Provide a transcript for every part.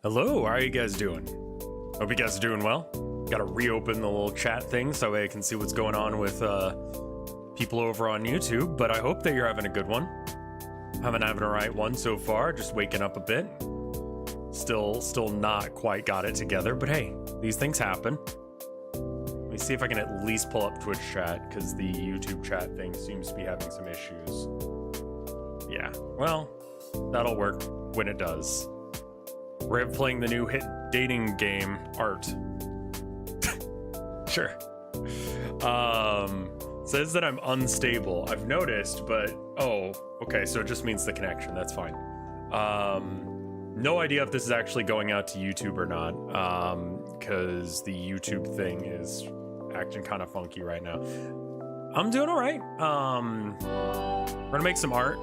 Hello, how are you guys doing? Hope you guys are doing well. Gotta reopen the little chat thing so I can see what's going on with people over on YouTube, but I hope that you're having a good one. Haven't having a right one so far, just waking up a bit. Still not quite got it together, but hey, these things happen. Let me see if I can at least pull up Twitch chat, because the YouTube chat thing seems to be having some issues. Yeah, well, that'll work when it does. Rev playing the new hit dating game, Art. Sure. Says that I'm unstable. I've noticed, but oh, okay, so it just means the connection. That's fine. No idea if this is actually going out to YouTube or not, because the YouTube thing is acting kind of funky right now. I'm doing all right. We're gonna make some art.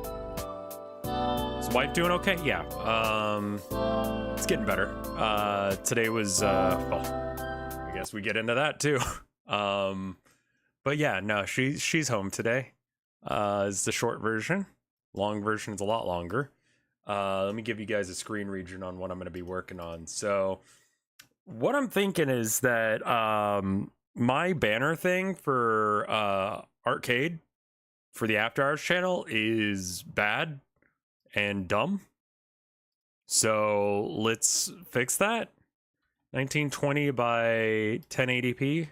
Is wife doing okay? Yeah. It's getting better. Today was well, I guess we get into that too. But yeah, no, she's home today. Is the short version. Long version is a lot longer. Let me give you guys a screen region on what I'm going to be working on. So what I'm thinking is that my banner thing for Arcade for the After Hours channel is bad and dumb. So let's fix that. 1920 by 1080p.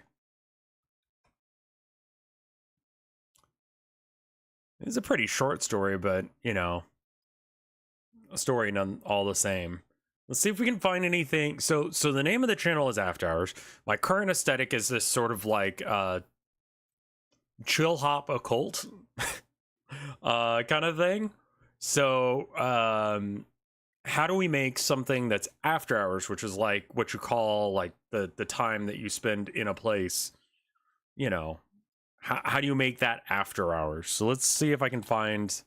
It's a pretty short story, but you know, a story none all the same. Let's see if we can find anything. So the name of the channel is After Hours. My current aesthetic is this sort of like chill hop occult kind of thing. So how do we make something that's after hours, which is like what you call like the time that you spend in a place, you know, how do you make that after hours? So let's see if I can find.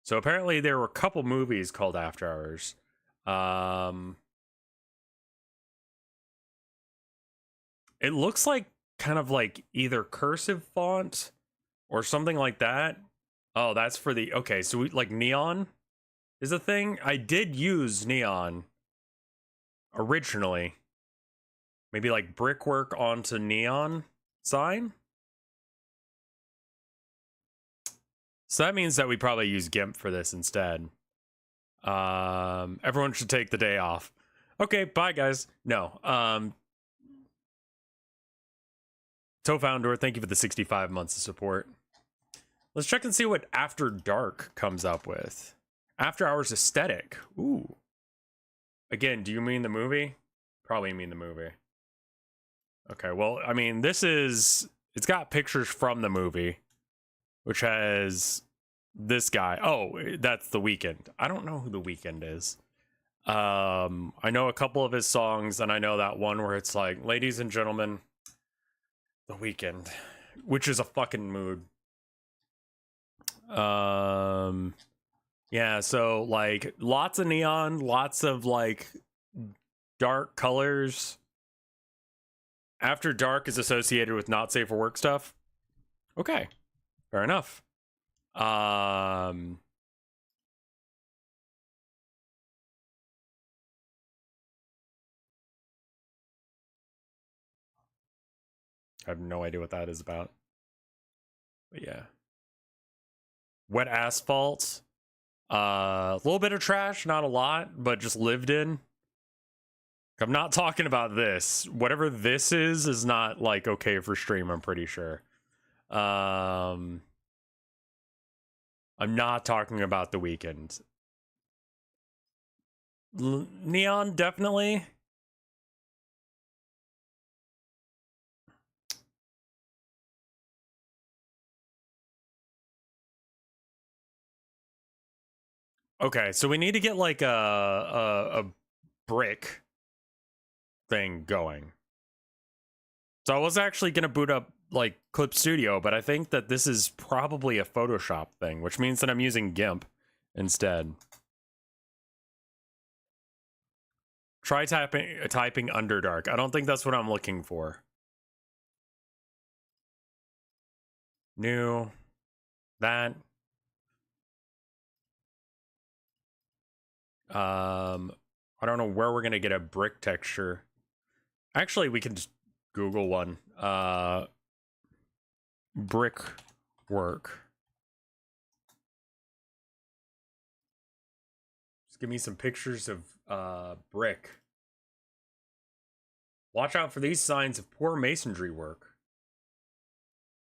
So apparently there were a couple movies called After Hours. It looks like kind of like either cursive font or something like that. Oh, that's for the, okay, so we, like neon is a thing. I did use neon originally. Maybe like brickwork onto neon sign. So that means that we probably use GIMP for this instead. Everyone should take the day off. Okay, bye guys. No. Tofounder, thank you for the 65 months of support. Let's check and see what After Dark comes up with. After Hours aesthetic. Ooh. Again, do you mean the movie? Probably mean the movie. Okay, well, I mean, this is... It's got pictures from the movie, which has this guy. Oh, that's The Weeknd. I don't know who The Weeknd is. I know a couple of his songs, and I know that one where it's like, ladies and gentlemen, The Weeknd, which is a fucking mood. Yeah, so like lots of neon, lots of like dark colors. After Dark is associated with not safe for work stuff. Okay, fair enough. I have no idea what that is about. But yeah. Wet asphalt. A little bit of trash, not a lot, but just lived in. I'm not talking about this. Whatever this is not like okay for stream, I'm pretty sure. I'm not talking about The Weeknd. Neon, definitely. Okay, so we need to get like a brick thing going. So I was actually gonna boot up like Clip Studio, but I think that this is probably a Photoshop thing, which means that I'm using GIMP instead. Try typing Underdark. I don't think that's what I'm looking for. New. That. I don't know where we're gonna get a brick texture. Actually, we can just Google one. Brick work. Just give me some pictures of brick. Watch out for these signs of poor masonry work.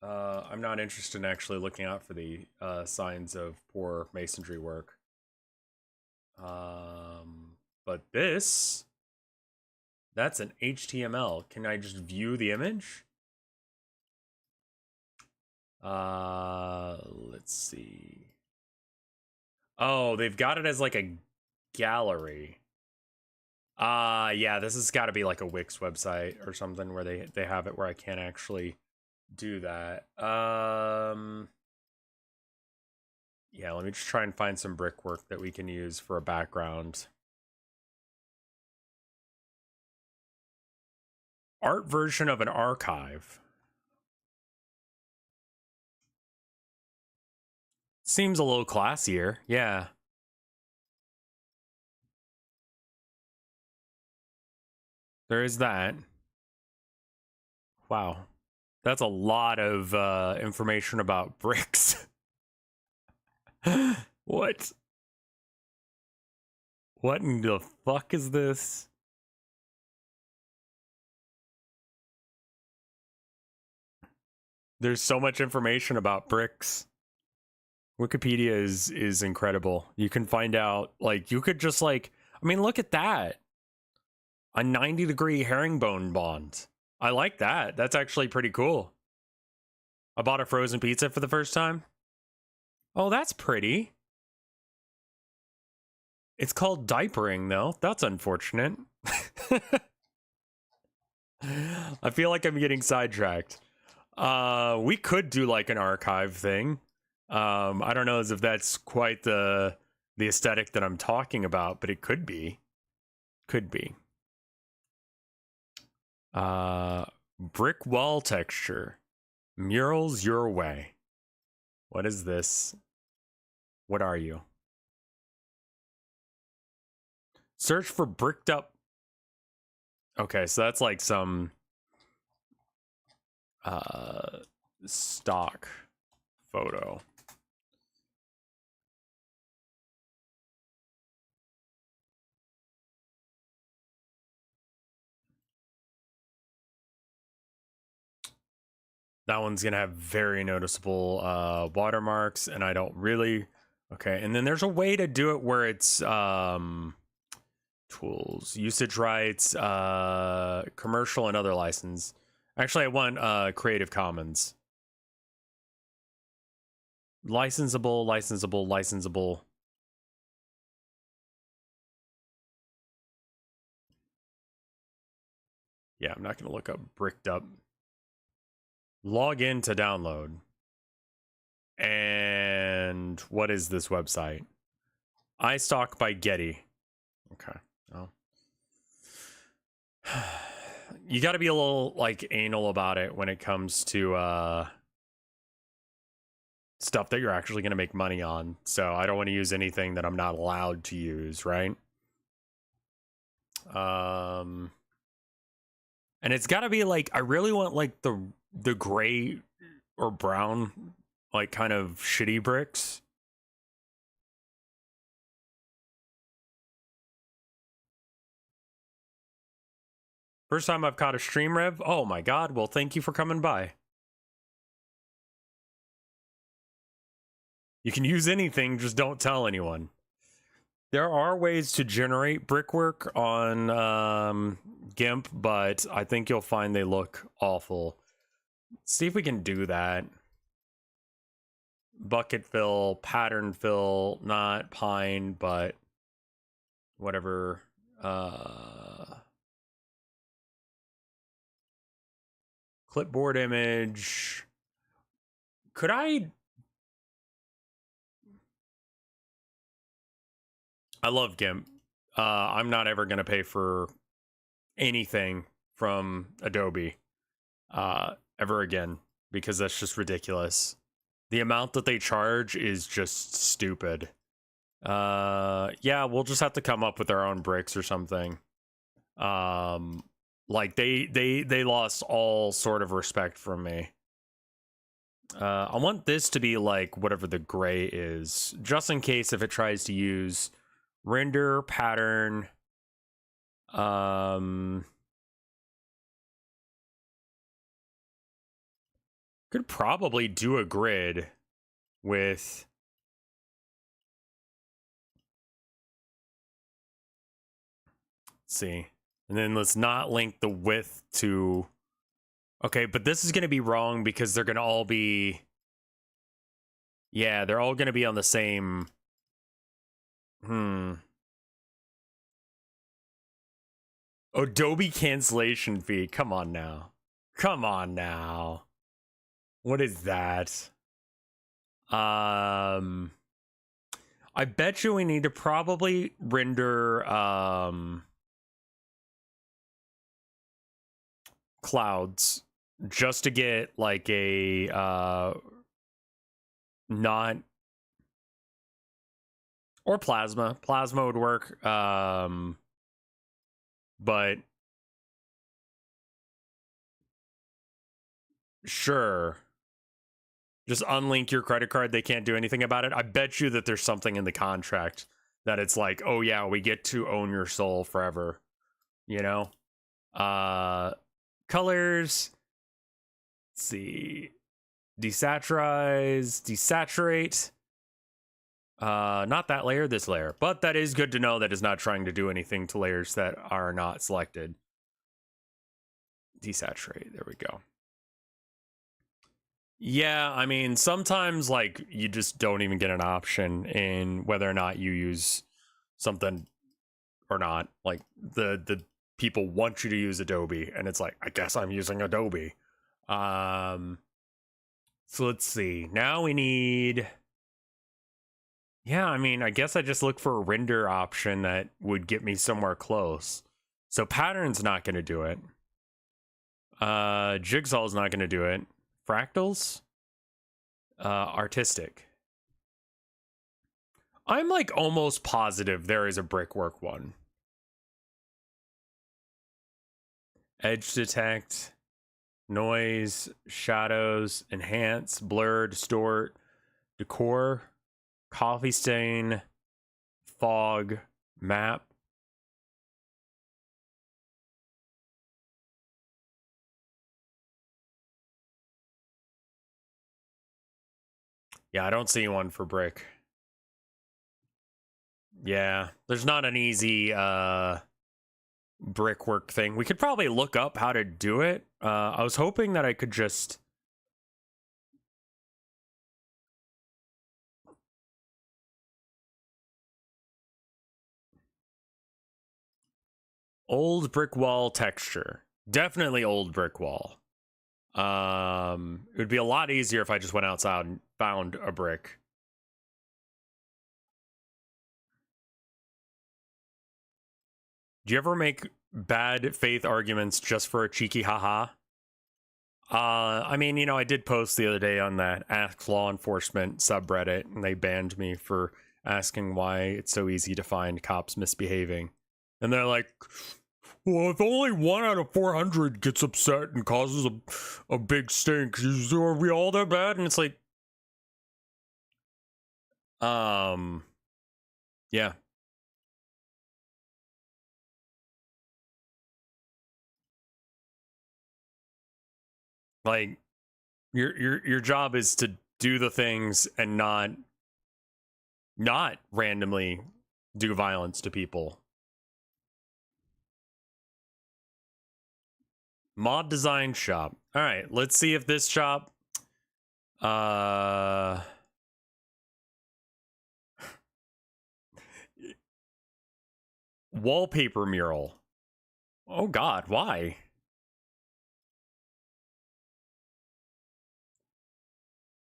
I'm not interested in actually looking out for the signs of poor masonry work. But this, that's an HTML. Can I just view the image? Let's see. Oh, they've got it as like a gallery. Yeah, this has got to be like a Wix website or something where they have it where I can't actually do that. Yeah, let me just try and find some brickwork that we can use for a background. Art version of an archive. Seems a little classier, yeah. There is that. Wow. That's a lot of information about bricks. What? What in the fuck is this? There's so much information about bricks. Wikipedia is incredible. You can find out, like, you could just, like, I mean, look at that. A 90-degree herringbone bond. I like that. That's actually pretty cool. I bought a frozen pizza for the first time. Oh, that's pretty. It's called diapering, though. That's unfortunate. I feel like I'm getting sidetracked. We could do like an archive thing. I don't know as if that's quite the aesthetic that I'm talking about, but it could be. Could be. Brick wall texture. Murals your way. What is this? What are you? Search for bricked up. Okay, so that's like some stock photo. That one's gonna have very noticeable watermarks, and I don't really. Okay, and then there's a way to do it where it's tools, usage rights, commercial and other license. Actually, I want Creative Commons. Licensable. Yeah, I'm not gonna look up bricked up. Log in to download. And what is this website? iStock by Getty. Okay. Oh. You got to be a little like anal about it when it comes to stuff that you're actually going to make money on. So I don't want to use anything that I'm not allowed to use, right? And it's got to be like, I really want like the gray or brown, like kind of shitty bricks. First time I've caught a stream, Rev. Oh my god, well thank you for coming by. You can use anything, just don't tell anyone. There are ways to generate brickwork on GIMP, but I think you'll find they look awful. Let's see if we can do that. Bucket fill, pattern fill, not pine, but whatever. Clipboard image. Could I love GIMP. I'm not ever going to pay for anything from Adobe ever again, because that's just ridiculous. The amount that they charge is just stupid. Yeah, we'll just have to come up with our own bricks or something. Like they lost all sort of respect from me. I want this to be like whatever the gray is, just in case if it tries to use render pattern. Could probably do a grid with. Let's see. And then let's not link the width to. Okay, but this is going to be wrong because they're going to all be. Yeah, they're all going to be on the same. Adobe cancellation fee. Come on now. Come on now. What is that? I bet you we need to probably render clouds just to get like a not, or plasma would work, but sure, just unlink your credit card. They can't do anything about it. I bet you that there's something in the contract that it's like, oh yeah, we get to own your soul forever, you know. Colors, let's see, desaturate, not that layer, this layer, but that is good to know that is not trying to do anything to layers that are not selected. Desaturate, there we go. Yeah, I mean, sometimes like you just don't even get an option in whether or not you use something or not. Like the people want you to use Adobe, and it's like, I guess I'm using Adobe. So let's see. Now we need. Yeah, I mean, I guess I just look for a render option that would get me somewhere close. So pattern's not going to do it. Jigsaw's not going to do it. Fractals? Artistic. I'm like almost positive there is a brickwork one. Edge detect, noise, shadows, enhance, blur, distort, decor, coffee stain, fog, map. Yeah, I don't see one for brick. Yeah, there's not an easy brickwork thing. We could probably look up how to do it. I was hoping that I could just old brick wall texture. Definitely old brick wall. It would be a lot easier if I just went outside and found a brick. Do you ever make bad faith arguments just for a cheeky haha? I mean, you know, I did post the other day on that Ask Law Enforcement subreddit, and they banned me for asking why it's so easy to find cops misbehaving. And they're like, well, if only 1 out of 400 gets upset and causes a big stink, are we all that bad? And it's like, yeah. Like, your job is to do the things and not randomly do violence to people. Mod design shop. All right, let's see if this shop wallpaper mural. Oh god, why?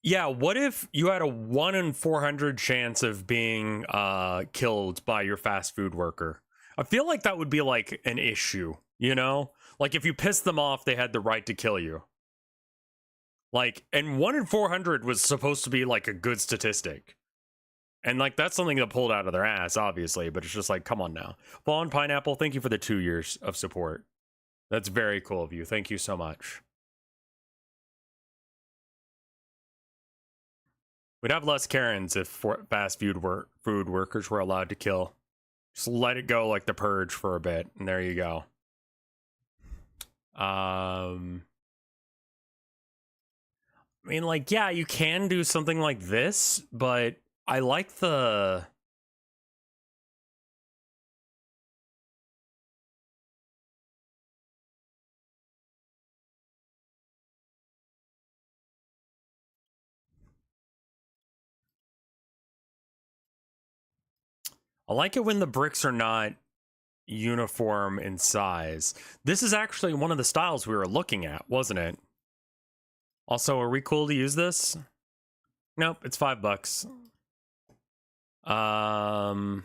Yeah, what if you had a 1 in 400 chance of being killed by your fast food worker? I feel like that would be like an issue, you know? Like if you pissed them off, they had the right to kill you. Like, and 1 in 400 was supposed to be like a good statistic. And like that's something that pulled out of their ass, obviously, but it's just like, come on now. Fallen Pineapple, thank you for the 2 years of support. That's very cool of you. Thank you so much. We'd have less Karens if fast food workers were allowed to kill. Just let it go like the purge for a bit, and there you go. I mean, like, yeah, you can do something like this, but I like the... I like it when the bricks are not uniform in size. This is actually one of the styles we were looking at, wasn't it? Also, are we cool to use this? Nope, it's $5. I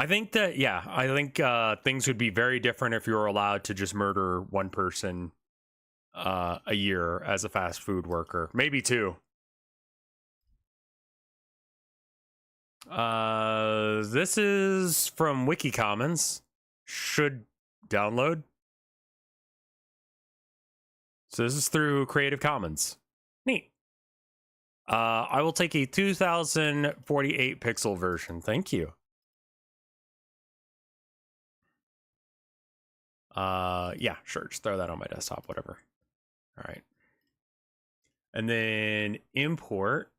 think that, yeah, I think things would be very different if you were allowed to just murder one person a year as a fast food worker. Maybe two. This is from Wiki Commons. Should download. So this is through Creative Commons. Neat. I will take a 2048 pixel version. Thank you. Yeah, sure. Just throw that on my desktop, whatever. All right. And then import.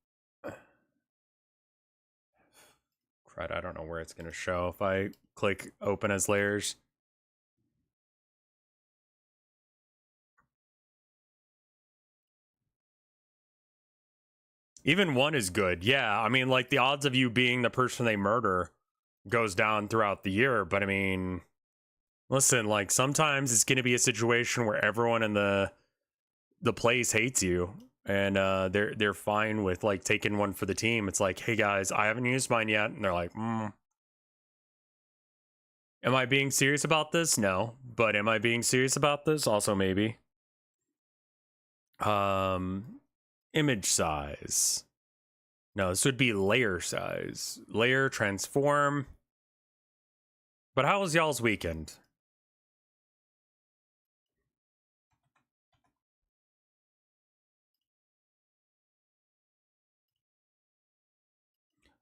Crud, I don't know where it's going to show if I click open as layers. Even one is good. Yeah, I mean, like the odds of you being the person they murder goes down throughout the year. But I mean, listen, like sometimes it's going to be a situation where everyone in the place hates you, and they're fine with like taking one for the team. It's like, hey guys, I haven't used mine yet, and they're like, Am I being serious about this? No, but am I being serious about this? Also, maybe. Image size. No, this would be layer size. Layer, transform. But how was y'all's weekend?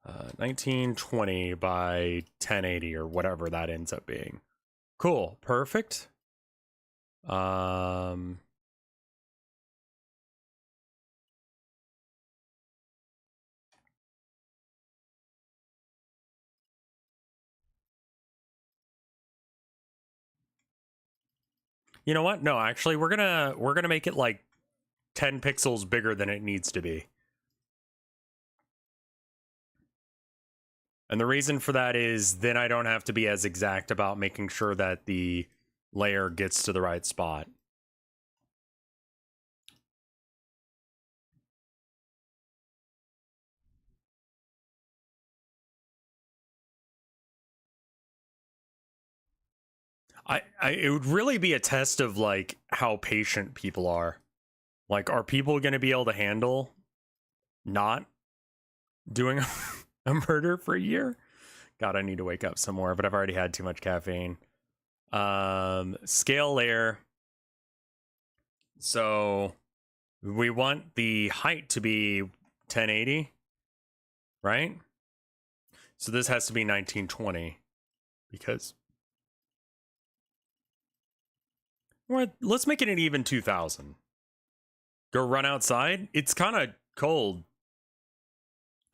Uh, 1920 by 1080 or whatever that ends up being. Cool. Perfect. You know what? No, actually, we're gonna make it like 10 pixels bigger than it needs to be. And the reason for that is then I don't have to be as exact about making sure that the layer gets to the right spot. It would really be a test of like how patient people are. Like, are people going to be able to handle not doing a murder for a year? God, I need to wake up some more, but I've already had too much caffeine. Scale layer. So we want the height to be 1080, right? So this has to be 1920 because let's make it an even 2000. Go run outside. It's kind of cold.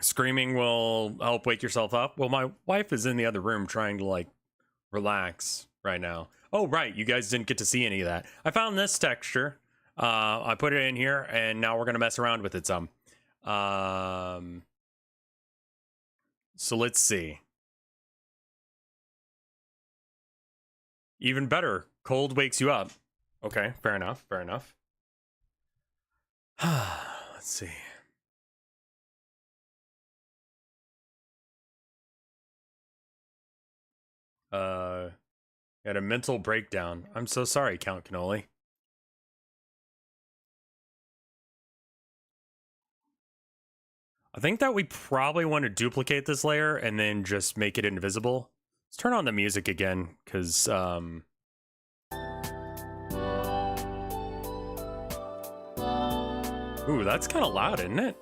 Screaming will help wake yourself up. Well, my wife is in the other room trying to like relax right now. Oh, right. You guys didn't get to see any of that. I found this texture. I put it in here and now we're going to mess around with it some. So let's see. Even better. Cold wakes you up. Okay, fair enough. Fair enough. Let's see. Had a mental breakdown. I'm so sorry, Count Cannoli. I think that we probably want to duplicate this layer and then just make it invisible. Let's turn on the music again, because ooh, that's kind of loud, isn't it?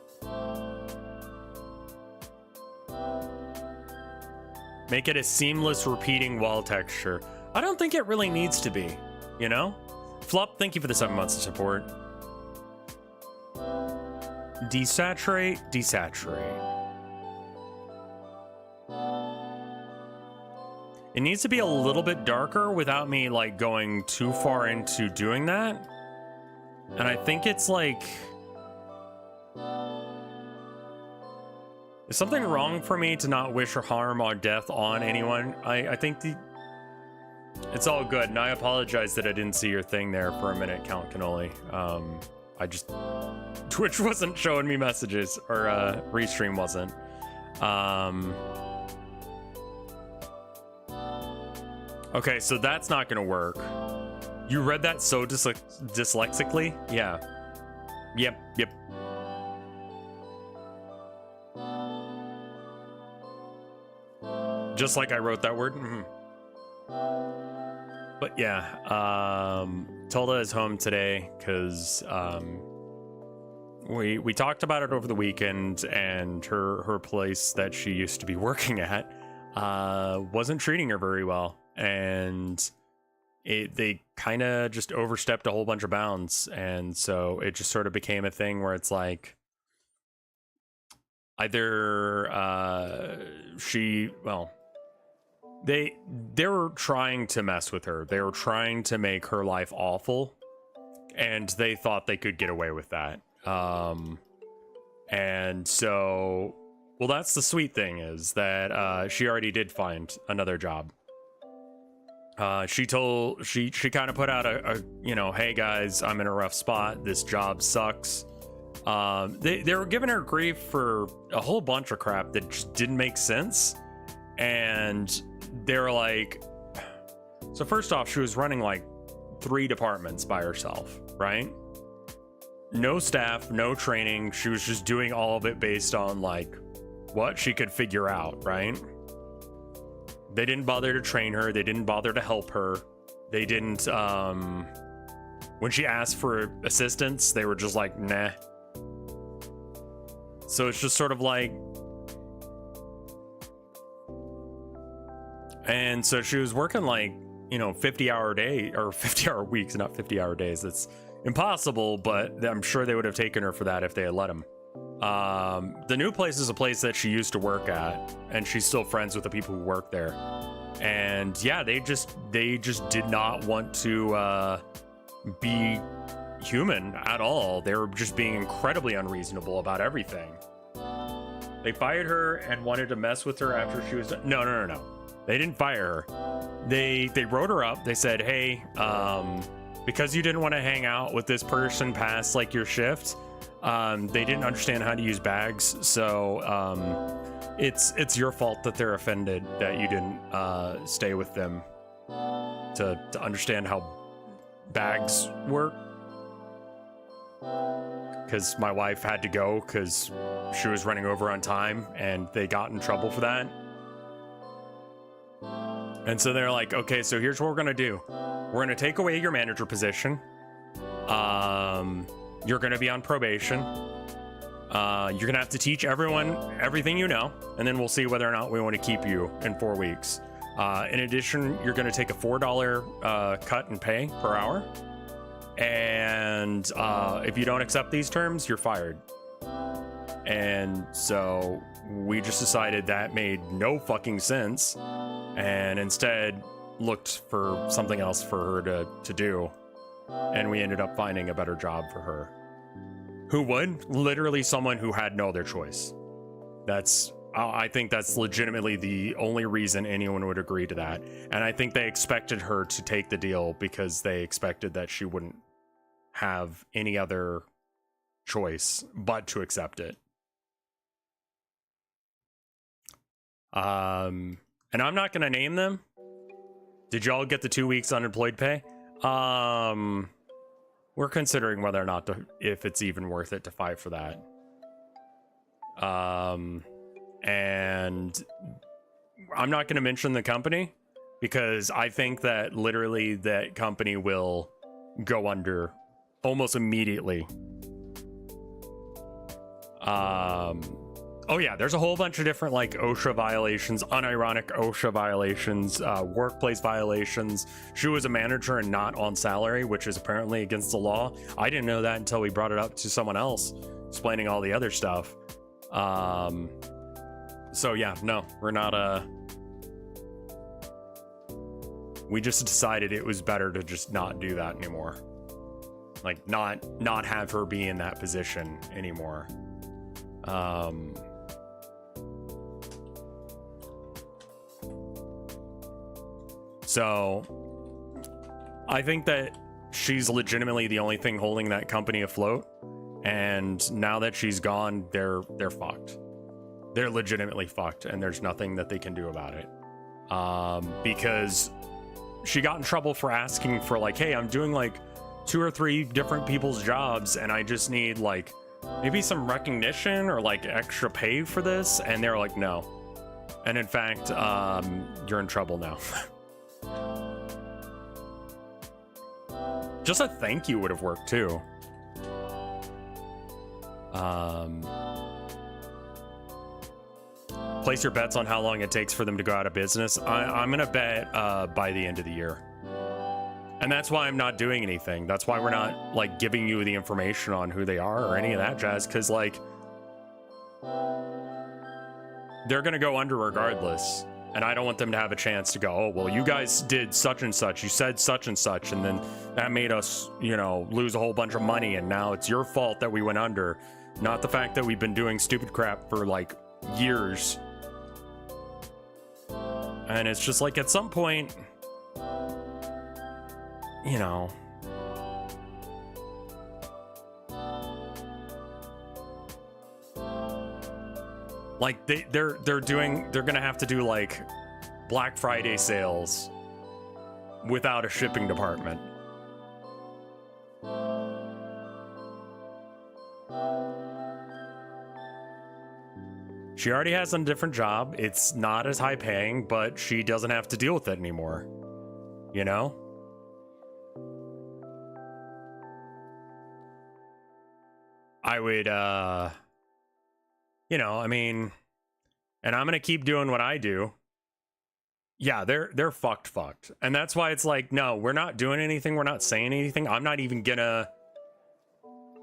Make it a seamless repeating wall texture. I don't think it really needs to be, you know? Flop, thank you for the 7 months of support. Desaturate, desaturate. It needs to be a little bit darker without me like going too far into doing that. And I think it's like, is something wrong for me to not wish or harm or death on anyone? I think it's all good, and I apologize that I didn't see your thing there for a minute, Count Cannoli. I just, Twitch wasn't showing me messages, or Restream wasn't. Okay, so that's not gonna work. You read that so dyslexically? Yeah. Yep. Just like I wrote that word. Mm-hmm. But yeah, Tilda is home today because we talked about it over the weekend, and her place that she used to be working at wasn't treating her very well, and they kind of just overstepped a whole bunch of bounds, and so it just sort of became a thing where it's like either they were trying to mess with her. They were trying to make her life awful, and they thought they could get away with that. And so, well, that's the sweet thing, is that she already did find another job. She kind of put out a you know, hey guys, I'm in a rough spot. This job sucks. They were giving her grief for a whole bunch of crap that just didn't make sense. And they were like, so first off, she was running like 3 departments by herself, right? No staff, no training. She was just doing all of it based on like what she could figure out, right? They didn't bother to train her. They didn't bother to help her. They didn't, when she asked for assistance, they were just like, nah. So it's just sort of like, and so she was working like, you know, 50-hour day or 50-hour weeks, not 50-hour days. That's impossible, but I'm sure they would have taken her for that if they had let him. The new place is a place that she used to work at, and she's still friends with the people who work there. And yeah, they just did not want to be human at all. They were just being incredibly unreasonable about everything. They fired her and wanted to mess with her after she was done. No. They didn't fire her. They wrote her up. They said, hey, because you didn't want to hang out with this person past like your shift, they didn't understand how to use bags. So it's your fault that they're offended that you didn't stay with them to understand how bags work. Because my wife had to go because she was running over on time, and they got in trouble for that. And so they're like, okay, so here's what we're gonna do. We're gonna take away your manager position. You're gonna be on probation. You're gonna have to teach everyone everything you know, and then we'll see whether or not we want to keep you in 4 weeks. In addition, you're gonna take a $4 cut in pay per hour. And if you don't accept these terms, you're fired. And so we just decided that made no fucking sense, and instead looked for something else for her to do. And we ended up finding a better job for her. Who would? Literally someone who had no other choice. I think that's legitimately the only reason anyone would agree to that. And I think they expected her to take the deal because they expected that she wouldn't have any other choice but to accept it. And I'm not going to name them, Did y'all get the 2 weeks unemployed pay? We're considering whether or not if it's even worth it to fight for that. And I'm not going to mention the company because I think that literally that company will go under almost immediately. Oh yeah, there's a whole bunch of different like OSHA violations, unironic OSHA violations, workplace violations. She was a manager and not on salary, which is apparently against the law. I didn't know that until we brought it up to someone else, explaining all the other stuff. So yeah, no, we're not, we just decided it was better to just not do that anymore. Like not have her be in that position anymore. So I think that she's legitimately the only thing holding that company afloat. And now that she's gone, they're fucked. They're legitimately fucked, and there's nothing that they can do about it. Because she got in trouble for asking for like, hey, I'm doing like 2 or 3 different people's jobs, and I just need like maybe some recognition or like extra pay for this. And they're like, no. And in fact, you're in trouble now. Just a thank you would have worked too. Place your bets on how long it takes for them to go out of business. I'm gonna bet by the end of the year. And that's why I'm not doing anything. That's why we're not like giving you the information on who they are or any of that jazz, because like they're gonna go under regardless. And I don't want them to have a chance to go, oh, well, you guys did such and such, you said such and such, and then that made us, you know, lose a whole bunch of money, and now it's your fault that we went under, not the fact that we've been doing stupid crap for like years. And it's just like at some point, you know, like they're gonna have to do like Black Friday sales without a shipping department. She already has a different job. It's not as high paying, but she doesn't have to deal with it anymore. You know? I would, you know, I mean, and I'm gonna keep doing what I do. Yeah, they're fucked. And that's why it's like, no, we're not doing anything, we're not saying anything. I'm not even gonna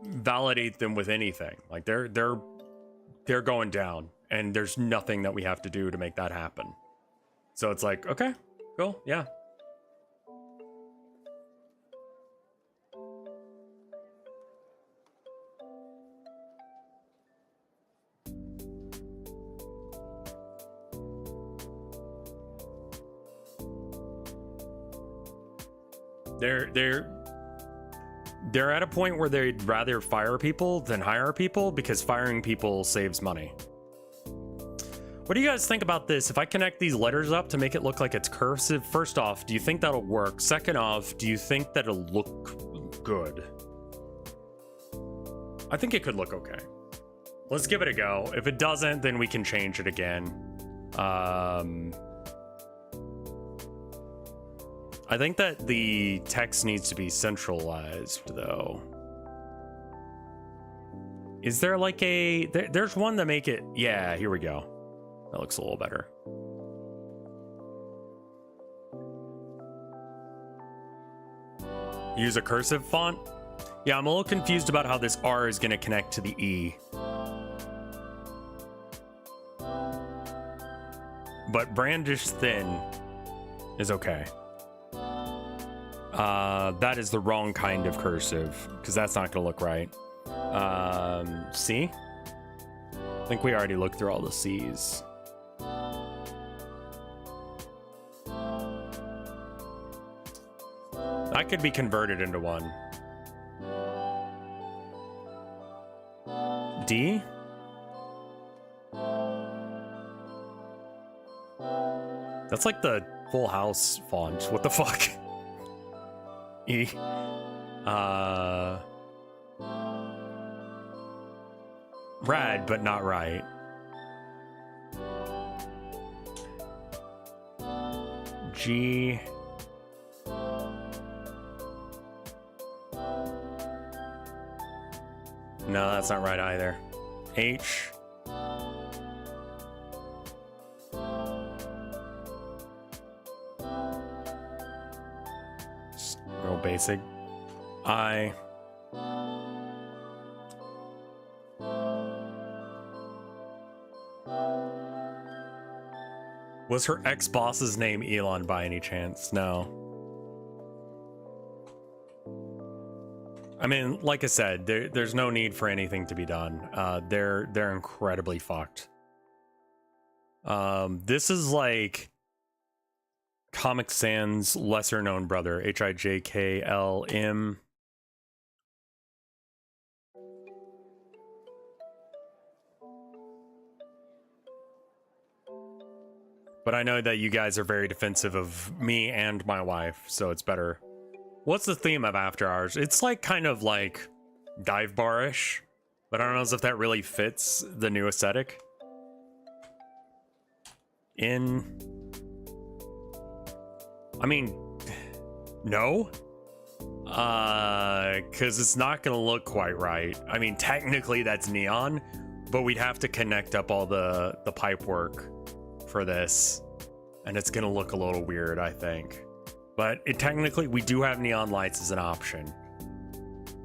validate them with anything. Like they're going down, and there's nothing that we have to do to make that happen. So it's like, okay, cool, yeah. They're at a point where they'd rather fire people than hire people because firing people saves money. What do you guys think about this? If I connect these letters up to make it look like it's cursive, first off, do you think that'll work? Second off, do you think that'll look good? I think it could look okay. Let's give it a go. If it doesn't, then we can change it again. I think that the text needs to be centralized, though. Is there like a... There's one to make it... Yeah, here we go. That looks a little better. Use a cursive font? Yeah, I'm a little confused about how this R is going to connect to the E. But brandish thin is okay. That is the wrong kind of cursive, because that's not going to look right. C? I think we already looked through all the C's. That could be converted into one. D? That's like the Full House font. What the fuck? E. Rad, but not right. G. No, that's not right either. H. Just real basic. I. Was her ex-boss's name Elon by any chance? No. I mean, like I said, there's no need for anything to be done. They're incredibly fucked. This is like Comic Sans lesser known brother, HIJKLM. But I know that you guys are very defensive of me and my wife, so it's better. What's the theme of After Hours? It's like kind of like dive bar-ish, but I don't know if that really fits the new aesthetic. I mean, no. Because it's not gonna look quite right. I mean, technically that's neon, but we'd have to connect up all the pipe work for this, and it's gonna look a little weird, I think. But technically, we do have neon lights as an option.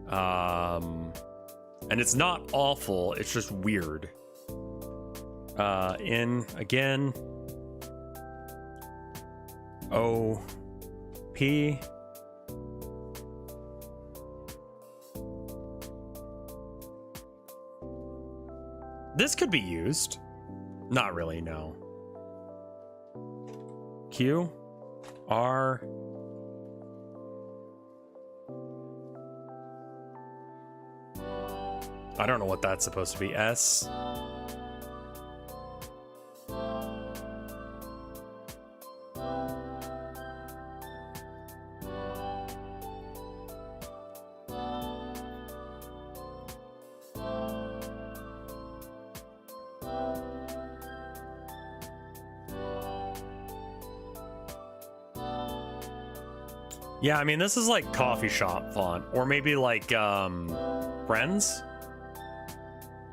And it's not awful, it's just weird. In, again. O, P. This could be used. Not really, no. Q, R. I don't know what that's supposed to be. S. Yeah, I mean, this is like coffee shop font, or maybe like Friends.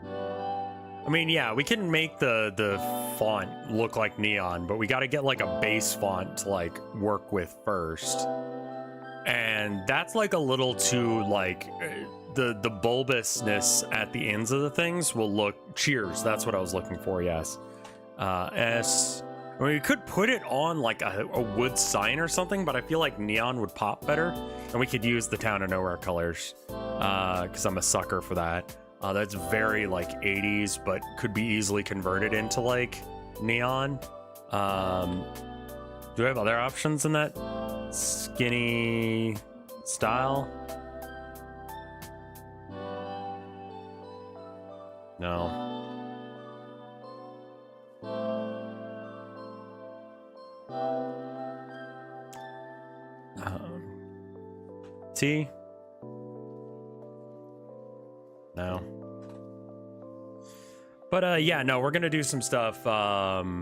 I mean, yeah, we can make the font look like neon, but we got to get like a base font to like work with first. And that's like a little too like the bulbousness at the ends of the things will look. Cheers, that's what I was looking for. Yes. S. I mean, we could put it on like a wood sign or something, but I feel like neon would pop better, and we could use the Town of Nowhere colors because I'm a sucker for that. That's very like 80s, but could be easily converted into like neon. Do we have other options in that skinny style? No. T? No. But yeah, no, we're gonna do some stuff. I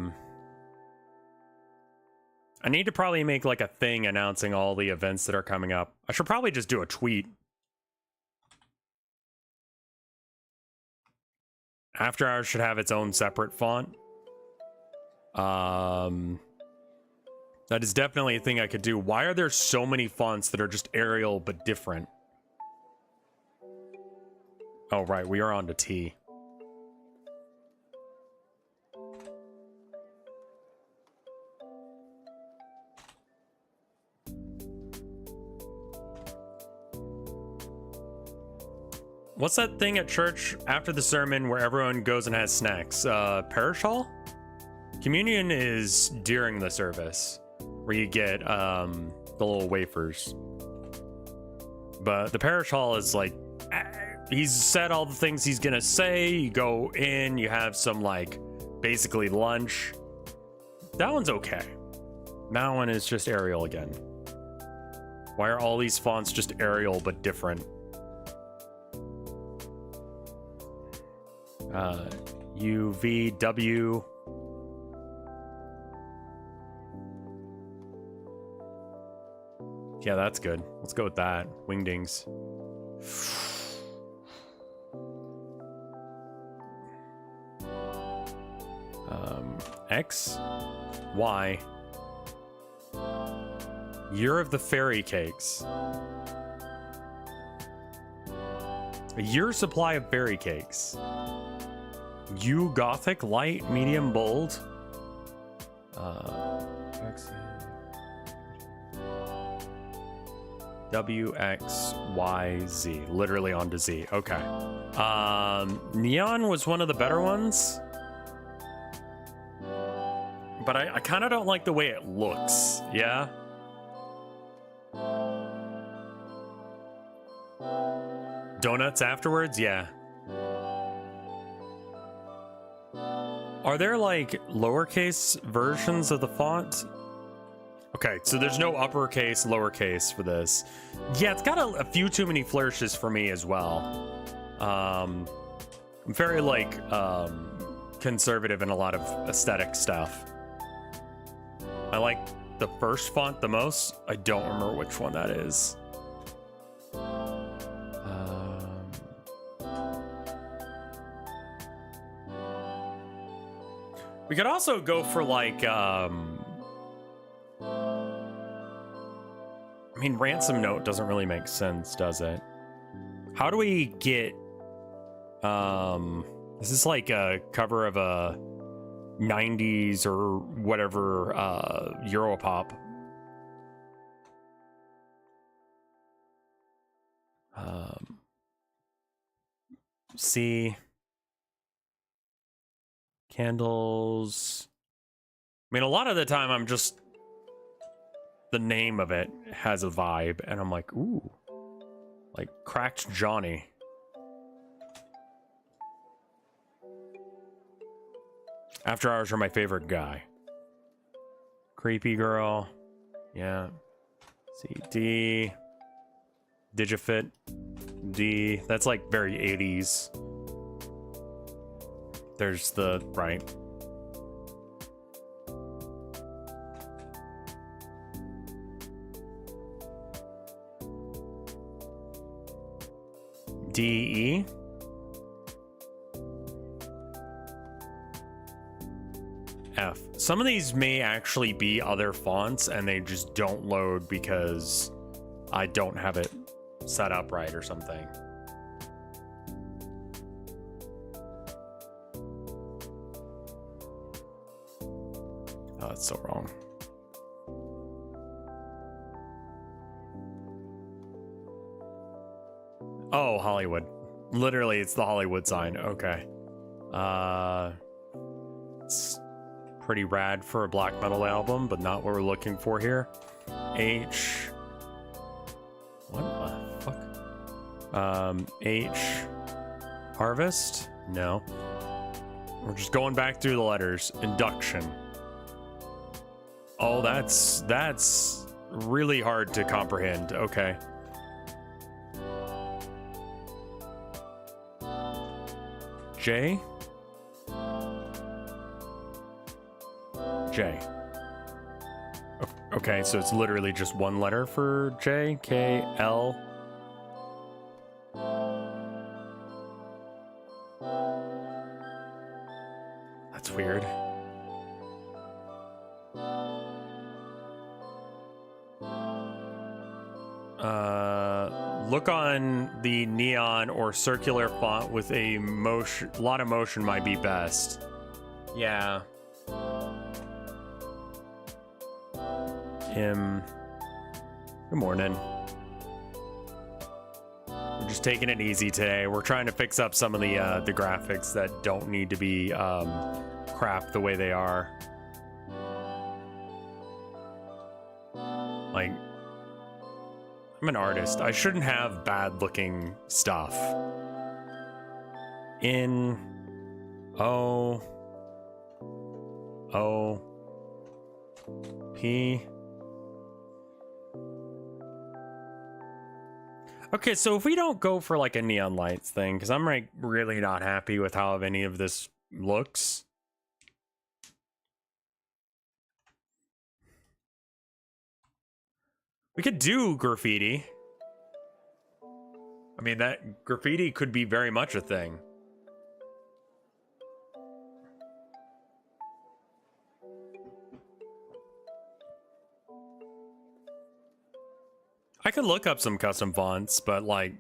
need to probably make like a thing announcing all the events that are coming up. I should probably just do a tweet. After Hours should have its own separate font. That is definitely a thing I could do. Why are there so many fonts that are just Arial but different? Oh, right, we are on to T. What's that thing at church after the sermon where everyone goes and has snacks? Parish hall? Communion is during the service, where you get the little wafers. But the parish hall is like, he's said all the things he's gonna say. You go in, you have some like basically lunch. That one's okay. That one is just Arial again. Why are all these fonts just Arial but different? U, V, W. Yeah, that's good. Let's go with that. Wingdings. X, Y. Year of the Fairy Cakes. A year supply of fairy cakes. U, Gothic, light, medium, bold. W, X, Y, Z. Literally on to Z. Okay. Neon was one of the better ones. But I kind of don't like the way it looks. Yeah? Donuts afterwards? Yeah. Are there like lowercase versions of the font? Okay, so there's no uppercase, lowercase for this. Yeah, it's got a few too many flourishes for me as well. I'm very like conservative in a lot of aesthetic stuff. I like the first font the most. I don't remember which one that is. We could also go for like, I mean, ransom note doesn't really make sense, does it? How do we get, is this like a cover of a 90s or whatever, Europop? See. Candles. I mean, a lot of the time I'm just, the name of it has a vibe and I'm like, ooh, like Cracked Johnny. After Hours are my favorite guy. Creepy Girl. Yeah. See, D. Digifit. D. That's like very 80s. There's the right. D, E. F. Some of these may actually be other fonts and they just don't load because I don't have it set up right or something. Oh, that's so wrong. Oh, Hollywood. Literally, it's the Hollywood sign. Okay. It's pretty rad for a black metal album, but not what we're looking for here. H. What the fuck? H. Harvest? No. We're just going back through the letters. Induction. Oh, that's really hard to comprehend. Okay. J. J. Okay, so it's literally just one letter for J. K. L. That's weird. Look on the neon or circular font with a lot of motion might be best. Yeah. Good morning. We're just taking it easy today. We're trying to fix up some of the graphics that don't need to be crap the way they are. Like, I'm an artist. I shouldn't have bad looking stuff. In O P. Okay, so if we don't go for like a neon lights thing, because I'm like really not happy with how any of this looks. We could do graffiti. I mean, that graffiti could be very much a thing. I could look up some custom fonts, but like...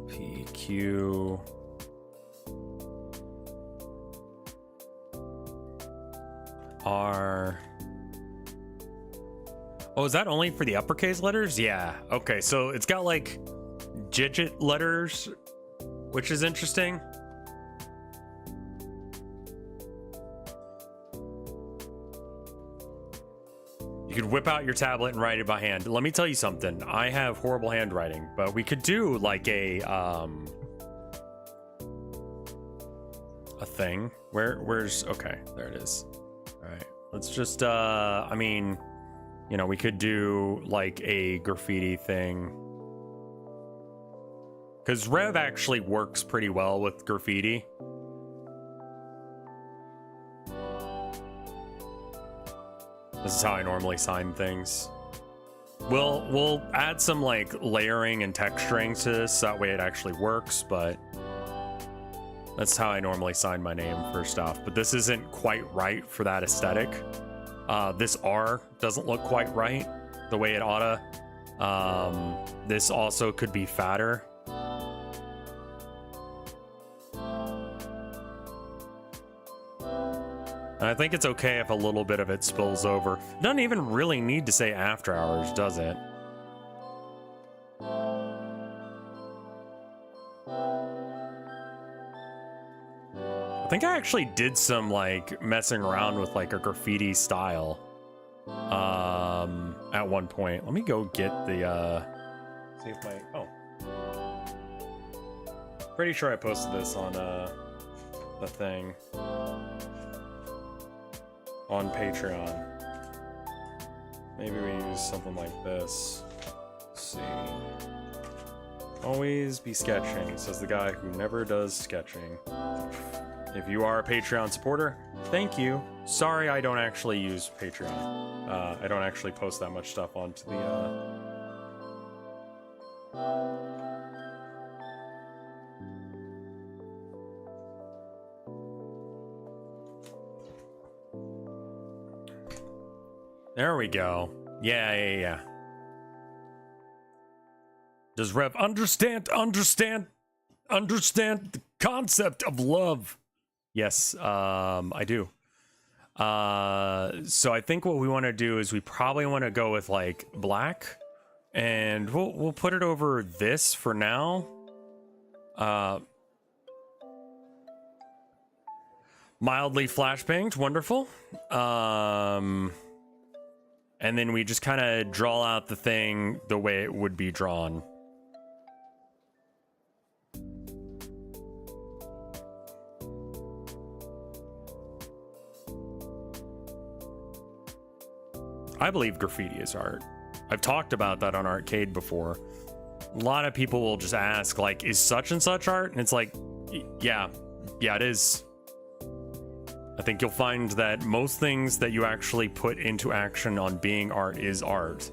PQ... R... Oh, is that only for the uppercase letters? Yeah. Okay, so it's got like digit letters, which is interesting. You could whip out your tablet and write it by hand. Let me tell you something. I have horrible handwriting, but we could do like a thing. Where's okay, there it is. All right. Let's just I mean, you know, we could do like a graffiti thing. Cuz Rev actually works pretty well with graffiti. This is how I normally sign things. We'll add some like layering and texturing to this, so that way it actually works, but that's how I normally sign my name first off. But this isn't quite right for that aesthetic. This R doesn't look quite right the way it oughta. This also could be fatter. And I think it's okay if a little bit of it spills over. It doesn't even really need to say after hours, does it? I think I actually did some like messing around with like a graffiti style at one point. Let me go get the see if my pretty sure I posted this on the thing on Patreon. Maybe we use something like this. Let's see. Always be sketching, says the guy who never does sketching. If you are a Patreon supporter, thank you. Sorry I don't actually use Patreon. I don't actually post that much stuff onto the There we go. Yeah. Does Rev understand the concept of love? Yes, I do. So I think what we want to do is we probably want to go with like black, and we'll put it over this for now. Mildly flashbanged, wonderful. And then we just kind of draw out the thing the way it would be drawn. I believe graffiti is art. I've talked about that on Arcade before. A lot of people will just ask, like, is such and such art? And it's like, yeah, it is. I think you'll find that most things that you actually put into action on being art is art.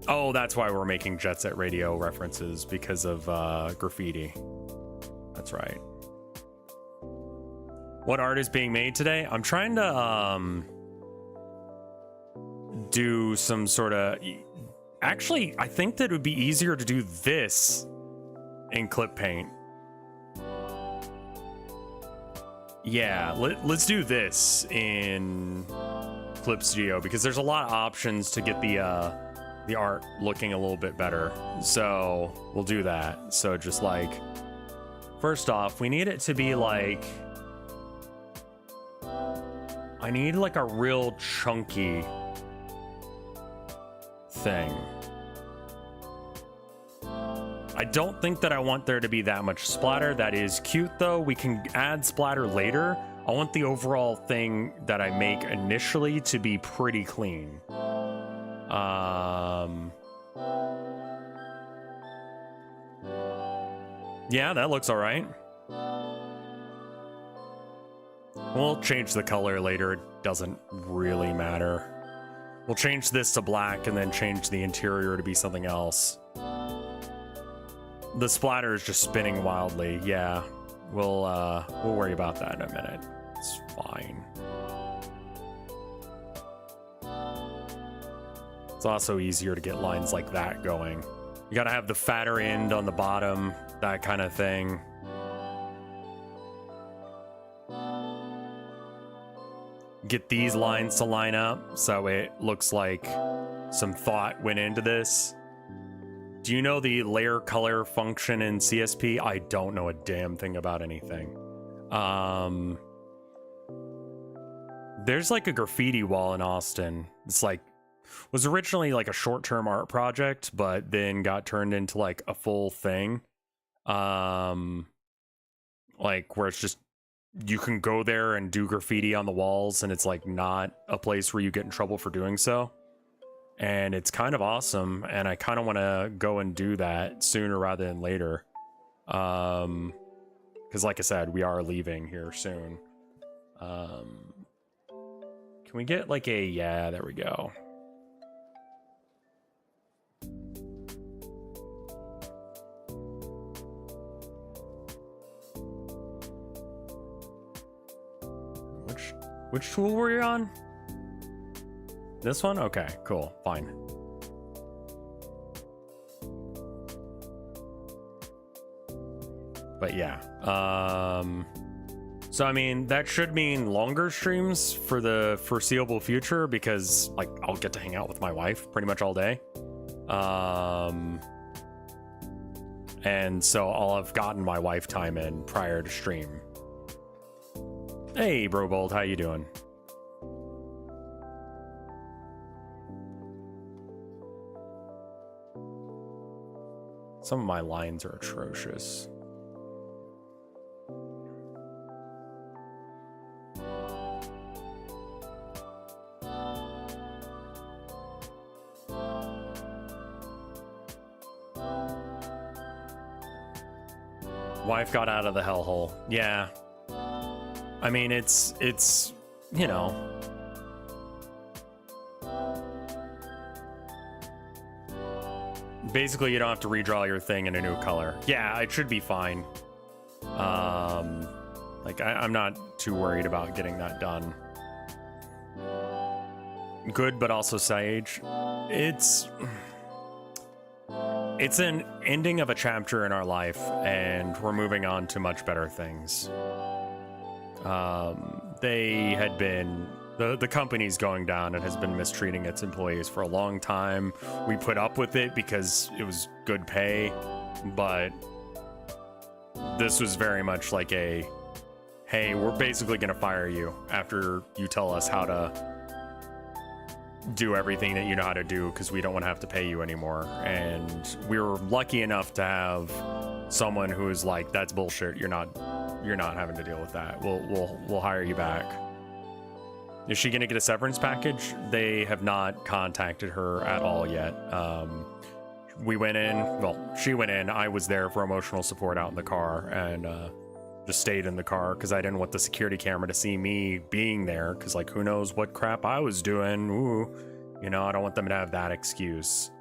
Oh, that's why we're making Jet Set Radio references, because of graffiti. That's right. What art is being made today? I'm trying to do some sort of... Actually, I think that it would be easier to do this in Clip Paint. Yeah, let's do this in Clip Studio, because there's a lot of options to get the art looking a little bit better. So we'll do that. So just like, first off, we need it to be like, I need like a real chunky thing. I don't think that I want there to be that much splatter. That is cute though. We can add splatter later. I want the overall thing that I make initially to be pretty clean. Yeah, that looks all right. We'll change the color later. It doesn't really matter. We'll change this to black and then change the interior to be something else. The splatter is just spinning wildly. Yeah, we'll worry about that in a minute. It's fine. It's also easier to get lines like that going. You gotta have the fatter end on the bottom, that kind of thing. Get these lines to line up so it looks like some thought went into this. Do you know the layer color function in CSP? I don't know a damn thing about anything. There's like a graffiti wall in Austin. It's like, was originally like a short-term art project, but then got turned into like a full thing. Like where it's just, you can go there and do graffiti on the walls and it's like not a place where you get in trouble for doing so. And it's kind of awesome, and I kind of want to go and do that sooner rather than later. Because like I said, we are leaving here soon. Can we get like a, yeah, there we go. Which tool were you on? This one? Okay, cool, fine. But yeah, so I mean, that should mean longer streams for the foreseeable future because like I'll get to hang out with my wife pretty much all day. And so I'll have gotten my wife time in prior to stream. Hey, Brobold, how you doing? Some of my lines are atrocious. Wife got out of the hellhole. Yeah. I mean, it's, you know. Basically, you don't have to redraw your thing in a new color. Yeah, it should be fine. Like, I'm not too worried about getting that done. Good, but also sage. It's an ending of a chapter in our life, and we're moving on to much better things. They had been... The company's going down and has been mistreating its employees for a long time. We put up with it because it was good pay, but this was very much like a, hey, we're basically going to fire you after you tell us how to do everything that you know how to do because we don't want to have to pay you anymore. And we were lucky enough to have someone who is like, that's bullshit. You're not having to deal with that. We'll hire you back. Is she gonna get a severance package? They have not contacted her at all yet. We went in, well, she went in, I was there for emotional support out in the car, and just stayed in the car because I didn't want the security camera to see me being there, because like, who knows what crap I was doing. Ooh, you know, I don't want them to have that excuse.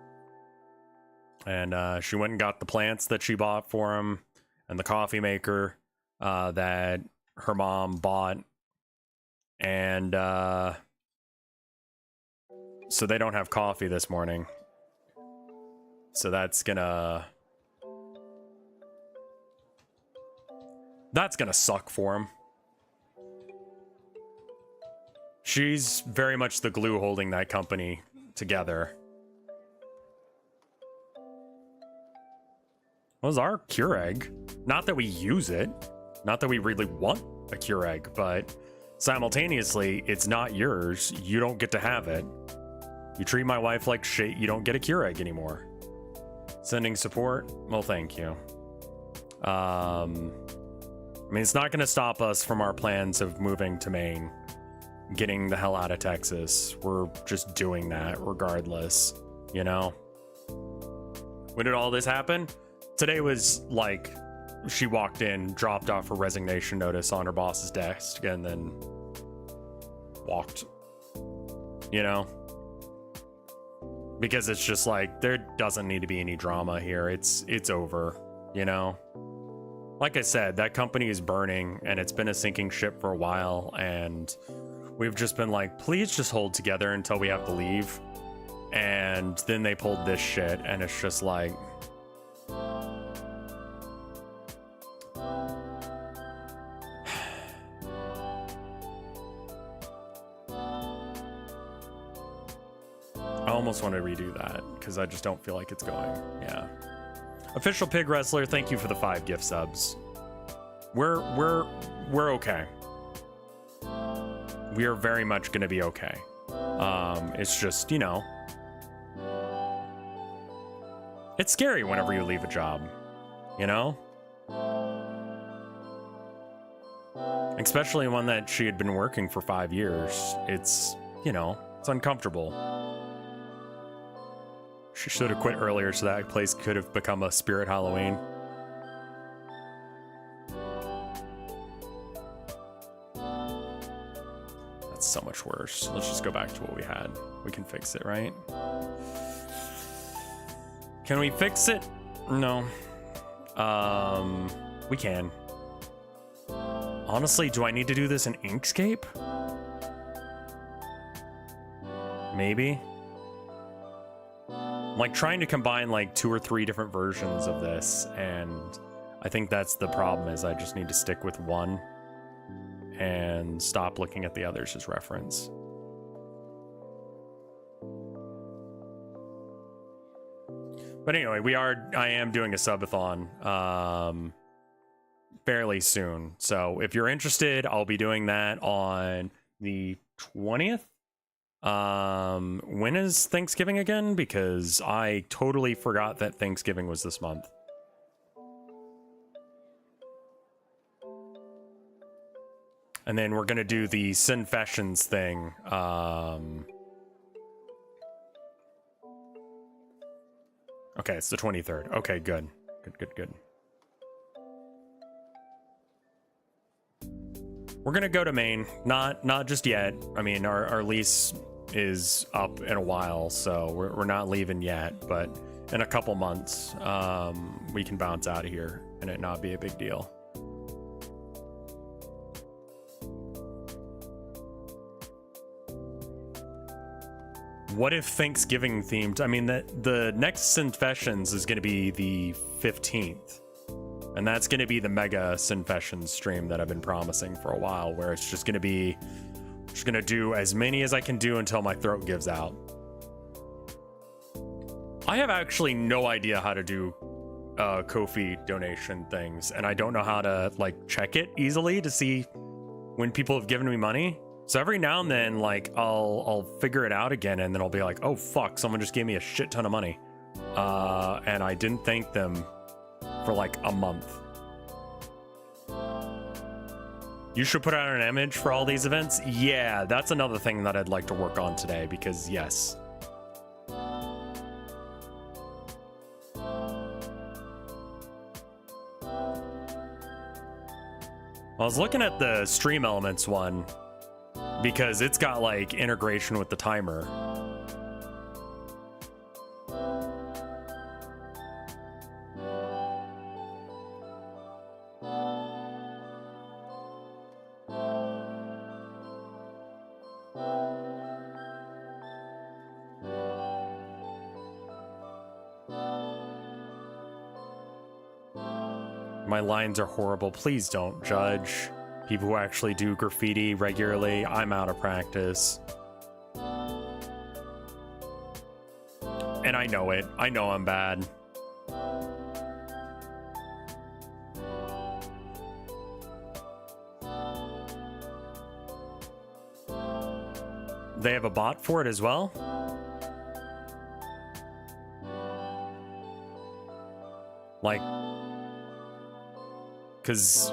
And she went and got the plants that she bought for him, and the coffee maker that her mom bought. And so they don't have coffee this morning. So that's gonna suck for him. She's very much the glue holding that company together. What was our Keurig? Not that we use it. Not that we really want a Keurig, but simultaneously, it's not yours. You don't get to have it. You treat my wife like shit, you don't get a Keurig anymore. Sending support? Well, thank you. I mean, it's not going to stop us from our plans of moving to Maine, getting the hell out of Texas. We're just doing that regardless, you know? When did all this happen? Today was like, she walked in, dropped off her resignation notice on her boss's desk, and then walked, you know? Because it's just like, there doesn't need to be any drama here. It's over, you know? Like I said, that company is burning and it's been a sinking ship for a while, and we've just been like, please just hold together until we have to leave. And then they pulled this shit, and it's just like, I almost want to redo that because I just don't feel like it's going. Yeah. Official Pig Wrestler, thank you for the 5 gift subs. We're okay. We are very much gonna be okay. It's just, you know, it's scary whenever you leave a job, you know? Especially one that she had been working for 5 years. It's, you know, it's uncomfortable. She should have quit earlier so that place could have become a Spirit Halloween. That's so much worse. Let's just go back to what we had. We can fix it, right? Can we fix it? No. We can. Honestly, do I need to do this in Inkscape? Maybe. I'm like trying to combine like 2 or 3 different versions of this, and I think that's the problem, is I just need to stick with one and stop looking at the others as reference. But anyway, I am doing a subathon fairly soon. So if you're interested, I'll be doing that on the 20th. When is Thanksgiving again? Because I totally forgot that Thanksgiving was this month. And then we're gonna do the Sinfessions thing. Okay, it's the 23rd. Okay, good. Good. We're gonna go to Maine. Not just yet. I mean, our lease is up in a while, so we're not leaving yet, but in a couple months, we can bounce out of here and it not be a big deal. What if Thanksgiving themed? I mean, the next Sinfessions is going to be the 15th. And that's going to be the mega Sinfessions stream that I've been promising for a while, where it's just going to be, just going to do as many as I can do until my throat gives out. I have actually no idea how to do Ko-fi donation things, and I don't know how to like check it easily to see when people have given me money. So every now and then, like, I'll figure it out again, and then I'll be like, oh fuck, someone just gave me a shit ton of money. And I didn't thank them for like a month. You should put out an image for all these events. Yeah, that's another thing that I'd like to work on today, because yes. I was looking at the Stream Elements one, because it's got like integration with the timer. My lines are horrible. Please don't judge people who actually do graffiti regularly. I'm out of practice. And I know it. I know I'm bad. They have a bot for it as well? Like, because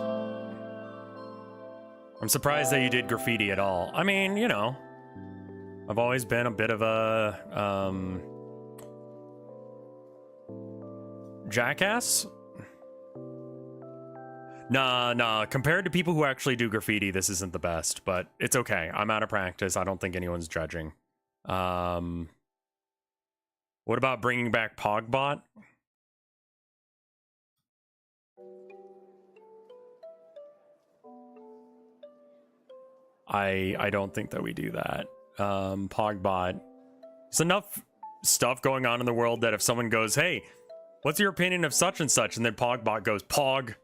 I'm surprised that you did graffiti at all. I mean, you know, I've always been a bit of a jackass. Nah, compared to people who actually do graffiti, this isn't the best, but it's okay. I'm out of practice. I don't think anyone's judging. What about bringing back Pogbot? I don't think that we do that. Pogbot. There's enough stuff going on in the world that if someone goes, hey, what's your opinion of such and such? And then Pogbot goes, Pog.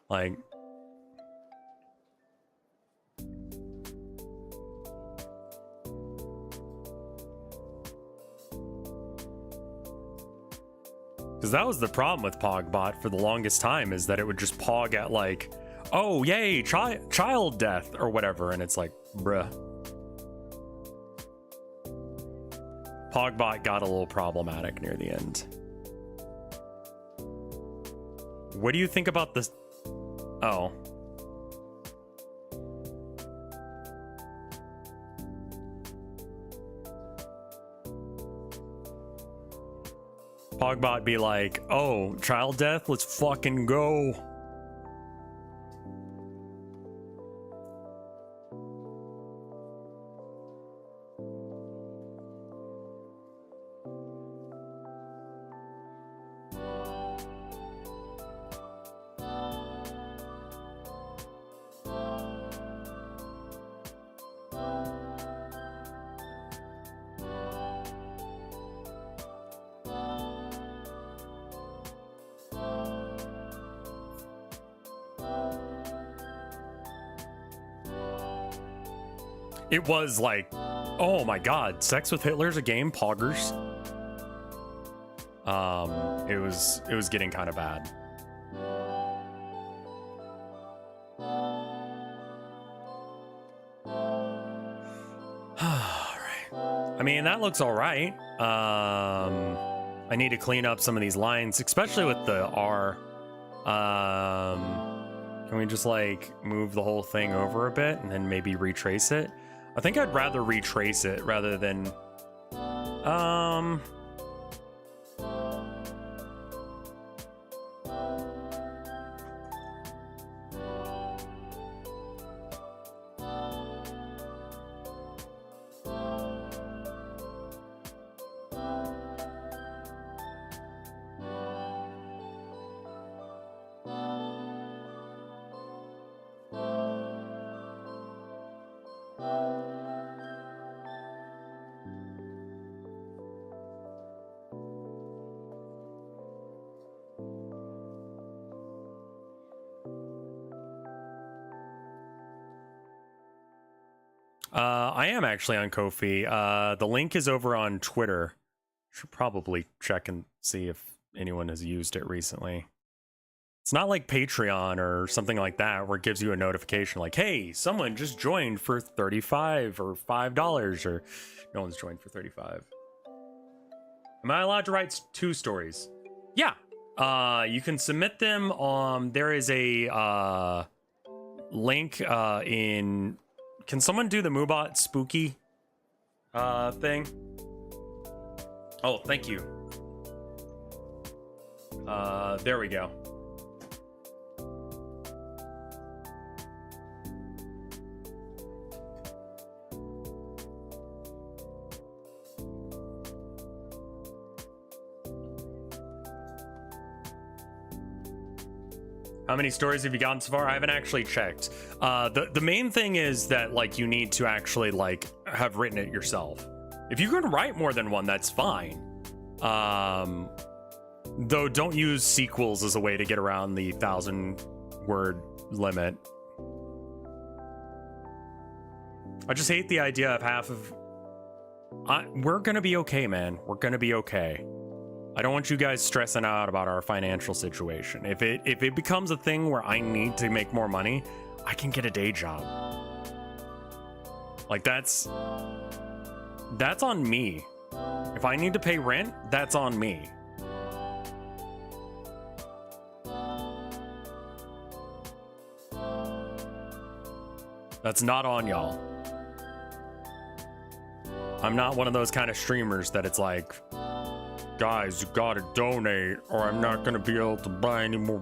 Like, because that was the problem with Pogbot for the longest time, is that it would just pog at like, oh yay, child death or whatever, and it's like, bruh. Pogbot got a little problematic near the end. What do you think about this? Oh. Pogbot be like, oh, child death, let's fucking go. It was like, oh my god, Sex with Hitler's a game, poggers. It was getting kind of bad. Alright. I mean, that looks alright. I need to clean up some of these lines, especially with the R. Can we just like move the whole thing over a bit and then maybe retrace it? I think I'd rather retrace it rather than, I am actually on Ko-fi. The link is over on Twitter. Should probably check and see if anyone has used it recently. It's not like Patreon or something like that where it gives you a notification like, hey, someone just joined for $35 or $5, or no one's joined for $35. Am I allowed to write 2 stories? Yeah. You can submit them on, there is a link in... Can someone do the Moobot spooky thing? Oh, thank you. There we go. How many stories have you gotten so far? I haven't actually checked. The main thing is that like you need to actually like have written it yourself. If you can write more than one, that's fine. Though don't use sequels as a way to get around the 1,000-word limit. I just hate the idea of half of... we're gonna be okay, man. We're gonna be okay. I don't want you guys stressing out about our financial situation. If it becomes a thing where I need to make more money, I can get a day job. Like that's on me. If I need to pay rent, that's on me. That's not on y'all. I'm not one of those kind of streamers that it's like, guys, you gotta donate or I'm not gonna be able to buy any more.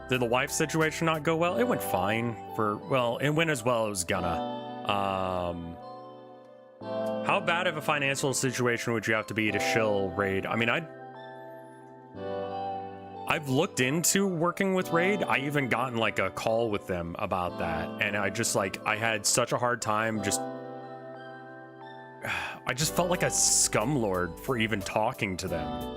Did the wife situation not go well? It went fine well, it went as well as it was gonna. How bad of a financial situation would you have to be to shill Raid? I mean, I've looked into working with Raid. I even gotten like a call with them about that. And I just I had such a hard time I just felt like a scumlord for even talking to them.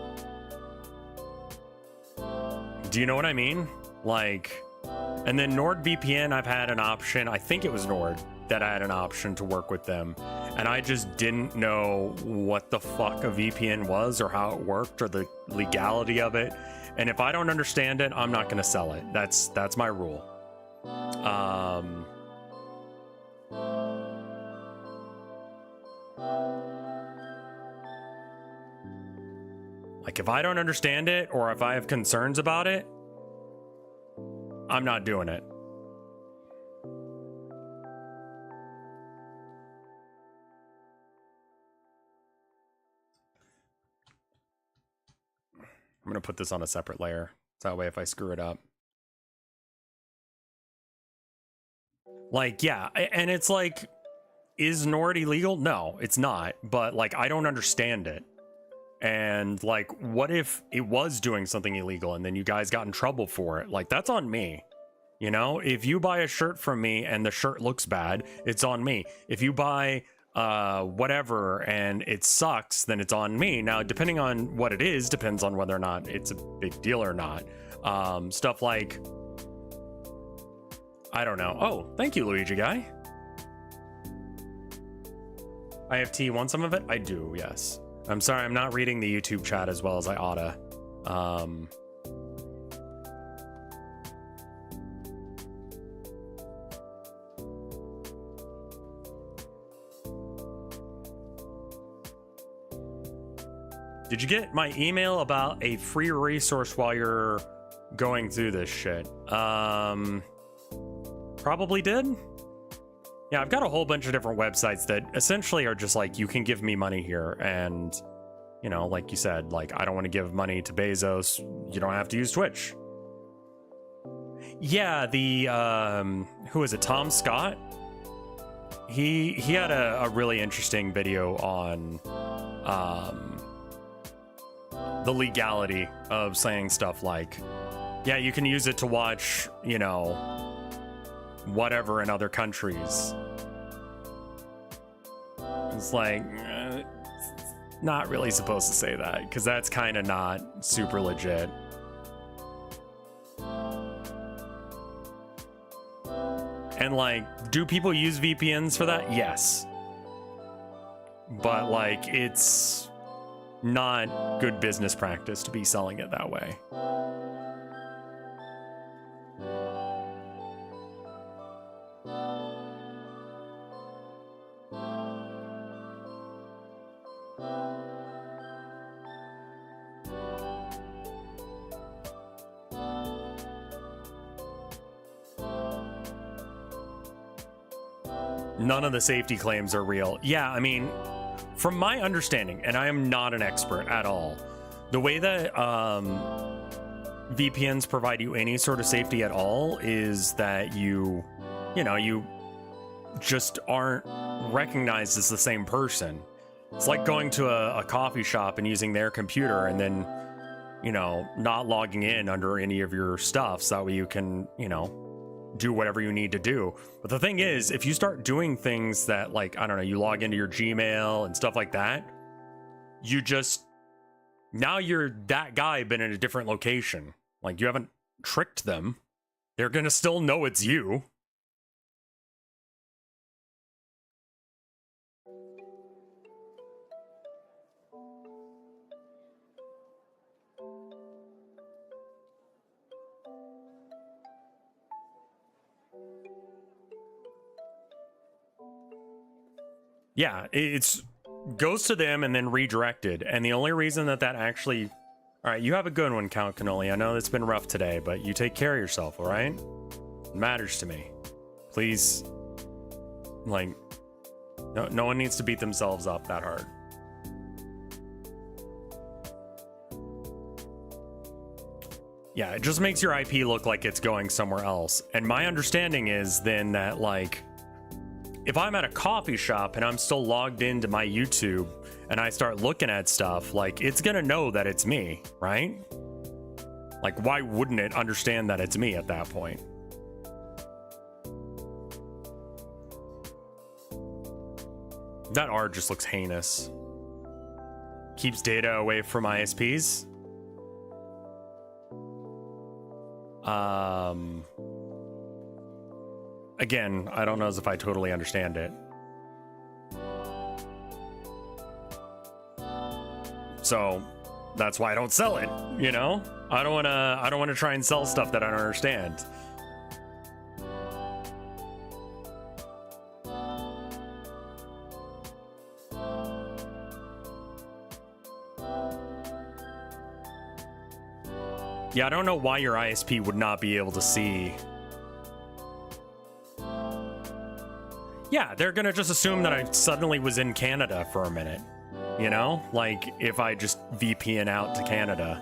Do you know what I mean? And then NordVPN, I've had an option. I think it was Nord that I had an option to work with them. And I just didn't know what the fuck a VPN was or how it worked or the legality of it. And if I don't understand it, I'm not going to sell it. That's my rule. If I don't understand it or if I have concerns about it, I'm not doing it. I'm going to put this on a separate layer. So that way if I screw it up. Yeah, and it's is Nord illegal? No, it's not. But I don't understand it. And what if it was doing something illegal and then you guys got in trouble for it? That's on me. You know, if you buy a shirt from me and the shirt looks bad, it's on me. If you buy whatever and it sucks, then it's on me. Now, depending on what it is, depends on whether or not it's a big deal or not. Stuff like, I don't know. Oh, thank you, Luigi guy. IFT want some of it? I do, yes. I'm sorry, I'm not reading the YouTube chat as well as I oughta. Did you get my email about a free resource while you're going through this shit? Probably did. Yeah, I've got a whole bunch of different websites that essentially are just you can give me money here. And, you know, like you said, I don't want to give money to Bezos. You don't have to use Twitch. Yeah, who is it? Tom Scott? He had a really interesting video on, the legality of saying stuff yeah, you can use it to watch, you know, whatever in other countries. It's not really supposed to say that because that's kind of not super legit. And do people use VPNs for that? Yes. But it's not good business practice to be selling it that way. None of the safety claims are real. Yeah, I mean, from my understanding, and I am not an expert at all, the way that VPNs provide you any sort of safety at all is that you just aren't recognized as the same person. It's like going to a coffee shop and using their computer and then, you know, not logging in under any of your stuff so that way you can, you know, do whatever you need to do. But the thing is, if you start doing things that I don't know, you log into your Gmail and stuff like that, now you're that guy but in a different location. You haven't tricked them. They're gonna still know it's you. Yeah, it's goes to them and then redirected. And the only reason that actually... All right, you have a good one, Count Cannoli. I know it's been rough today, but you take care of yourself, all right? It matters to me. Please, like, no one needs to beat themselves up that hard. Yeah, it just makes your IP look like it's going somewhere else. And my understanding is then that, like, if I'm at a coffee shop and I'm still logged into my YouTube and I start looking at stuff, like, it's gonna know that it's me, right? Like, why wouldn't it understand that it's me at that point? That R just looks heinous. Keeps data away from ISPs. Again, I don't know as if I totally understand it. So that's why I don't sell it, you know? I don't wanna try and sell stuff that I don't understand. Yeah, I don't know why your ISP would not be able to see. Yeah, they're gonna just assume that I suddenly was in Canada for a minute. You know? Like, if I just VPN out to Canada.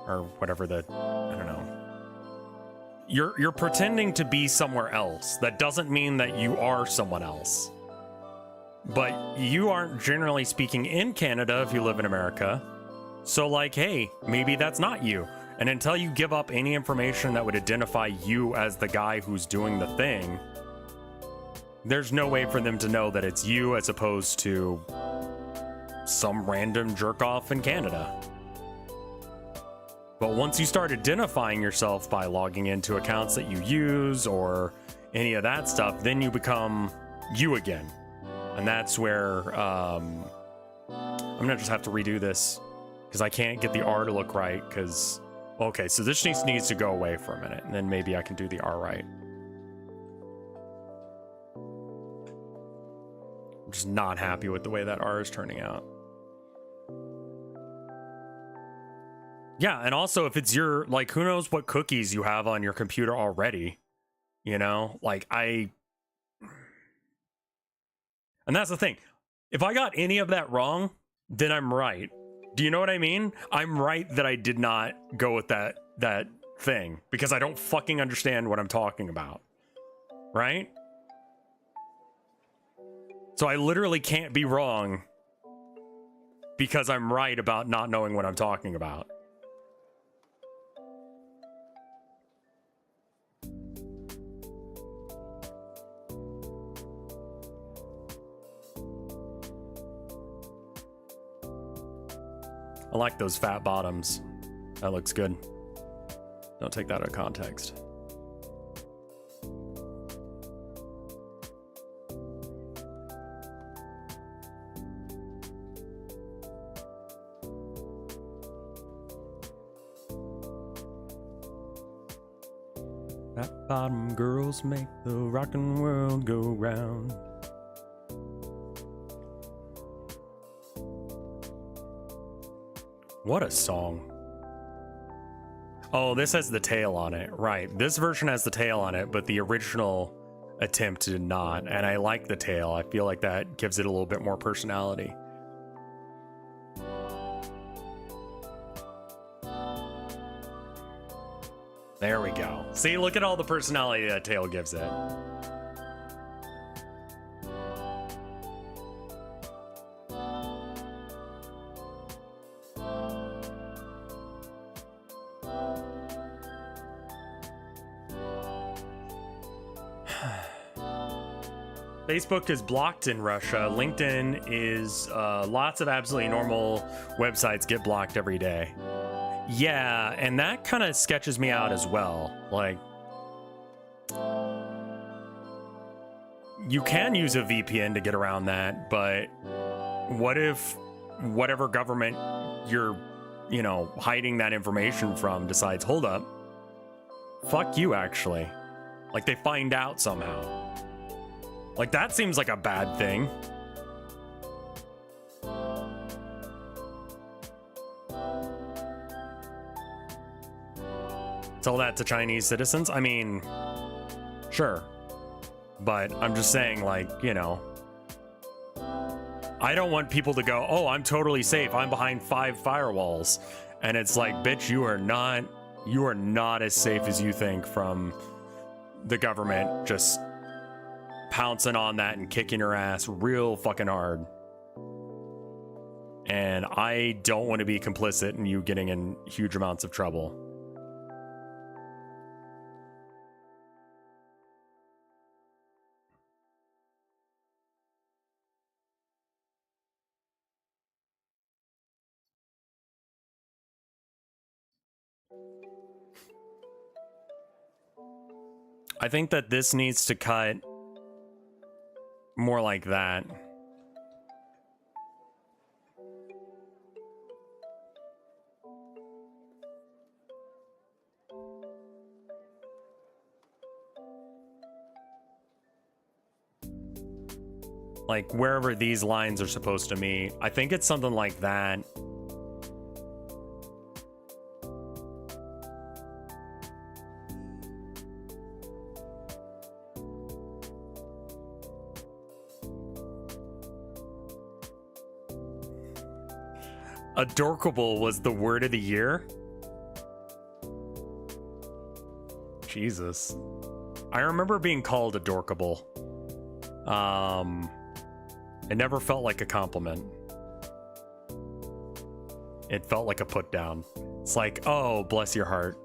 Or whatever the... I don't know. You're pretending to be somewhere else. That doesn't mean that you are someone else. But you aren't, generally speaking, in Canada if you live in America. So, like, hey, maybe that's not you. And until you give up any information that would identify you as the guy who's doing the thing, there's no way for them to know that it's you as opposed to some random jerk-off in Canada. But once you start identifying yourself by logging into accounts that you use or any of that stuff, then you become you again. And that's where I'm gonna just have to redo this because I can't get the R to look right because... Okay, so this needs to go away for a minute, and then maybe I can do the R right. I'm just not happy with the way that R is turning out. Yeah, and also if it's your, like, who knows what cookies you have on your computer already, you know? Like, and that's the thing. If I got any of that wrong, then I'm right. Do you know what I mean? I'm right that I did not go with that thing because I don't fucking understand what I'm talking about. Right? So I literally can't be wrong because I'm right about not knowing what I'm talking about. I like those fat bottoms. That looks good. Don't take that out of context. Fat bottom girls make the rockin' world go round. What a song. Oh, this has the tail on it. Right. This version has the tail on it, but the original attempt did not. And I like the tail. I feel like that gives it a little bit more personality. There we go. See, look at all the personality that tail gives it. Facebook is blocked in Russia. LinkedIn is lots of absolutely normal websites get blocked every day. Yeah, and that kind of sketches me out as well. Like, you can use a VPN to get around that, but what if whatever government you're, you know, hiding that information from decides, hold up, fuck you, actually. Like, they find out somehow. Like, that seems like a bad thing. Tell that to Chinese citizens? I mean, sure. But I'm just saying, like, you know, I don't want people to go, oh, I'm totally safe. I'm behind 5 firewalls. And it's like, bitch, you are not as safe as you think from the government just pouncing on that and kicking your ass real fucking hard. And I don't want to be complicit in you getting in huge amounts of trouble. I think that this needs to cut more like that. Like wherever these lines are supposed to meet. I think it's something like that. Adorkable was the word of the year? Jesus. I remember being called adorkable. It never felt like a compliment. It felt like a put down. It's like, oh, bless your heart.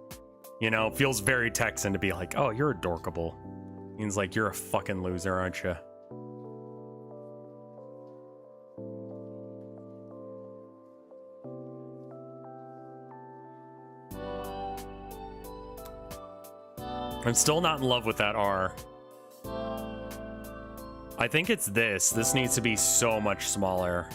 You know, it feels very Texan to be like, oh, you're adorkable. Means like you're a fucking loser, aren't you? I'm still not in love with that R. I think it's this. This needs to be so much smaller.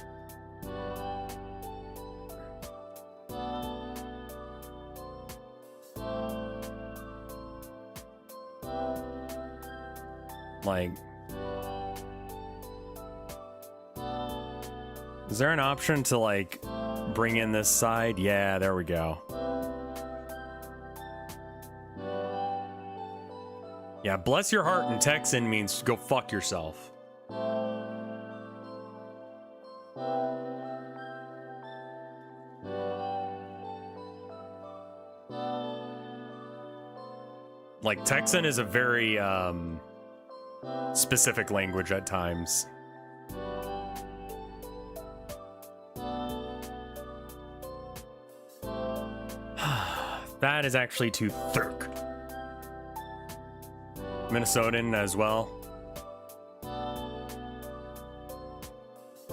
Like, is there an option to like bring in this side? Yeah, there we go. Yeah, bless your heart in Texan means go fuck yourself. Like, Texan is a very specific language at times. That is actually too thick. Minnesotan as well.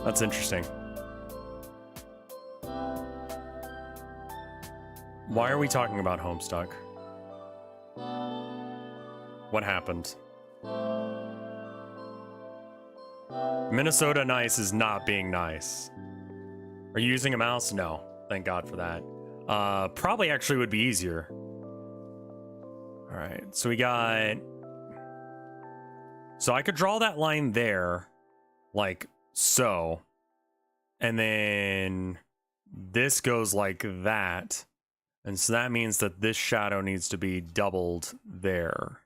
That's interesting. Why are we talking about Homestuck? What happened? Minnesota nice is not being nice. Are you using a mouse? No. Thank God for that. Probably actually would be easier. All right, so we got... So I could draw that line there, like so. And then this goes like that. And so that means that this shadow needs to be doubled there.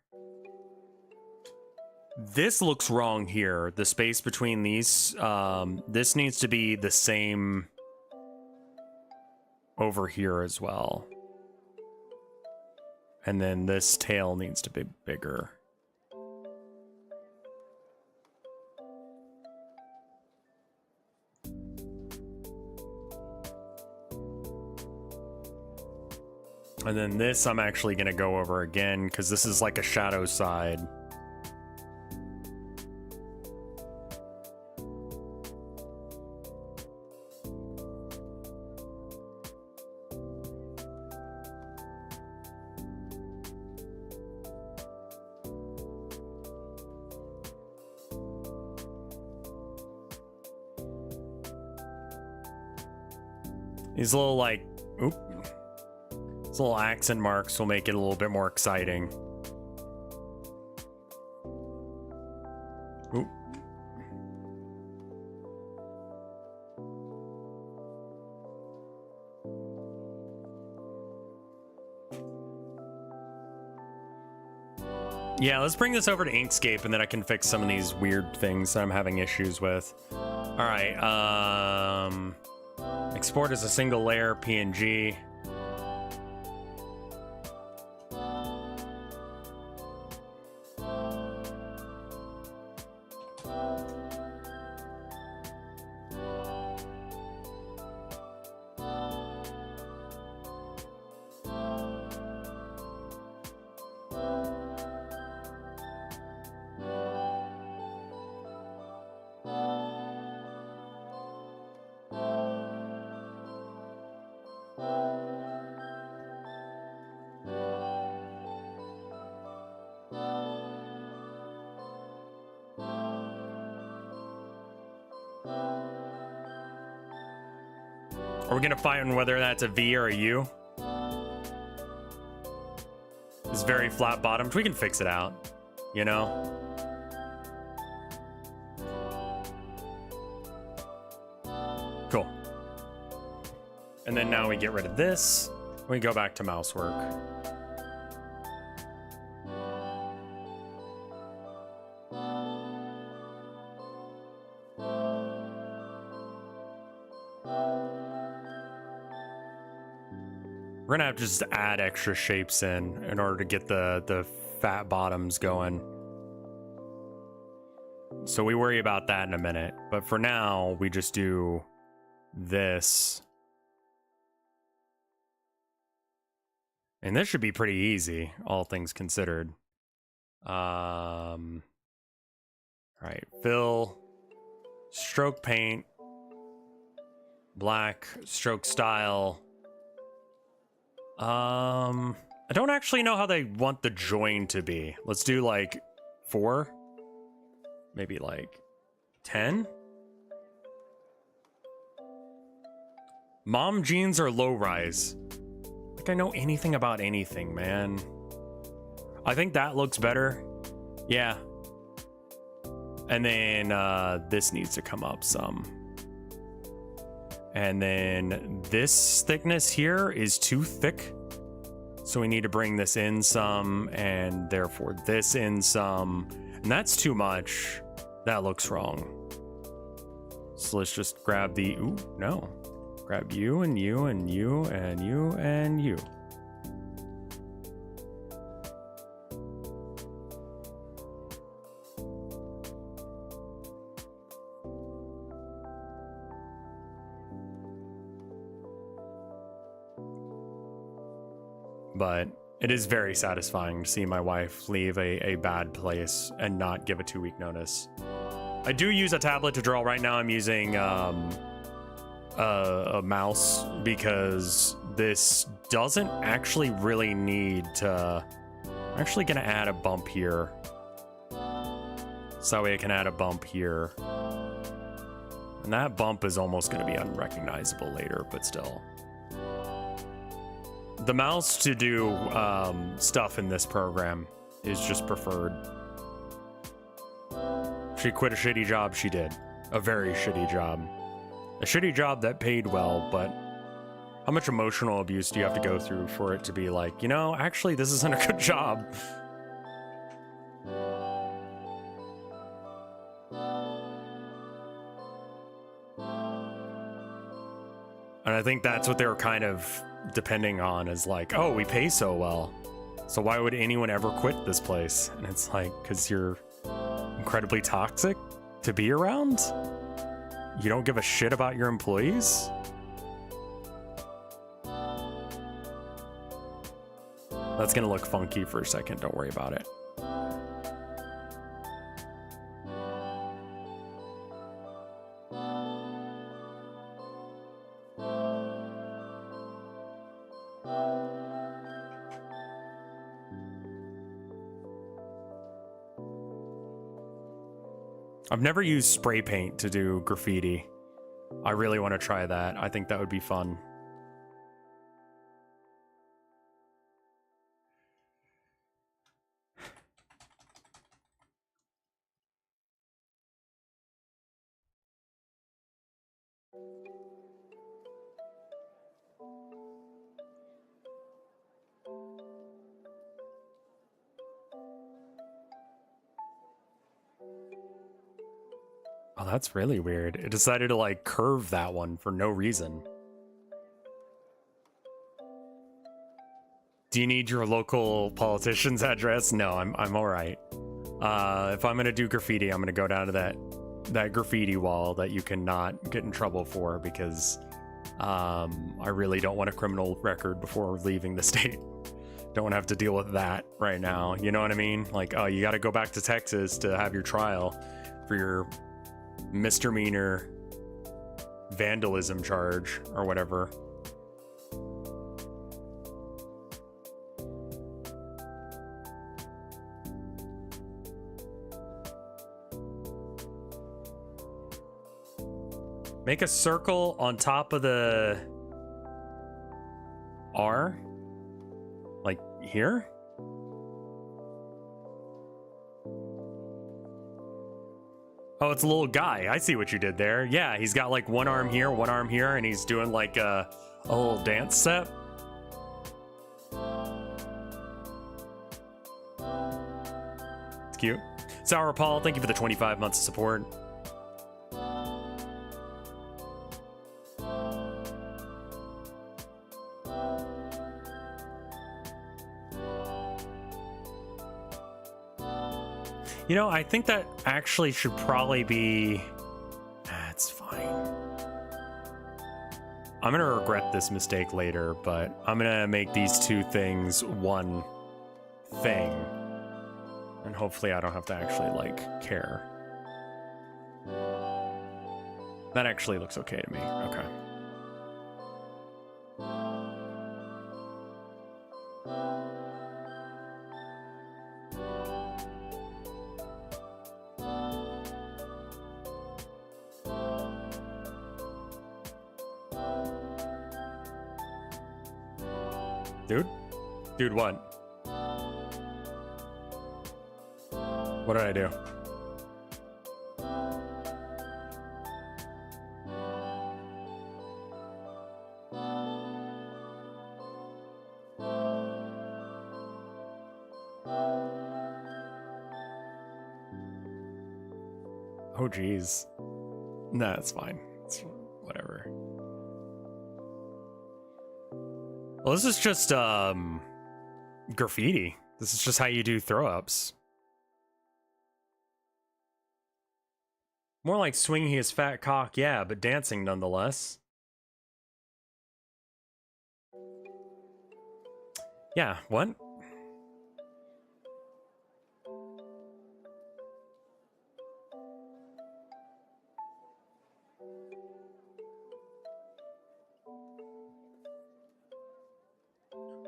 This looks wrong here. The space between these, this needs to be the same over here as well. And then this tail needs to be bigger. And then this I'm actually going to go over again because this is like a shadow side. These little like, oop. These little accent marks will make it a little bit more exciting. Oop. Yeah, let's bring this over to Inkscape and then I can fix some of these weird things that I'm having issues with. All right, export as a single layer PNG. Are we gonna find whether that's a V or a U? It's very flat bottomed. We can fix it out, you know? Cool. And then now we get rid of this. We go back to mouse work. We're gonna have to just add extra shapes in order to get the fat bottoms going. So we worry about that in a minute. But for now, we just do this. And this should be pretty easy, all things considered. All right, fill, stroke paint, black, stroke style. I don't actually know how they want the join to be. Let's do like 4, maybe like 10. Mom jeans are low rise. Like I know anything about anything, man. I think that looks better. Yeah. And then this needs to come up some. And then this thickness here is too thick. So we need to bring this in some, and therefore this in some. And that's too much. That looks wrong. So let's just grab the, ooh, no. Grab you and you and you and you and you. But it is very satisfying to see my wife leave a bad place and not give a 2-week notice. I do use a tablet to draw. Right now I'm using a mouse because this doesn't actually really need to... I'm actually going to add a bump here. So that way I can add a bump here. And that bump is almost going to be unrecognizable later, but still. The mouse to do stuff in this program is just preferred. She quit a shitty job, she did. A very shitty job. A shitty job that paid well, but how much emotional abuse do you have to go through for it to be like, you know, actually this isn't a good job? And I think that's what they were kind of depending on, is like, oh, we pay so well, so why would anyone ever quit this place? And it's like, because you're incredibly toxic to be around? You don't give a shit about your employees? That's gonna look funky for a second, don't worry about it. I've never used spray paint to do graffiti. I really want to try that. I think that would be fun. Oh, that's really weird. It decided to like curve that one for no reason. Do you need your local politician's address? No, I'm all right. If I'm gonna do graffiti, I'm gonna go down to that graffiti wall that you cannot get in trouble for, because I really don't want a criminal record before leaving the state. Don't want to have to deal with that right now. You know what I mean? Like, oh, you got to go back to Texas to have your trial for your misdemeanor vandalism charge or whatever. Make a circle on top of the R, like here. Oh, it's a little guy. I see what you did there. Yeah, he's got like one arm here, and he's doing like a little dance step. It's cute. Sour Paul, thank you for the 25 months of support. You know, I think that actually should probably be... That's fine. I'm gonna regret this mistake later, but I'm gonna make these two things one thing. And hopefully I don't have to actually, like, care. That actually looks okay to me. Okay. Dude, what? What did I do? Oh, geez. Nah, it's fine. It's whatever. Well, this is just, graffiti. This is just how you do throw-ups. More like swinging his fat cock, yeah, but dancing nonetheless. Yeah, what?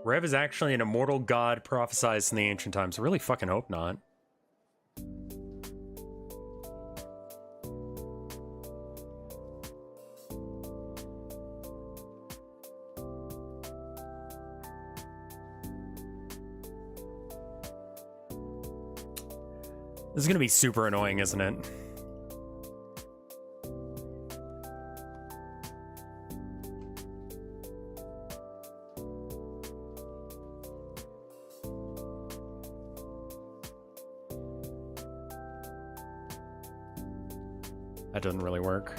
Rev is actually an immortal god prophesized in the ancient times. I really fucking hope not. This is gonna be super annoying, isn't it? That doesn't really work.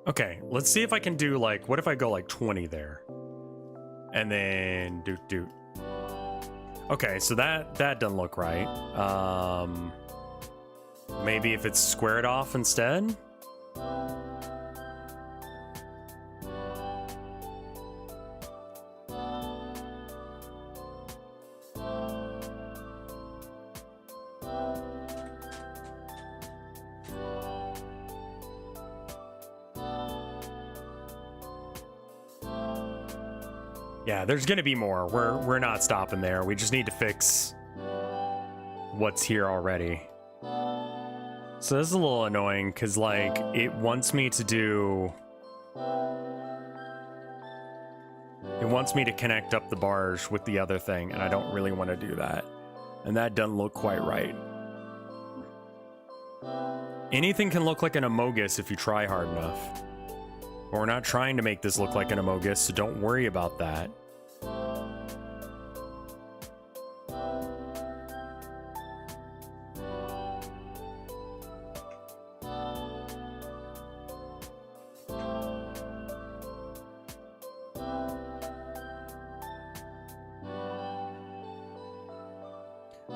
Okay, let's see if I can do like, what if I go like 20 there? And then do. Okay, so that doesn't look right. Maybe if it's squared off instead? Yeah, there's gonna be more. We're not stopping there. We just need to fix what's here already. So this is a little annoying because like it wants me to do... It wants me to connect up the bars with the other thing, and I don't really want to do that. And that doesn't look quite right. Anything can look like an amogus if you try hard enough. We're not trying to make this look like an Amogus, so don't worry about that.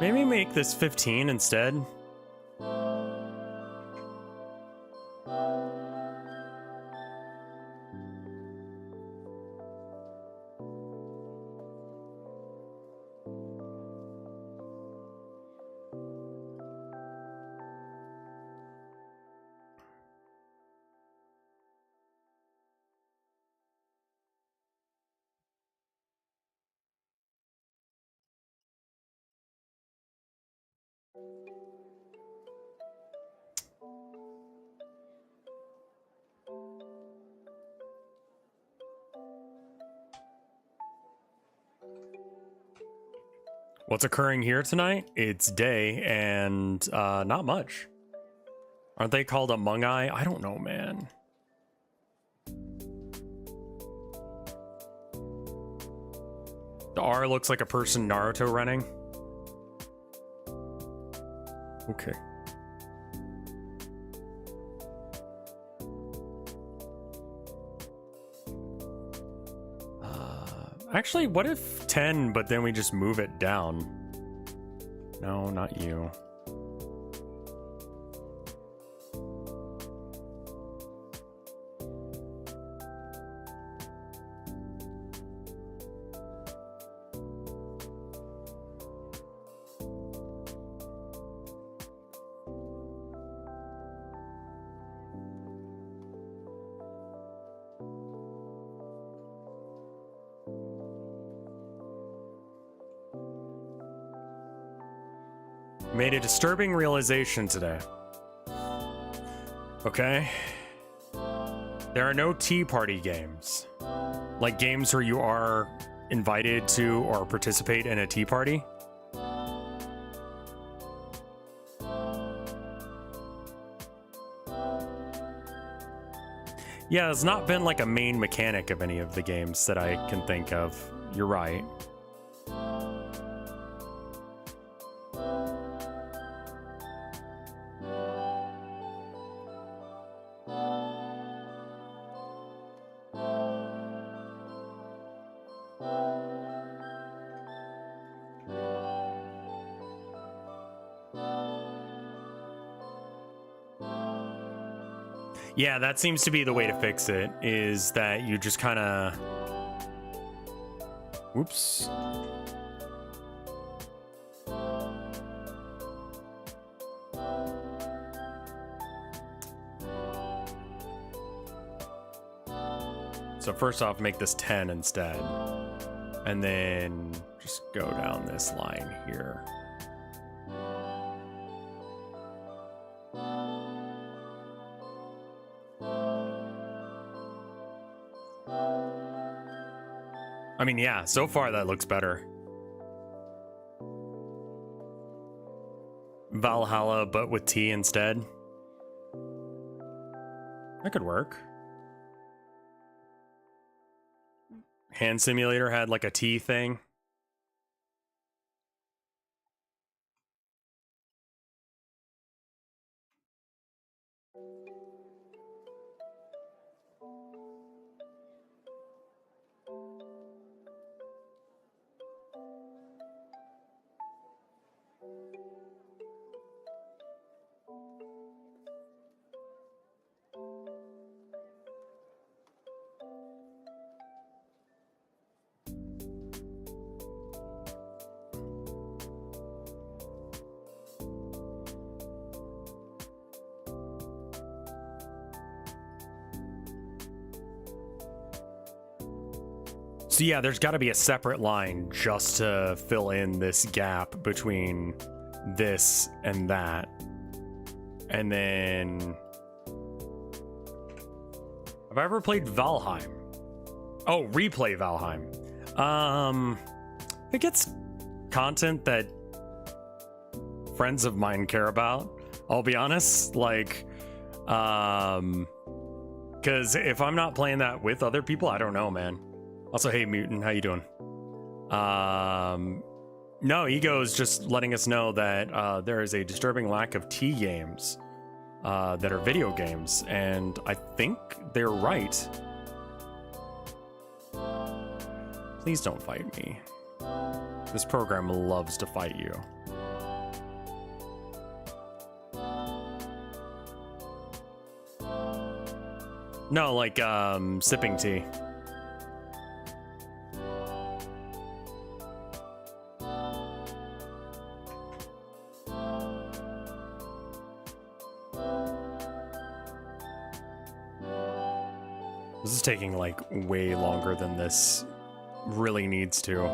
Maybe make this 15 instead. What's occurring here tonight? It's day and not much. Aren't they called Among Eye? I don't know, man. The R looks like a person Naruto running. Okay. Actually, what if 10, but then we just move it down? No, not you. Made a disturbing realization today. Okay. There are no tea party games. Like games where you are invited to or participate in a tea party. Yeah, it's not been like a main mechanic of any of the games that I can think of. You're right. Yeah, that seems to be the way to fix it, is that you just kind of... Whoops. So first off, make this 10 instead. And then just go down this line here. I mean, yeah, so far that looks better. Valhalla, but with tea instead. That could work. Hand Simulator had like a tea thing. So yeah, there's got to be a separate line just to fill in this gap between this and that. And then... Have I ever played Valheim? Oh, replay Valheim. I think it's content that friends of mine care about. I'll be honest, like, Because if I'm not playing that with other people, I don't know, man. Also, hey, Mutant, how you doing? No, Ego's just letting us know that there is a disturbing lack of T games that are video games, and I think they're right. Please don't fight me. This program loves to fight you. No, like, sipping tea. This is taking, like, way longer than this really needs to.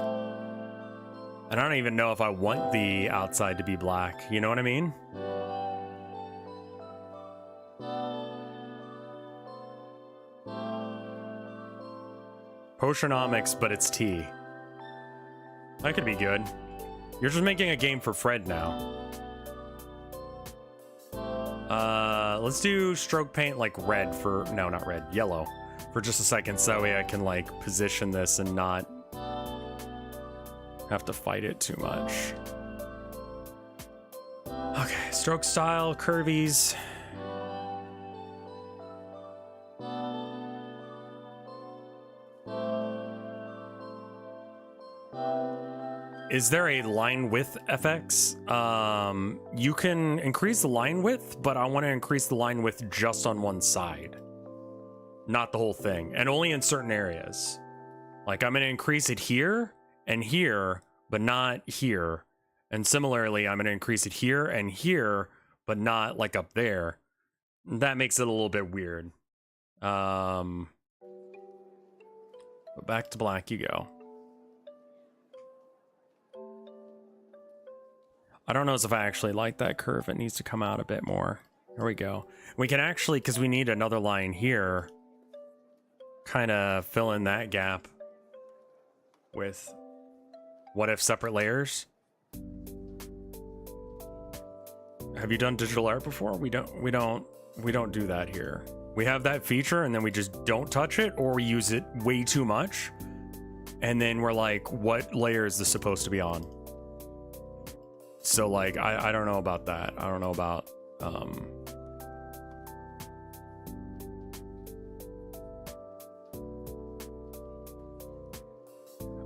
And I don't even know if I want the outside to be black. You know what I mean? Potionomics, but it's tea. That could be good. You're just making a game for Fred now. Let's do stroke paint like red for... No, not red. Yellow. For just a second, so that way I can, like, position this and not have to fight it too much. Okay, stroke style, curvies. Is there a line width FX? You can increase the line width, but I want to increase the line width just on one side. Not the whole thing, and only in certain areas. Like, I'm going to increase it here and here, but not here. And similarly, I'm going to increase it here and here, but not like up there. That makes it a little bit weird. But back to black you go. I don't know if I actually like that curve. It needs to come out a bit more. There we go. We can actually, because we need another line here, kind of fill in that gap with what if separate layers. Have you done digital art before? We don't do that here. We have that feature and then we just don't touch it, or we use it way too much. And then we're like, what layer is this supposed to be on? So, like, I don't know about that. I don't know about,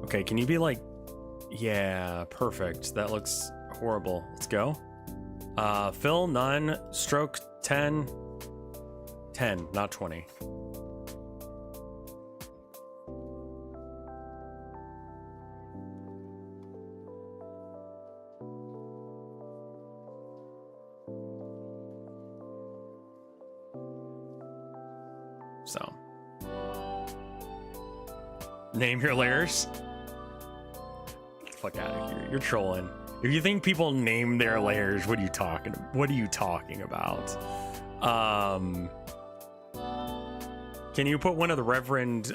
okay, can you be like, yeah, perfect. That looks horrible. Let's go. Fill, none, stroke, 10. 10, not 20. So, name your layers. Get the fuck out of here. You're trolling. If you think people name their layers, what are you talking about? Can you put one of the Reverend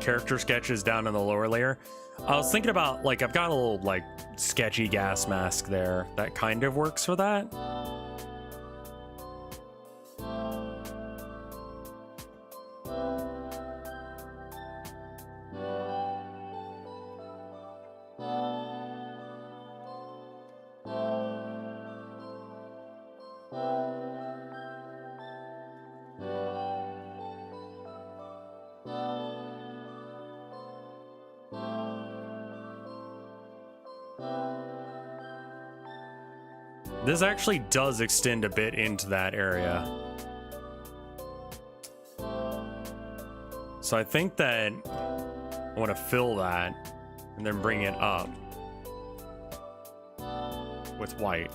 character sketches down in the lower layer? I was thinking about, like, I've got a little, like, sketchy gas mask there that kind of works for that. This actually does extend a bit into that area. So I think that I want to fill that and then bring it up with white.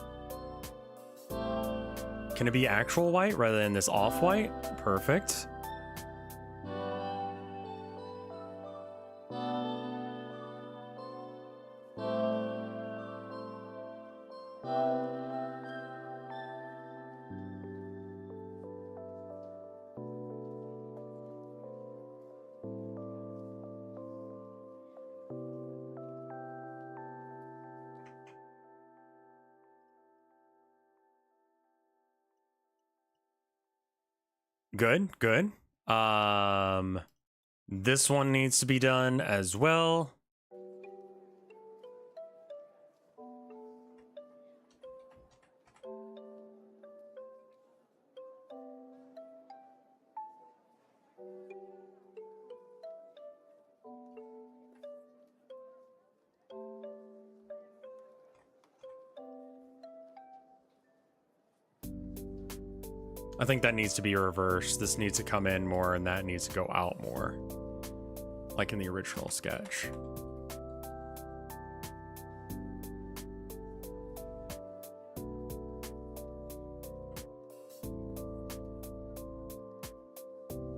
Can it be actual white rather than this off-white? Perfect. Good, good. This one needs to be done as well. I think that needs to be reversed. This needs to come in more and that needs to go out more. Like in the original sketch.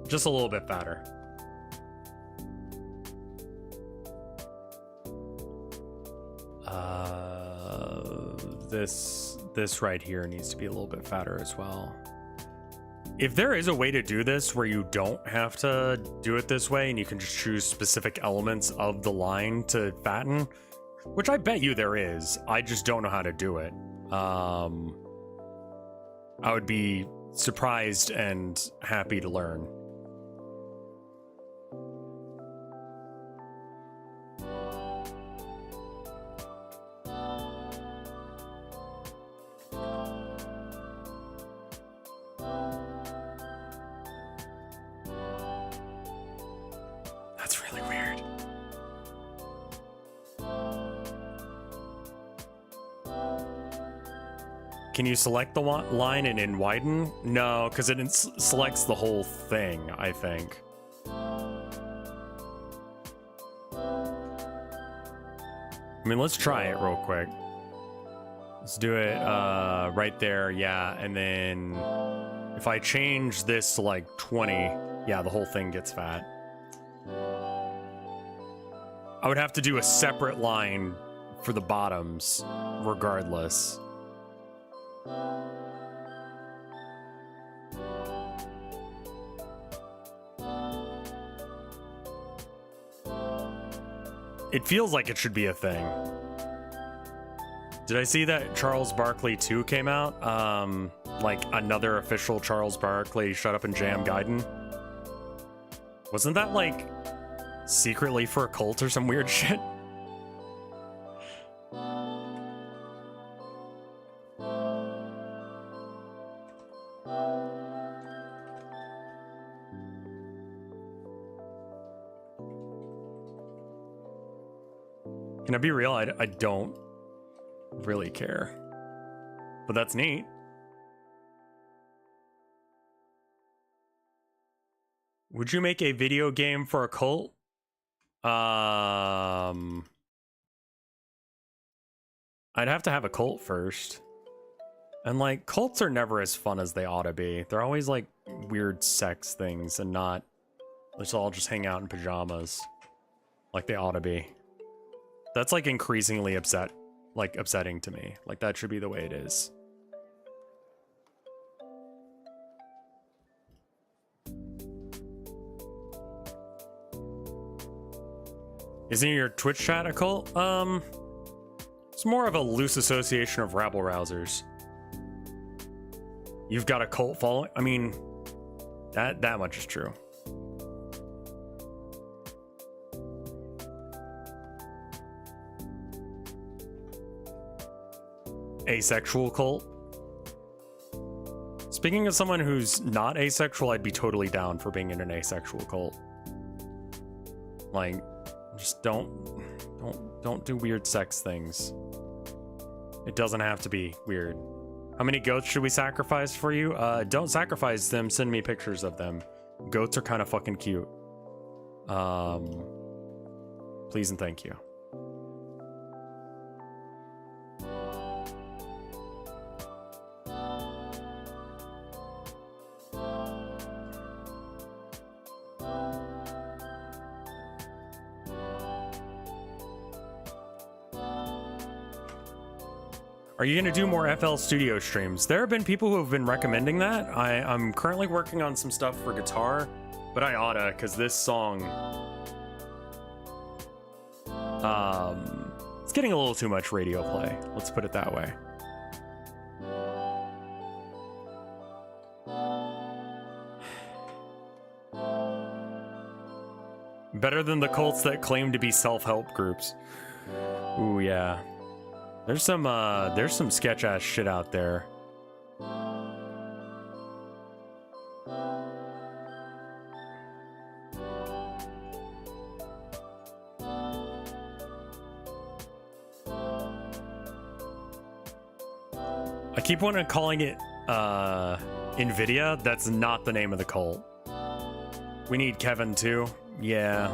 Just a little bit fatter. This right here needs to be a little bit fatter as well. If there is a way to do this where you don't have to do it this way and you can just choose specific elements of the line to fatten, which I bet you there is, I just don't know how to do it. I would be surprised and happy to learn. Can you select the line and then widen? No, because it selects the whole thing, I think. I mean, let's try it real quick. Let's do it right there, yeah. And then if I change this to like 20, yeah, the whole thing gets fat. I would have to do a separate line for the bottoms, regardless. It feels like it should be a thing. Did I see that Charles Barkley 2 came out? Like another official Charles Barkley Shut Up and Jam Gaiden? Wasn't that like secretly for a cult or some weird shit? Can I be real? I don't really care. But that's neat. Would you make a video game for a cult? I'd have to have a cult first. And like, cults are never as fun as they ought to be. They're always like weird sex things and not, let's all just hang out in pajamas like they ought to be. That's like increasingly upsetting to me. Like that should be the way it is. Isn't your Twitch chat a cult? It's more of a loose association of rabble rousers. You've got a cult following? I mean, that much is true. Asexual cult. Speaking of someone who's not asexual, I'd be totally down for being in an asexual cult. Like, just don't do weird sex things. It doesn't have to be weird. How many goats should we sacrifice for you? Don't sacrifice them, send me pictures of them. Goats are kind of fucking cute. Please and thank you. Are you gonna do more FL Studio streams? There have been people who have been recommending that. I'm currently working on some stuff for guitar, but I oughta, because this song, it's getting a little too much radio play. Let's put it that way. Better than the cults that claim to be self-help groups. Ooh, yeah. There's some sketch-ass shit out there. I keep wanting to calling it NVIDIA. That's not the name of the cult. We need Kevin too. Yeah.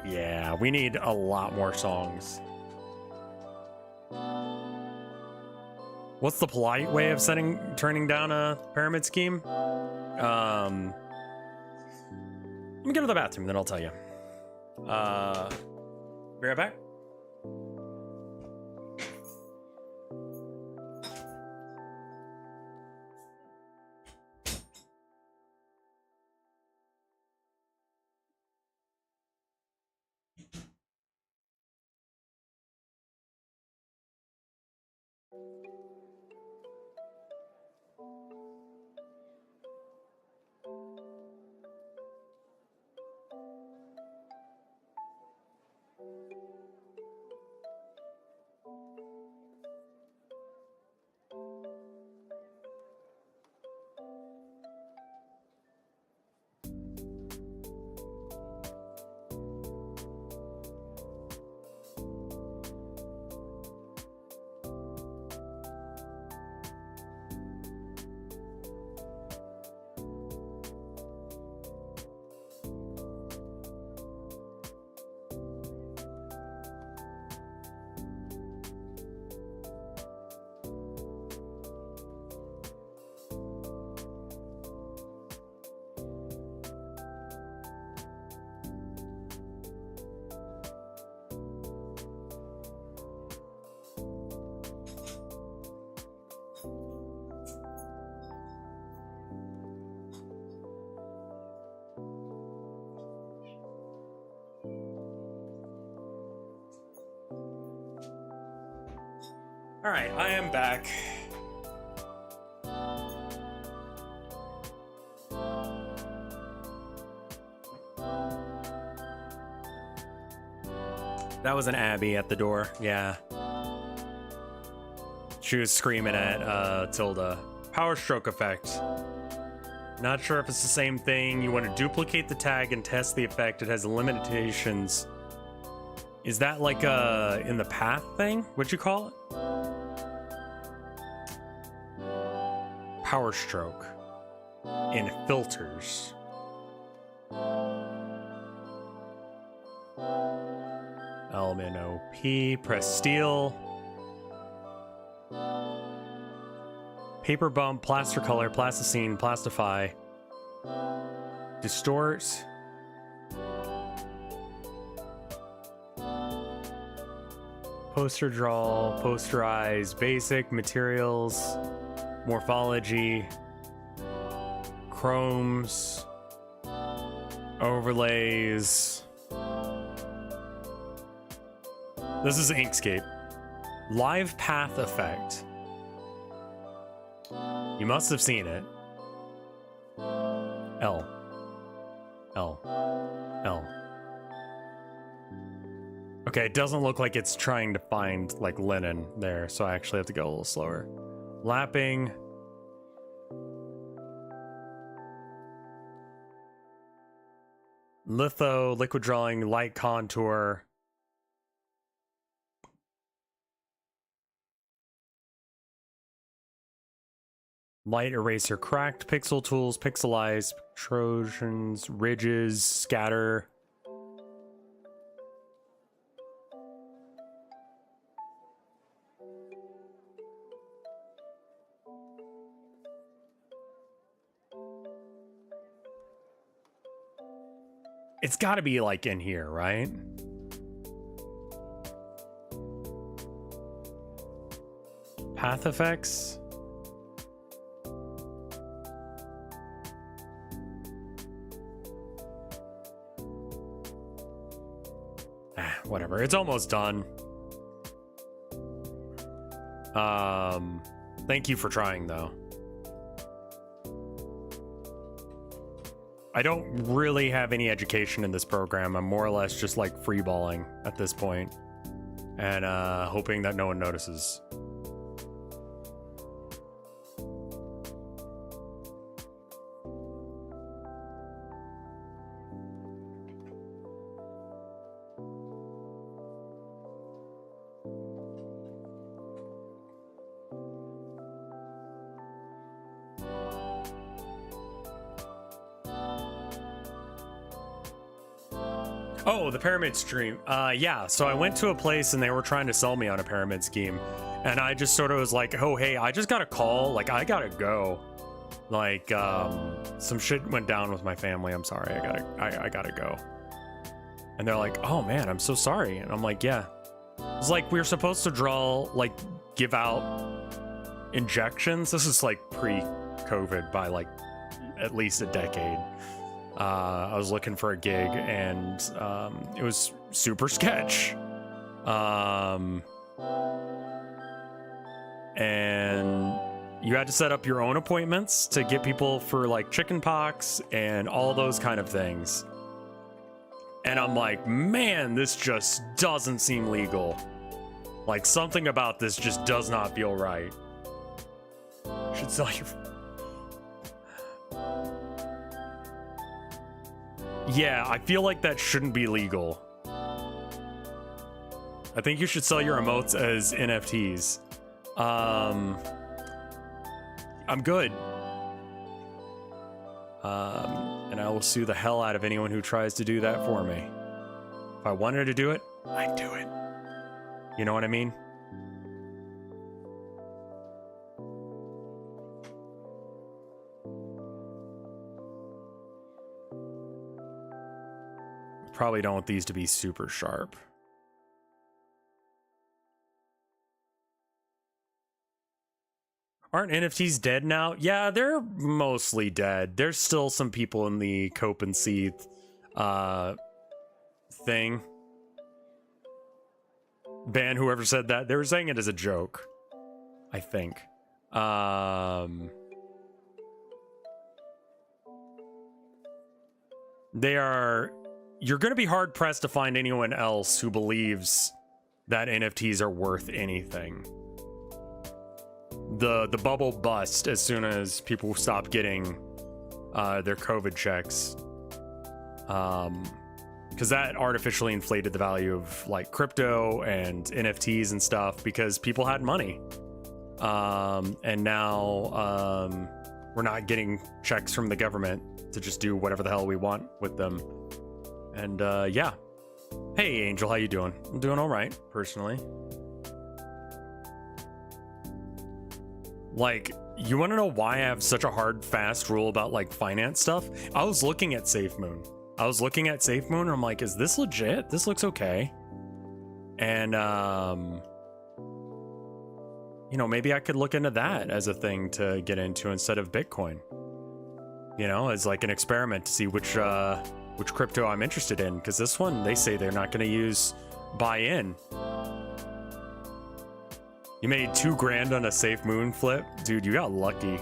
Yeah, we need a lot more songs. What's the polite way of turning down a pyramid scheme? Let me go to the bathroom, then I'll tell you. Be right back. All right, I am back. That was an Abby at the door, yeah. She was screaming at Tilda. Power stroke effect. Not sure if it's the same thing. You want to duplicate the tag and test the effect. It has limitations. Is that like in the path thing? What'd you call it? Power stroke in filters. Element OP, press steel. Paper bump, plaster color, plasticine, plastify. Distort. Poster draw, posterize, basic, materials. Morphology, chromes, overlays. This is Inkscape. Live path effect. You must have seen it. L. Okay, it doesn't look like it's trying to find like linen there, so I actually have to go a little slower. Lapping. Litho, liquid drawing, light contour. Light eraser, cracked, pixel tools, pixelize, Trojans, ridges, scatter. It's got to be like in here, right? Path effects. Whatever. It's almost done. Thank you for trying though. I don't really have any education in this program. I'm more or less just like freeballing at this point, and hoping that no one notices. Oh, the pyramid stream. Yeah, so I went to a place and they were trying to sell me on a pyramid scheme. And I just sort of was like, oh, hey, I just got a call. Like, I gotta go. Like, some shit went down with my family. I'm sorry. I gotta go. And they're like, oh, man, I'm so sorry. And I'm like, yeah. It's like we were supposed to give out injections. This is like pre-COVID by like at least a decade. I was looking for a gig and it was super sketch. And you had to set up your own appointments to get people for like chicken pox and all those kind of things. And I'm like, man, this just doesn't seem legal. Like, something about this just does not feel right. Should sell your... Yeah, I feel like that shouldn't be legal. I think you should sell your emotes as NFTs. I'm good. And I will sue the hell out of anyone who tries to do that for me. If I wanted to do it, I'd do it. You know what I mean? Probably don't want these to be super sharp. Aren't NFTs dead now? Yeah, they're mostly dead. There's still some people in the cope and seethe thing. Ban whoever said that. They were saying it as a joke, I think. You're going to be hard pressed to find anyone else who believes that NFTs are worth anything. The bubble bust as soon as people stop getting their COVID checks, because that artificially inflated the value of like crypto and NFTs and stuff because people had money, and now we're not getting checks from the government to just do whatever the hell we want with them. And yeah. Hey Angel, how you doing? I'm doing all right, personally. Like, you want to know why I have such a hard, fast rule about like finance stuff? I was looking at SafeMoon. And I'm like, is this legit? This looks okay. And you know, maybe I could look into that as a thing to get into instead of Bitcoin. You know, as like an experiment to see which crypto I'm interested in, because this one, they say they're not going to use buy-in. You made $2 grand on a SafeMoon flip? Dude, you got lucky.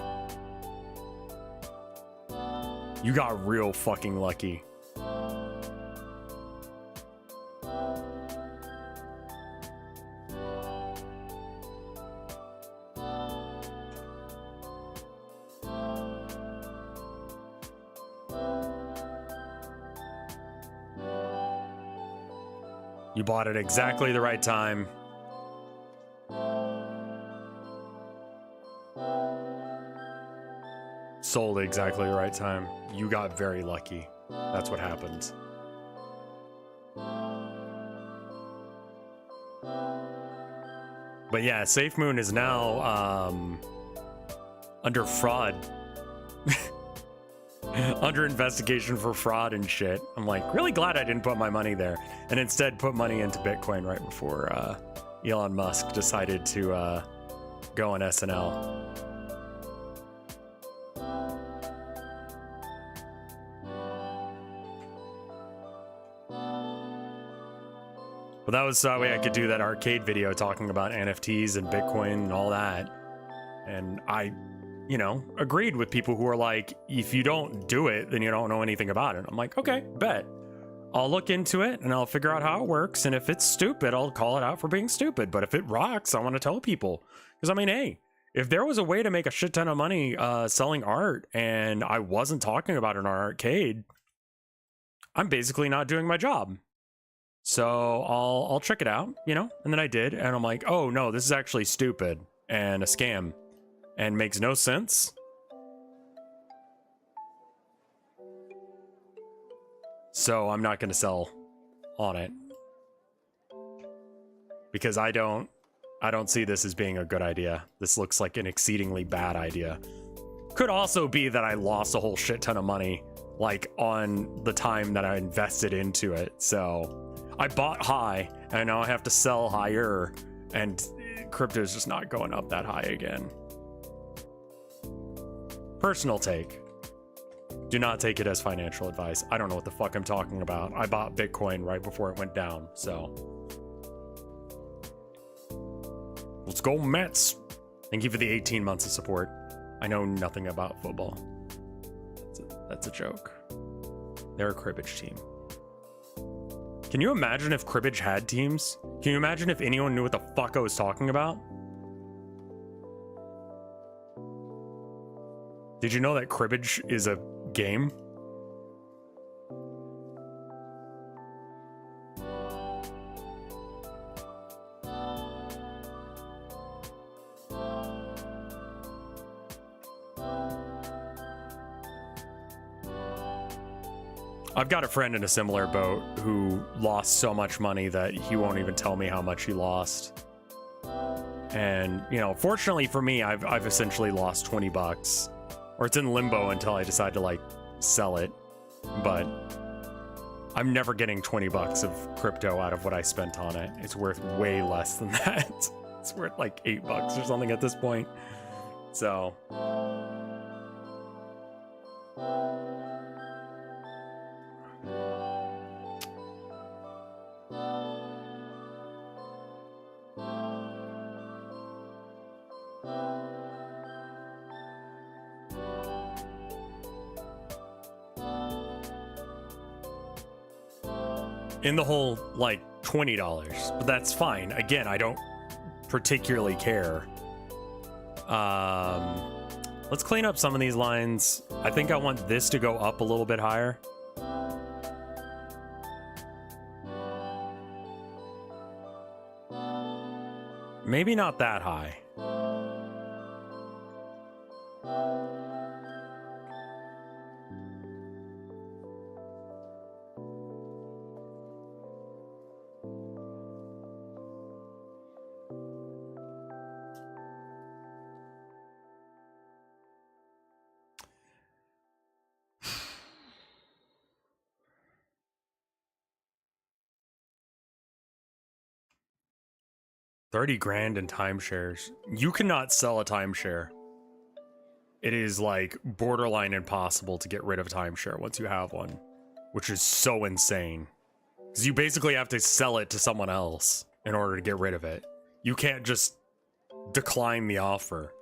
You got real fucking lucky. You bought it exactly the right time. Sold exactly the right time. You got very lucky. That's what happened. But yeah, SafeMoon is now under fraud. Under investigation for fraud and shit. I'm like, really glad I didn't put my money there, and instead put money into Bitcoin right before Elon Musk decided to go on SNL. But that was that way I could do that arcade video talking about NFTs and Bitcoin and all that. And I you know, agreed with people who are like, if you don't do it, then you don't know anything about it. I'm like, okay, bet. I'll look into it and I'll figure out how it works. And if it's stupid, I'll call it out for being stupid. But if it rocks, I want to tell people. Because I mean, hey, if there was a way to make a shit ton of money selling art and I wasn't talking about it in our arcade, I'm basically not doing my job. So I'll check it out, you know? And then I did, and I'm like, oh no, this is actually stupid and a scam and makes no sense. So I'm not going to sell on it because I don't see this as being a good idea. This looks like an exceedingly bad idea. Could also be that I lost a whole shit ton of money, like on the time that I invested into it. So I bought high and now I have to sell higher, and crypto is just not going up that high again. Personal take. Do not take it as financial advice. I don't know what the fuck I'm talking about. I bought Bitcoin right before it went down, so. Let's go Mets. Thank you for the 18 months of support. I know nothing about football. That's a joke. They're a cribbage team. Can you imagine if cribbage had teams? Can you imagine if anyone knew what the fuck I was talking about? Did you know that cribbage is a game? I've got a friend in a similar boat who lost so much money that he won't even tell me how much he lost. And, you know, fortunately for me, I've essentially lost 20 bucks. Or it's in limbo until I decide to, like, sell it. But I'm never getting 20 bucks of crypto out of what I spent on it. It's worth way less than that. It's worth like 8 bucks or something at this point. So... in the whole, like, $20, but that's fine. Again, I don't particularly care. Let's clean up some of these lines. I think I want this to go up a little bit higher. Maybe not that high. $30 grand in timeshares. You cannot sell a timeshare. It is like borderline impossible to get rid of a timeshare once you have one, which is so insane. Because you basically have to sell it to someone else in order to get rid of it. You can't just decline the offer.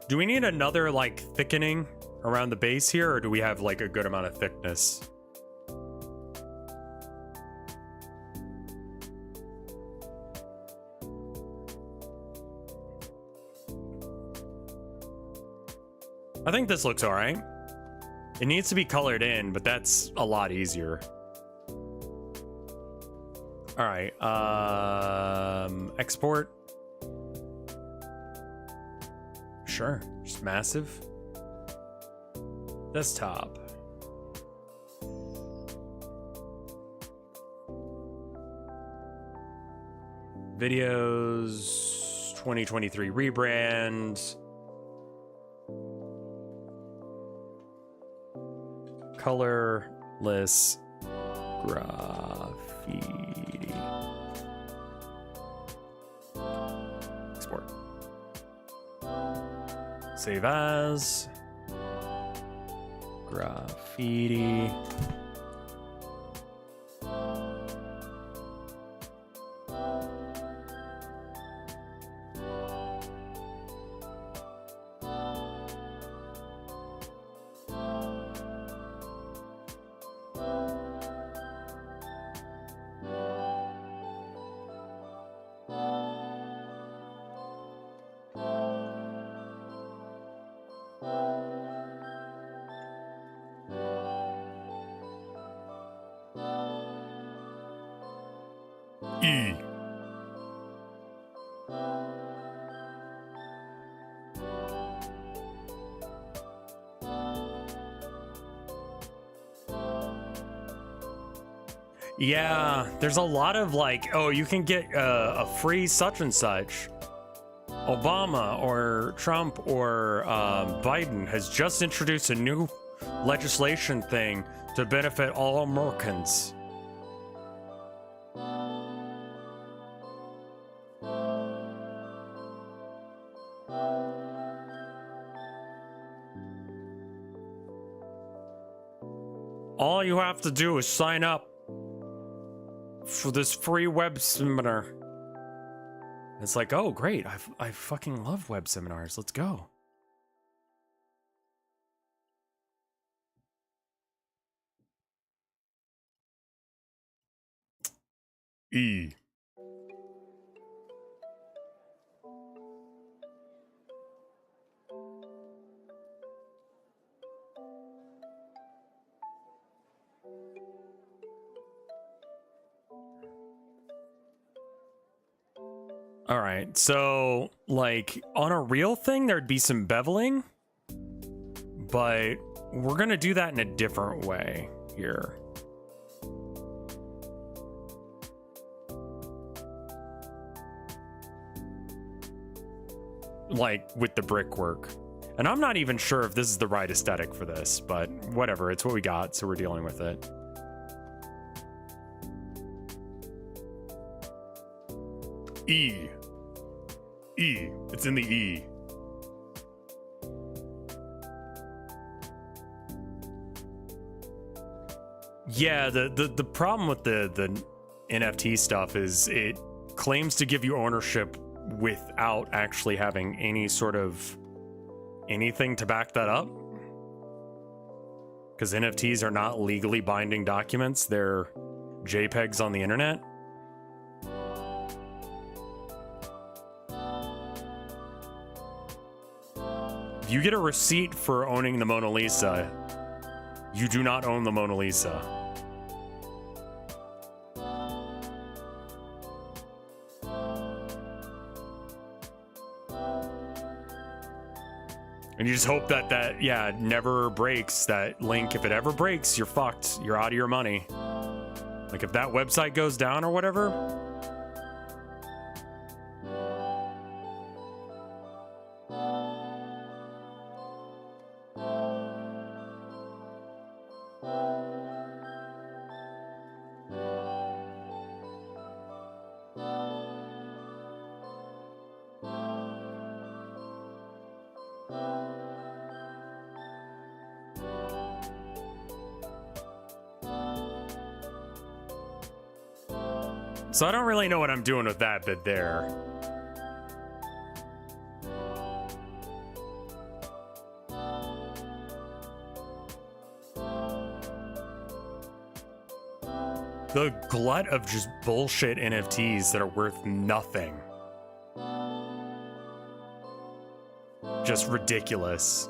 Do we need another, like, thickening around the base here, or do we have, like, a good amount of thickness? I think this looks all right. It needs to be colored in, but that's a lot easier. All right, export. Sure, just massive. Desktop. Videos, 2023 rebrand. Colorless graffiti. Export. Save as. Graffiti. E. Yeah, there's a lot of like, oh, you can get a free such and such. Obama or Trump or Biden has just introduced a new legislation thing to benefit all Americans. All you have to do is sign up for this free web seminar. It's like, oh, great. I fucking love web seminars. Let's go. E. All right, so like on a real thing, there'd be some beveling, but we're gonna do that in a different way here. Like with the brickwork. And I'm not even sure if this is the right aesthetic for this, but whatever, it's what we got, so we're dealing with it. E. E. It's in the E. Yeah, the problem with the NFT stuff is it claims to give you ownership without actually having any sort of anything to back that up. Because NFTs are not legally binding documents, they're JPEGs on the internet. If you get a receipt for owning the Mona Lisa, you do not own the Mona Lisa. And you just hope that yeah, never breaks, that link. If it ever breaks, you're fucked. You're out of your money. Like if that website goes down or whatever. So I don't really know what I'm doing with that bit there. The glut of just bullshit NFTs that are worth nothing. Just ridiculous.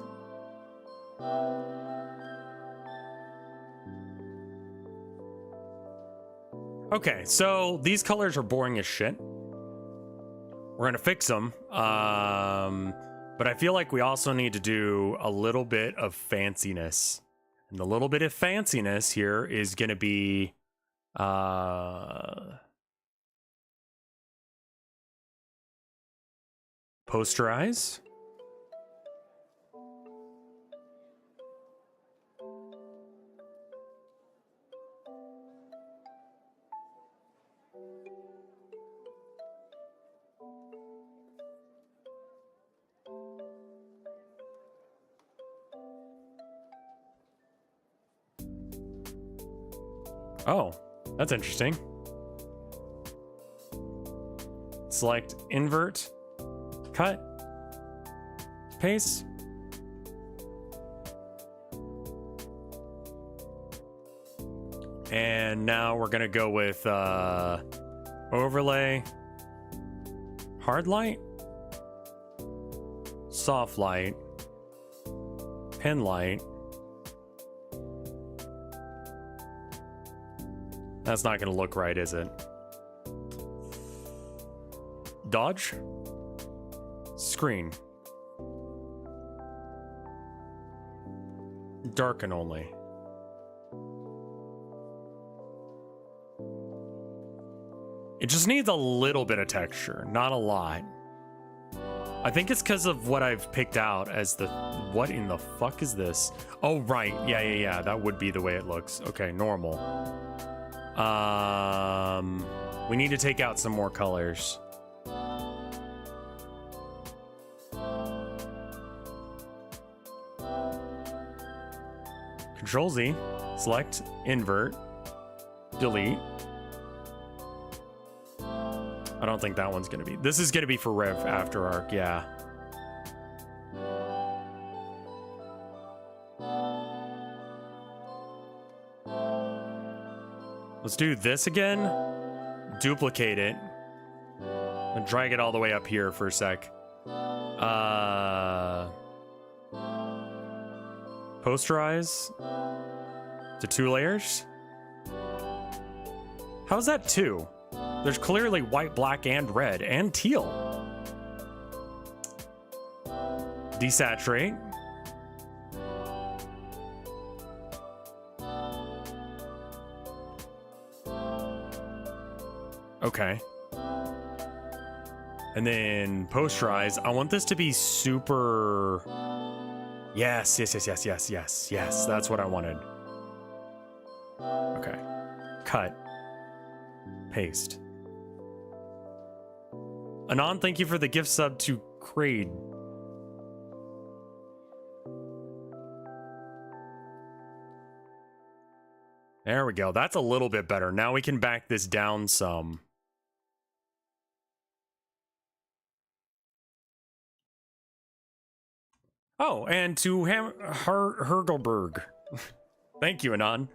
Okay, so these colors are boring as shit. We're gonna fix them. But I feel like we also need to do a little bit of fanciness. And the little bit of fanciness here is gonna be posterize. Oh, that's interesting. Select invert, cut, paste. And now we're gonna go with overlay, hard light, soft light, pen light. That's not gonna look right, is it? Dodge. Screen. Darken only. It just needs a little bit of texture, not a lot. I think it's because of what I've picked out as the... What in the fuck is this? Oh, right. Yeah. That would be the way it looks. Okay, normal. We need to take out some more colors. Control Z, select, invert, delete. I don't think that one's gonna be. This is gonna be for Rev After Arc, yeah. Let's do this again. Duplicate it. And drag it all the way up here for a sec. Posterize to 2 layers. How's that 2? There's clearly white, black, and red, and teal. Desaturate. Okay. And then posterize. I want this to be super... Yes. That's what I wanted. Okay. Cut. Paste. Anon, thank you for the gift sub to Crade. There we go. That's a little bit better. Now we can back this down some. Oh, and to Hergelberg. Thank you, Anon.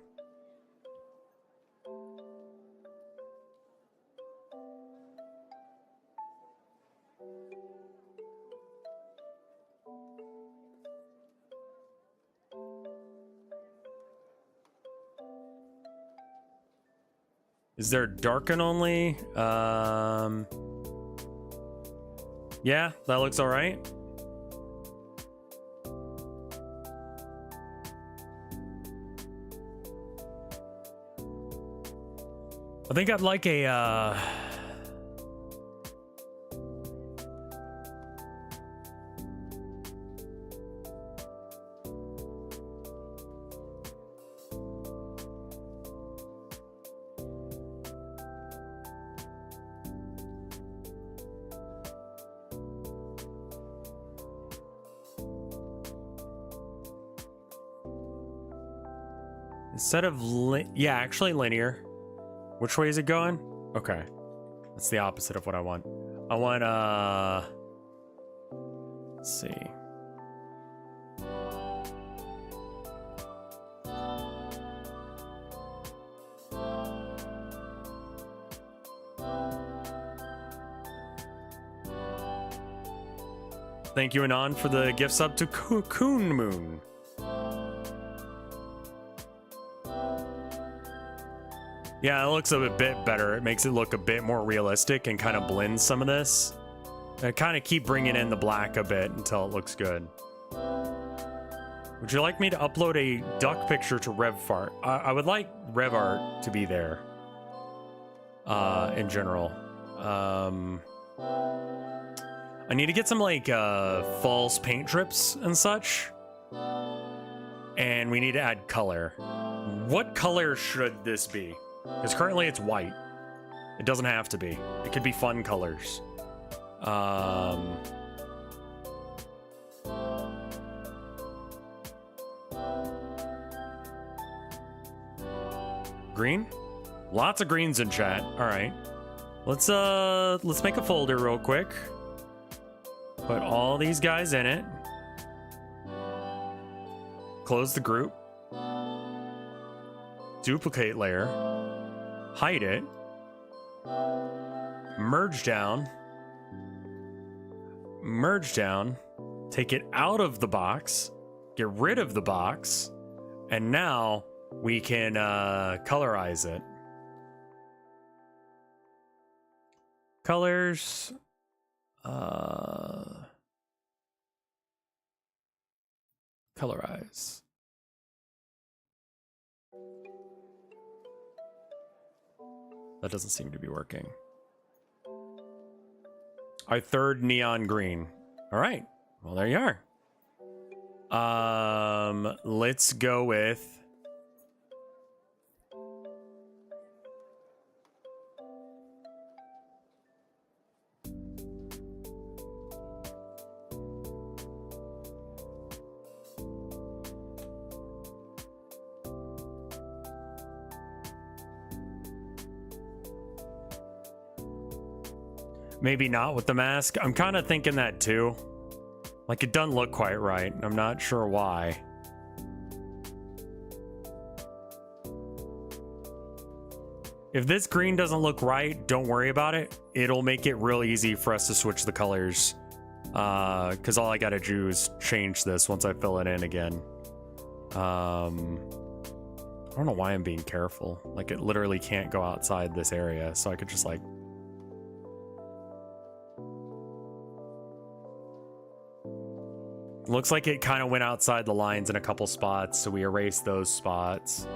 Is there darken only? Yeah, that looks all right. I think I'd like a, instead of, yeah, actually linear. Which way is it going? Okay. That's the opposite of what I want. I want, let's see. Thank you, Anon, for the gift sub to Cocoon Moon. Yeah, it looks a bit better. It makes it look a bit more realistic and kind of blends some of this. And kind of keep bringing in the black a bit until it looks good. Would you like me to upload a duck picture to RevFart? I would like RevArt to be there. In general. I need to get some like false paint trips and such. And we need to add color. What color should this be? Because currently it's white. It doesn't have to be. It could be fun colors. Green? Lots of greens in chat. All right. Let's make a folder real quick. Put all these guys in it. Close the group. Duplicate layer. Hide it. Merge down. Merge down. Take it out of the box. Get rid of the box. And now we can colorize it. Colors. Colorize. That doesn't seem to be working. Our third neon green. All right. Well, there you are. Let's go with maybe not with the mask. I'm kind of thinking that too. Like, it doesn't look quite right. I'm not sure why. If this green doesn't look right, don't worry about it. It'll make it real easy for us to switch the colors. Because all I gotta do is change this once I fill it in again. I don't know why I'm being careful. Like, it literally can't go outside this area, so I could just, like... Looks like it kind of went outside the lines in a couple spots, so we erased those spots.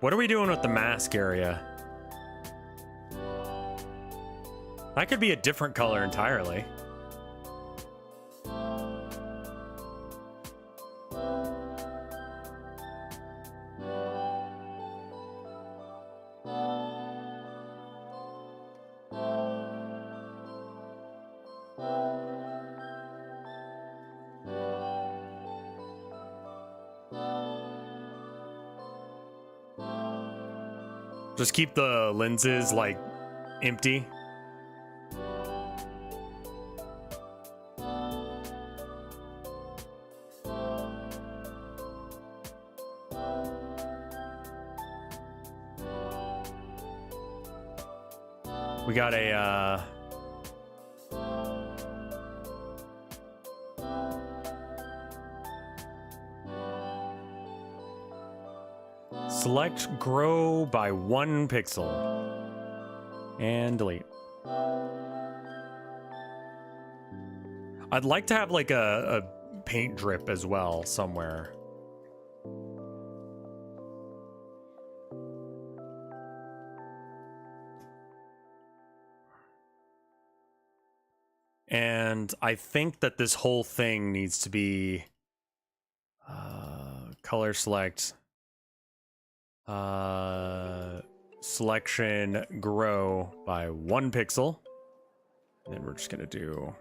What are we doing with the mask area? That could be a different color entirely. Just keep the lenses, like, empty. We got a, select grow by 1 pixel and delete. I'd like to have like a paint drip as well somewhere. And I think that this whole thing needs to be color select. Selection grow by 1 pixel. And then we're just gonna do,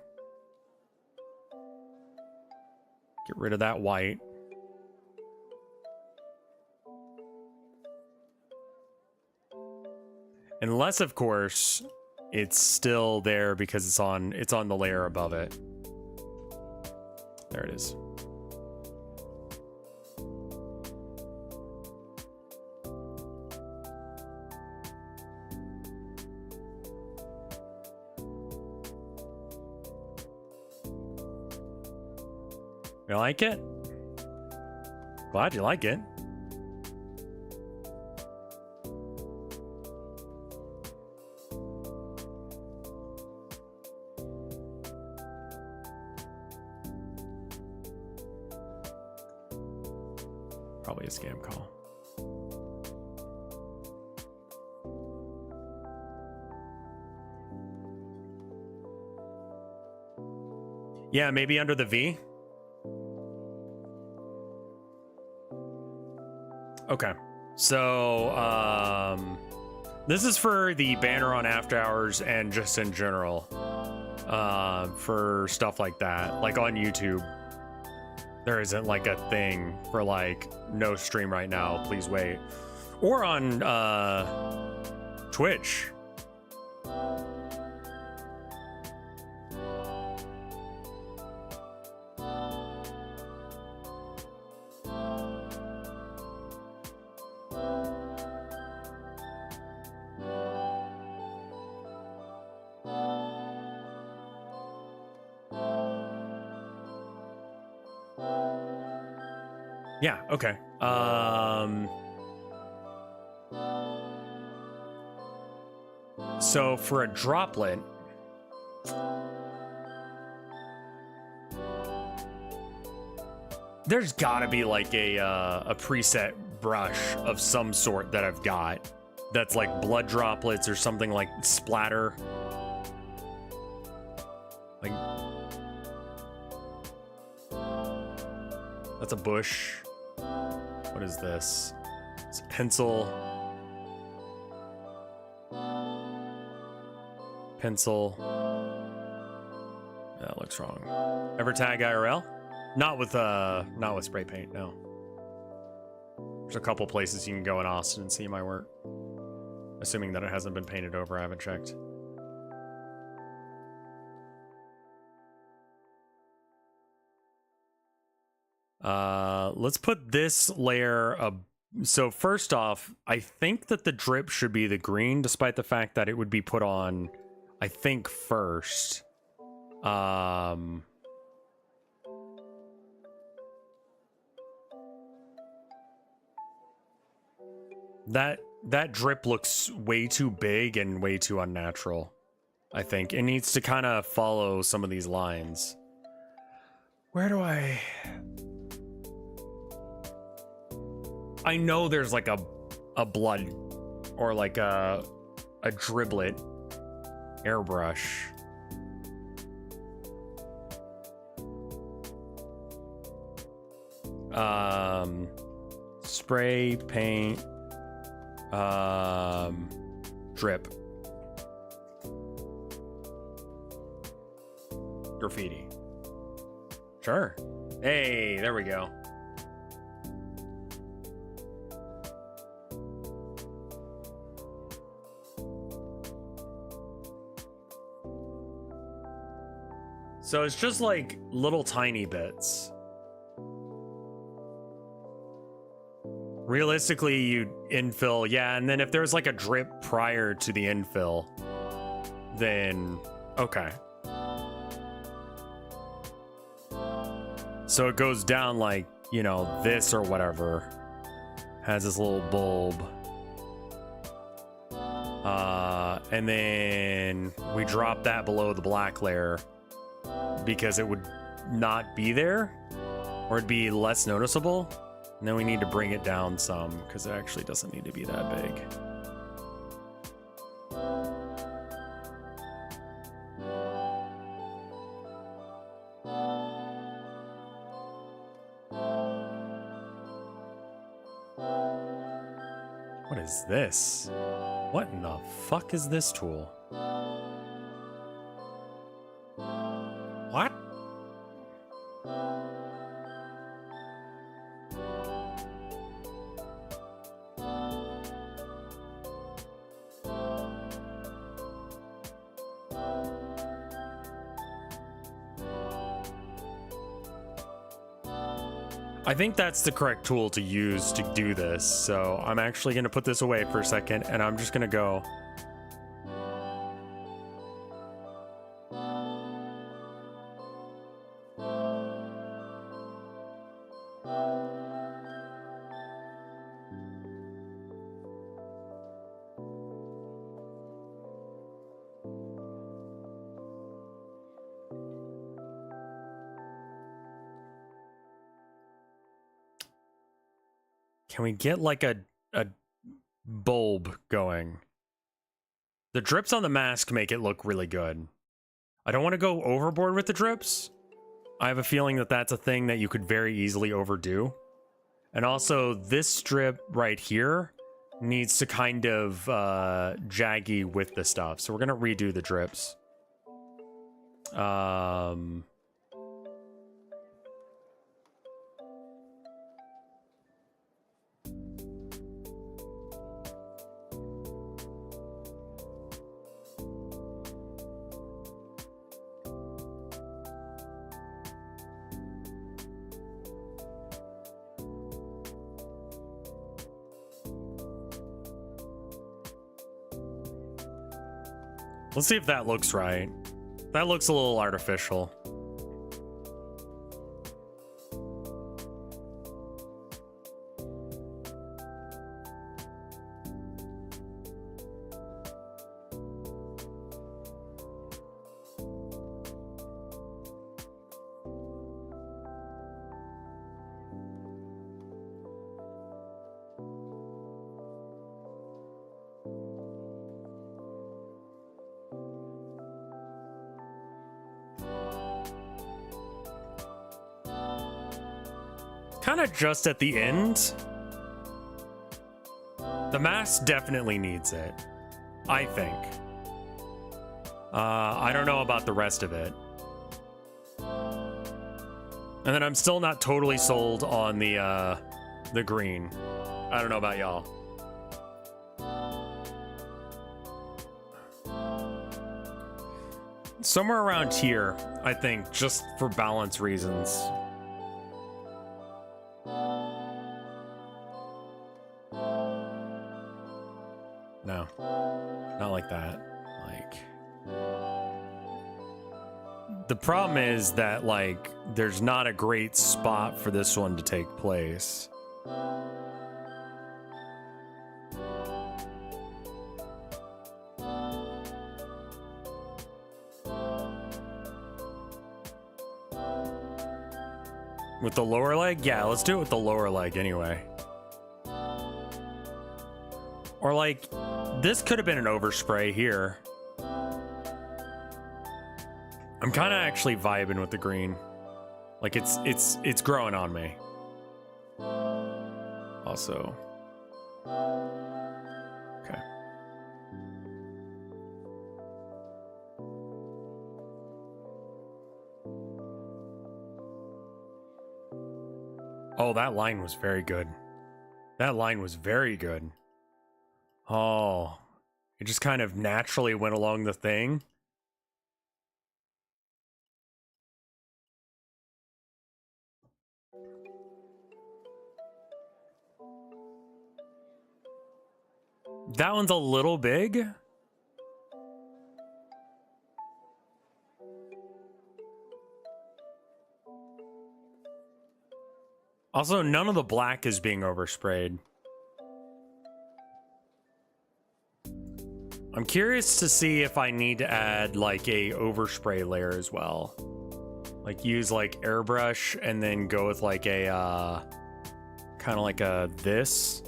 get rid of that white. Unless, of course, it's still there because it's on the layer above it. There it is. You like it? Glad you like it. Probably a scam call. Yeah, maybe under the V. Okay, so this is for the banner on After Hours and just in general, for stuff like that. Like on YouTube, there isn't like a thing for like no stream right now, please wait. Or on Twitch. Yeah, okay. So for a droplet, there's gotta be like a preset brush of some sort that I've got that's like blood droplets or something like splatter. Like, that's a bush. What is this? It's a pencil. Pencil. That looks wrong. Ever tag IRL? Not with spray paint, no. There's a couple places you can go in Austin and see my work. Assuming that it hasn't been painted over, I haven't checked. Let's put this layer up. So first off, I think that the drip should be the green, despite the fact that it would be put on, I think, first. That drip looks way too big and way too unnatural. I think it needs to kind of follow some of these lines. Where do I know there's like a blood or like a driblet airbrush. Spray paint, drip, graffiti. Sure. Hey, there we go. So it's just like little tiny bits. Realistically, you infill, yeah, and then if there's like a drip prior to the infill, then okay. So it goes down like, you know, this or whatever. Has this little bulb. And then we drop that below the black layer because it would not be there or it'd be less noticeable. And then we need to bring it down some because it actually doesn't need to be that big. What is this? What in the fuck is this tool? What? I think that's the correct tool to use to do this, so I'm actually going to put this away for a second, and I'm just going to go... Can we get like a bulb going? The drips on the mask make it look really good. I don't want to go overboard with the drips. I have a feeling that that's a thing that you could very easily overdo. And also this strip right here needs to kind of jaggy with the stuff. So we're going to redo the drips. Let's see if that looks right. That looks a little artificial. kind of just at the end. The mask definitely needs it, I think. I don't know about the rest of it. And then I'm still not totally sold on the green. I don't know about y'all. Somewhere around here, I think, just for balance reasons. No, not like that. Like, the problem is that, like, there's not a great spot for this one to take place. With the lower leg? Yeah, let's do it with the lower leg anyway. Or like, this could have been an overspray here. I'm kind of actually vibing with the green. Like it's growing on me. Also. Okay. Oh, that line was very good. That line was very good. Oh, it just kind of naturally went along the thing. That one's a little big. Also, none of the black is being oversprayed. I'm curious to see if I need to add like a overspray layer as well. Like use like airbrush and then go with like a kind of like a this.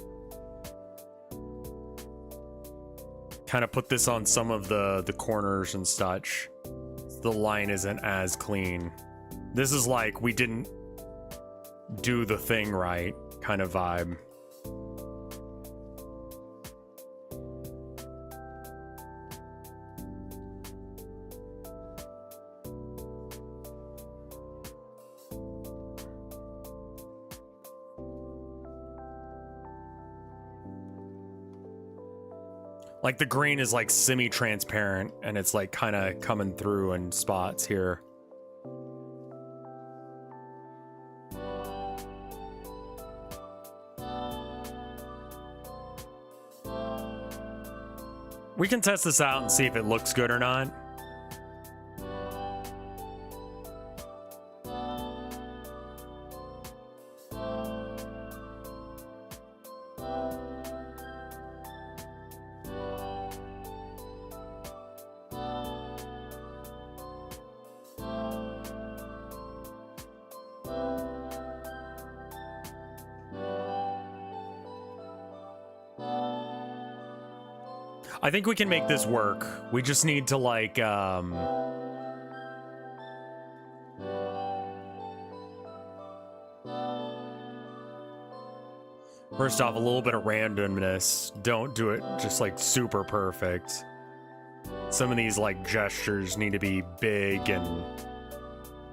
Kind of put this on some of the corners and such. The line isn't as clean. This is like we didn't do the thing right kind of vibe. Like the green is like semi-transparent and it's like kind of coming through in spots here. We can test this out and see if it looks good or not. I think we can make this work. We just need to like, first off, a little bit of randomness. Don't do it just like super perfect. Some of these like gestures need to be big, and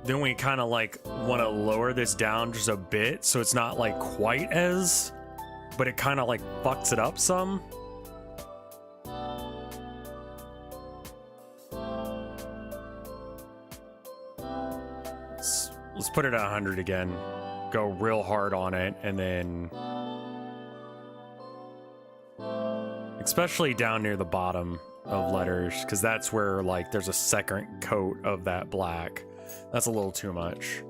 then we kind of like want to lower this down just a bit so it's not like quite as, but it kind of like fucks it up some. Let's put it at 100 again. Go real hard on it, and then especially down near the bottom of letters, because that's where like there's a second coat of that black. That's a little too much.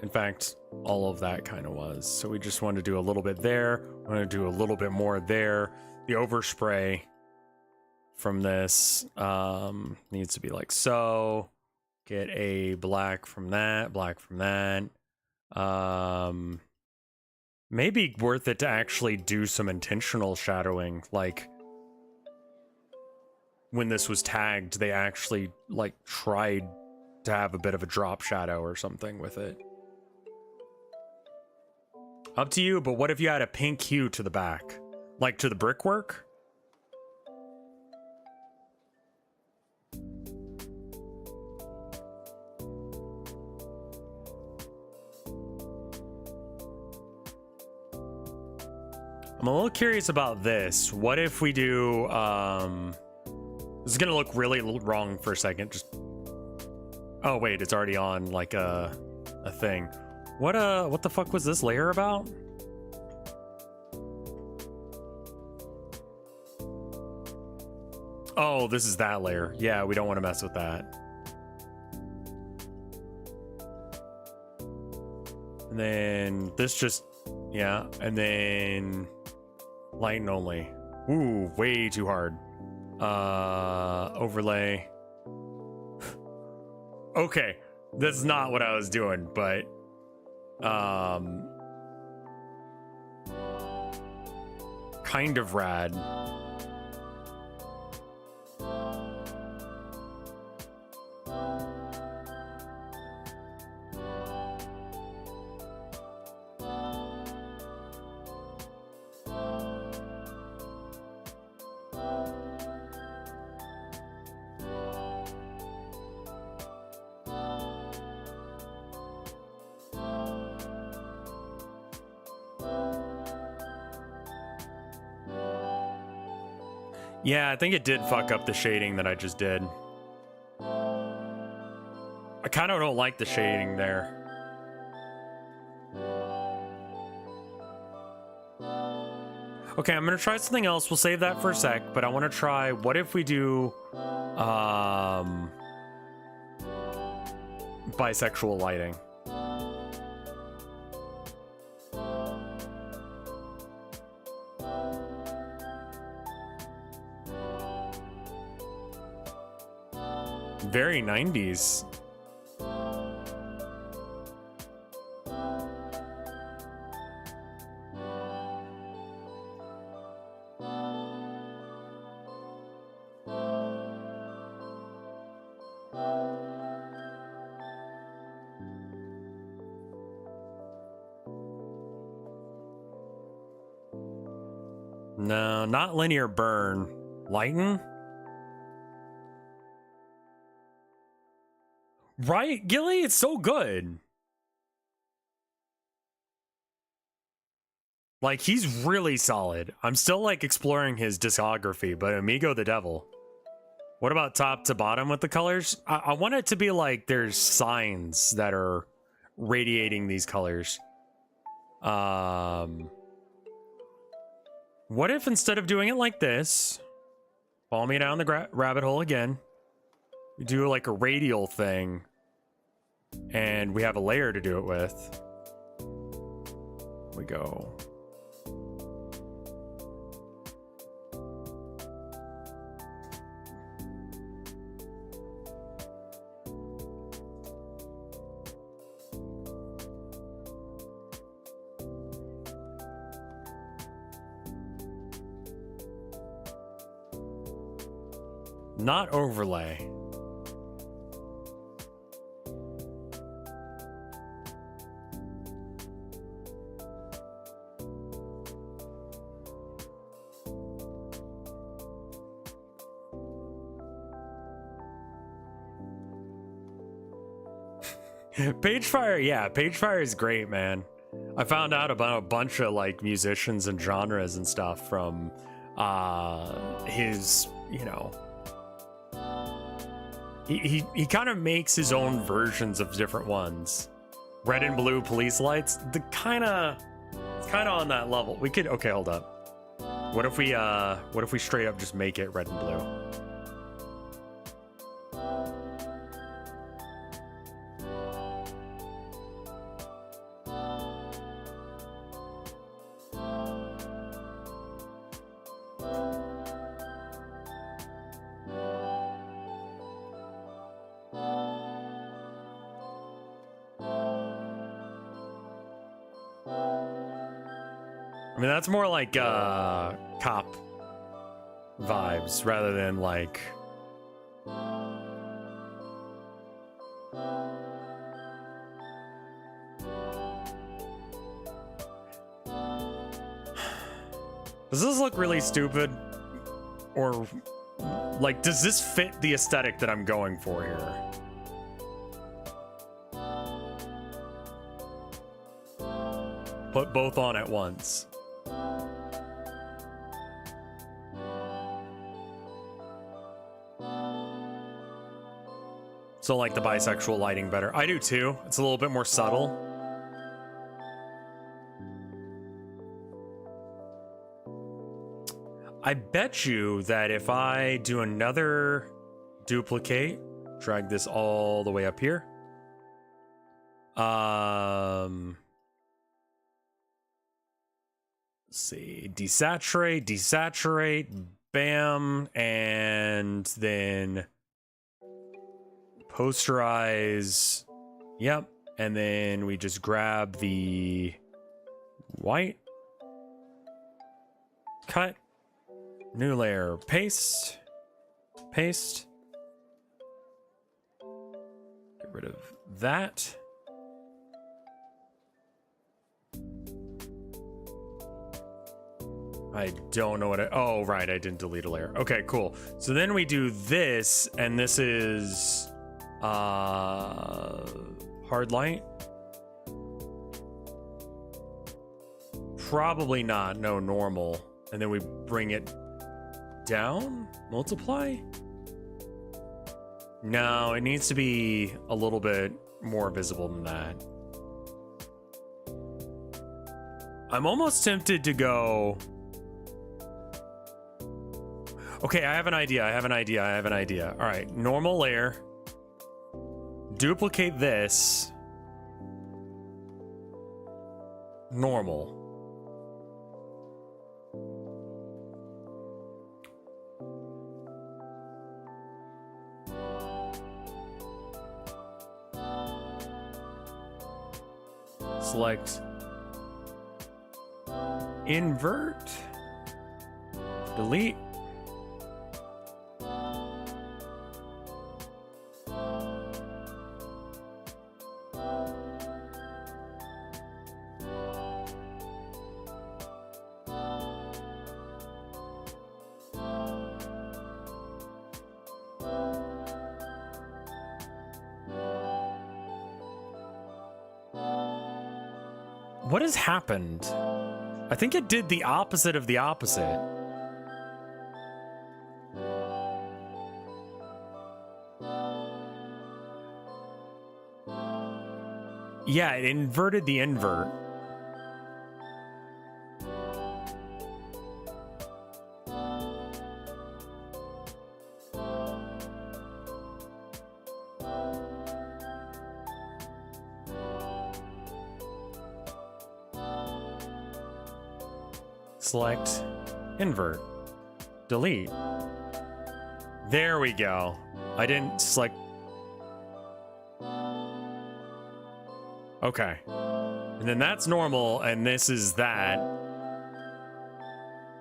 In fact, all of that kind of was. So we just want to do a little bit there. We want to do a little bit more there. The overspray from this needs to be like so. Get a black from that, black from that. Maybe worth it to actually do some intentional shadowing. Like when this was tagged, they actually like tried to have a bit of a drop shadow or something with it. Up to you, but what if you had a pink hue to the back? Like to the brickwork? I'm a little curious about this. What if we do, this is gonna look really wrong for a second. Just, oh wait, it's already on like a thing. What the fuck was this layer about? Oh, this is that layer. Yeah, we don't want to mess with that. And then this just, yeah, and then lighten only. Ooh, way too hard. Overlay. Okay, this is not what I was doing, but kind of rad. Yeah, I think it did fuck up the shading that I just did. I kind of don't like the shading there. Okay, I'm gonna try something else. We'll save that for a sec, but I want to try, what if we do bisexual lighting? Very 90s. No, not linear burn. Lighten? Right, Gilly? It's so good. Like, he's really solid. I'm still, like, exploring his discography, but Amigo the Devil. What about top to bottom with the colors? I want it to be like there's signs that are radiating these colors. What if instead of doing it like this, follow me down the rabbit hole again, we do like a radial thing, and we have a layer to do it with. We go. Not overlay. Pagefire, yeah, Pagefire is great, man. I found out about a bunch of like musicians and genres and stuff from his, you know, he kind of makes his own versions of different ones. Red and blue police lights, it's kind of on that level. We could, okay, hold up. What if we straight up just make it red and blue? I mean, that's more like cop vibes rather than like Does this look really stupid? Or, like, does this fit the aesthetic that I'm going for here? Put both on at once. So like the bisexual lighting better. I do too. It's a little bit more subtle. I bet you that if I do another duplicate, drag this all the way up here. Let's see, desaturate, bam, and then posterize, yep, and then we just grab the white, cut, new layer, paste, get rid of that. I don't know what oh, right, I didn't delete a layer. Okay, cool. So then we do this, and this is hard light. Probably not, no, normal. And then we bring it down, multiply. No, it needs to be a little bit more visible than that. I'm almost tempted to go, okay, I have an idea. All right, normal layer. Duplicate this. Normal. Select. Invert. Delete. What has happened? I think it did the opposite of the opposite. Yeah, it inverted the invert. Select, invert, delete. There we go. I didn't select. Okay. And then that's normal, and this is that.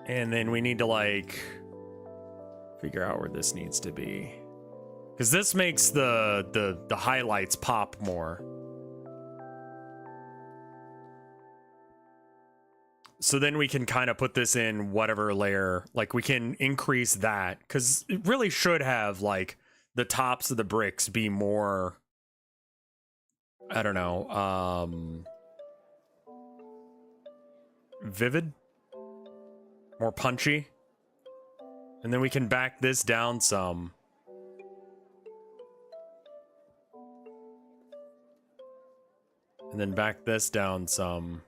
And then we need to, like, figure out where this needs to be. Because this makes the highlights pop more. So then we can kind of put this in whatever layer, like we can increase that, because it really should have, like, the tops of the bricks be more, I don't know, vivid, more punchy. And then we can back this down some. And then back this down some.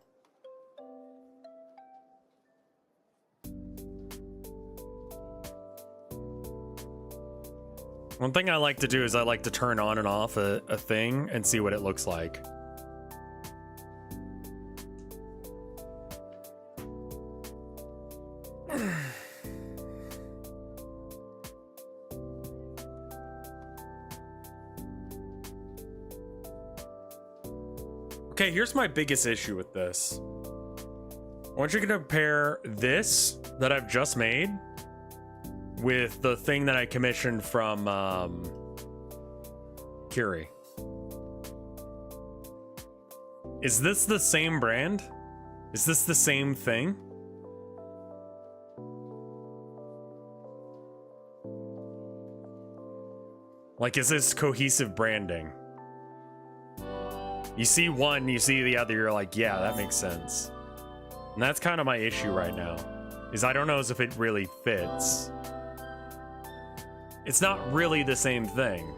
One thing I like to do is I like to turn on and off a thing and see what it looks like. Okay, here's my biggest issue with this. I want you to compare this that I've just made with the thing that I commissioned from Curie. Is this the same brand? Is this the same thing? Like, is this cohesive branding? You see one, you see the other, you're like, yeah, that makes sense. And that's kind of my issue right now, is I don't know as if it really fits. It's not really the same thing.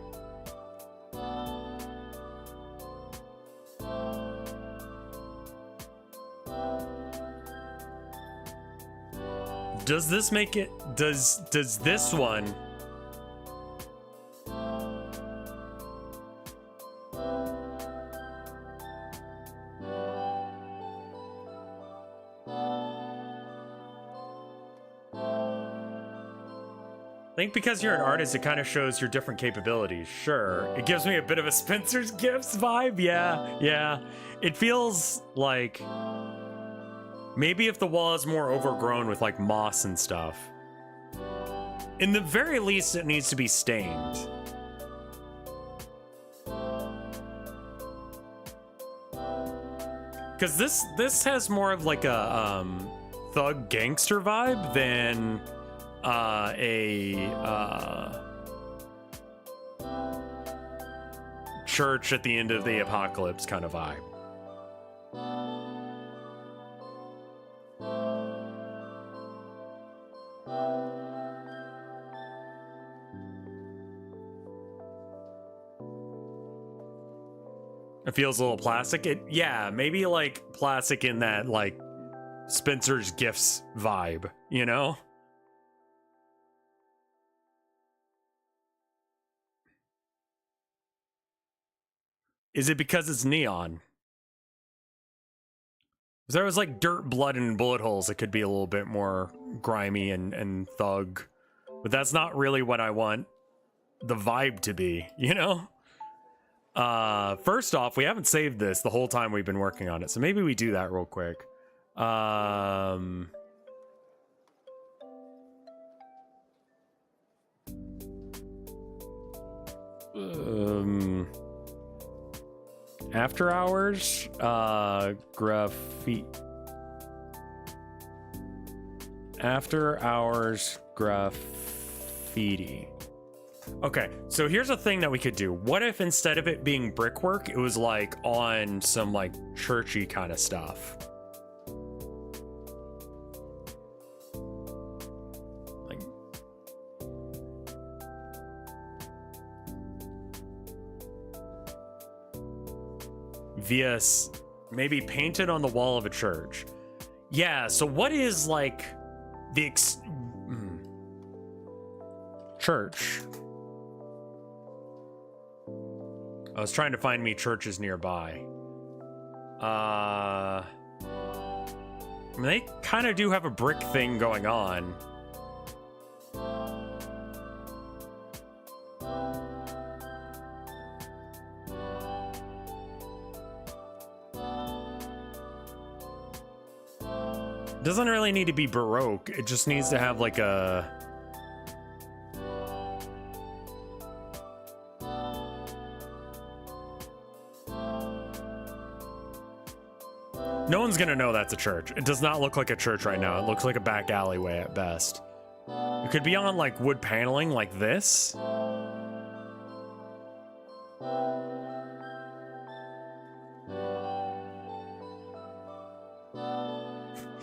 Does this make it, does this one? I think because you're an artist, it kind of shows your different capabilities. Sure. It gives me a bit of a Spencer's Gifts vibe. Yeah. It feels like maybe if the wall is more overgrown with like moss and stuff. In the very least, it needs to be stained. Because this has more of like a thug gangster vibe than church at the end of the apocalypse kind of vibe. It feels a little plastic. Yeah, maybe like plastic in that like Spencer's Gifts vibe, you know? Is it because it's neon? If there was like dirt, blood, and bullet holes, it could be a little bit more grimy and thug. But that's not really what I want the vibe to be, you know? First off, we haven't saved this the whole time we've been working on it, so maybe we do that real quick. After hours, graffiti. After hours graffiti. Okay, so here's a thing that we could do. What if instead of it being brickwork, it was like on some like churchy kind of stuff? Like, vs. maybe painted on the wall of a church. Yeah, so what is like the church? I was trying to find me churches nearby. I mean, they kind of do have a brick thing going on. Doesn't really need to be Baroque. It just needs to have like a... No one's gonna know that's a church. It does not look like a church right now. It looks like a back alleyway at best. It could be on like wood paneling like this.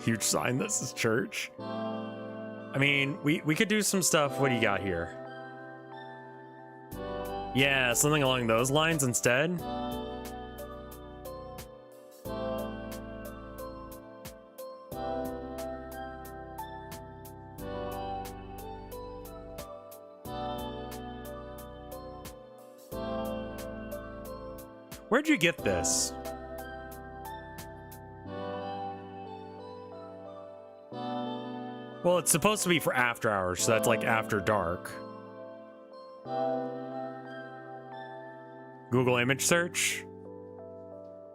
Huge sign, this is church. I mean, we could do some stuff. What do you got here? Yeah, something along those lines instead. Where'd you get this? Well, it's supposed to be for after hours, so that's like after dark. Google image search.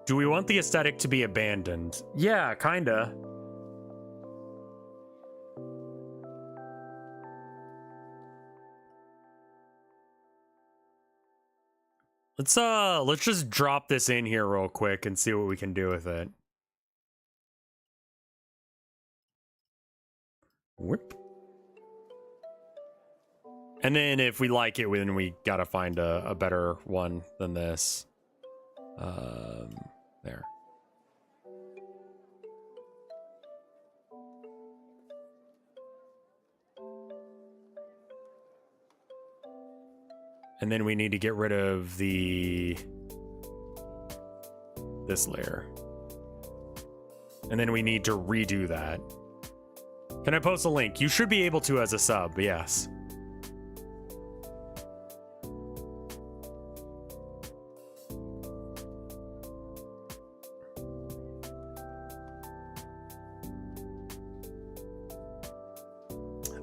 Do we want the aesthetic to be abandoned? Yeah, kinda. Let's just drop this in here real quick and see what we can do with it. Whoop. And then if we like it, then we gotta find a better one than this. There. And then we need to get rid of this layer. And then we need to redo that. Can I post a link? You should be able to as a sub, yes.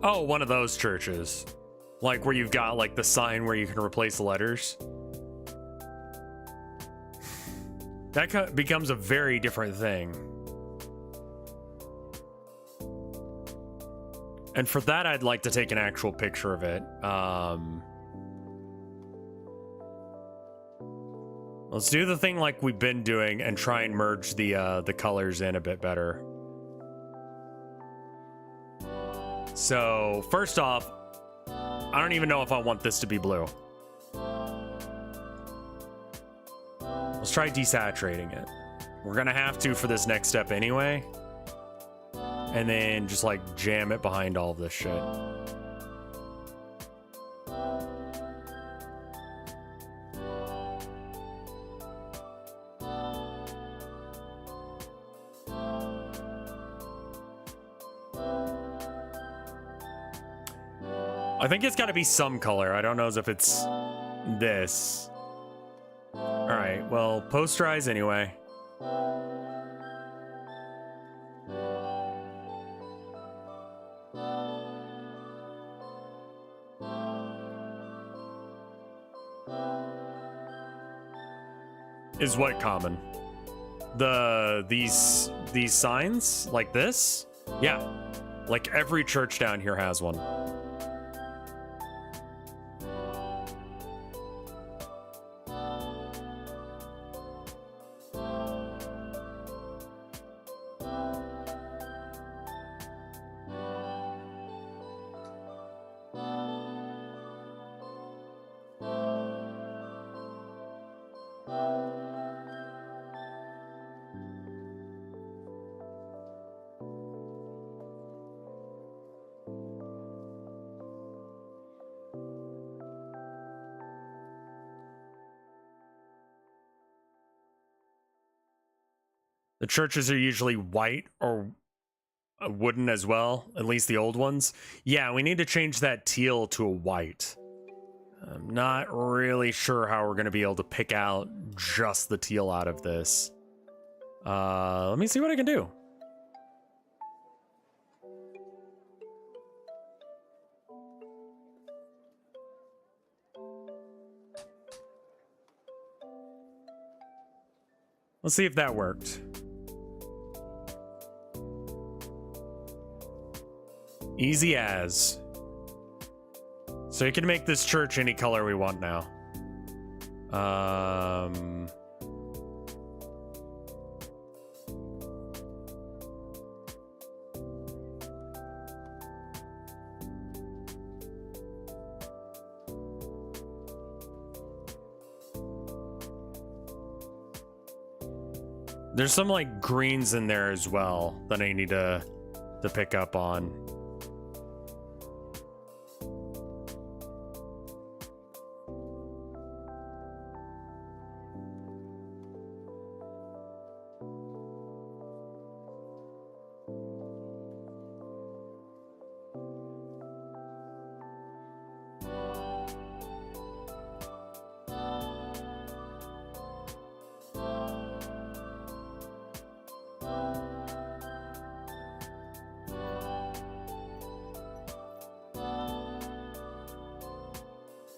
Oh, one of those churches. Like where you've got like the sign where you can replace the letters. That becomes a very different thing. And for that, I'd like to take an actual picture of it. Let's do the thing like we've been doing and try and merge the colors in a bit better. So first off, I don't even know if I want this to be blue. Let's try desaturating it. We're gonna have to for this next step anyway. And then just like jam it behind all of this shit. I think it's got to be some color. I don't know as if it's this. All right, well, posterize anyway. Is what common? These signs like this? Yeah, like every church down here has one. The churches are usually white or wooden as well, at least the old ones. Yeah, we need to change that teal to a white. I'm not really sure how we're going to be able to pick out just the teal out of this. Let me see what I can do. Let's see if that worked. Easy as. So you can make this church any color we want now. There's some like greens in there as well that I need to pick up on.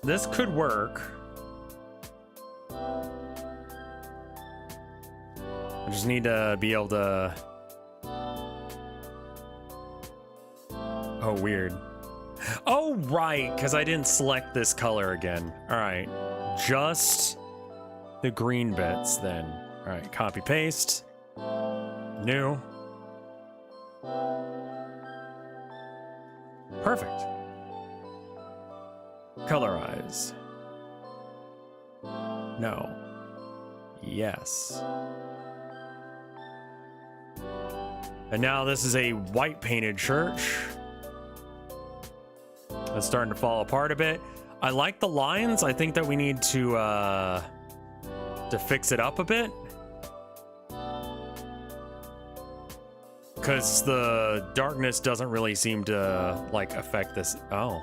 This could work. I just need to be able to... Oh, weird. Oh, right, because I didn't select this color again. All right, just the green bits then. All right, copy, paste. New. Perfect. Colorize. No. Yes. And now this is a white painted church. It's starting to fall apart a bit. I like the lines. I think that we need to fix it up a bit. Because the darkness doesn't really seem to, like, affect this. Oh.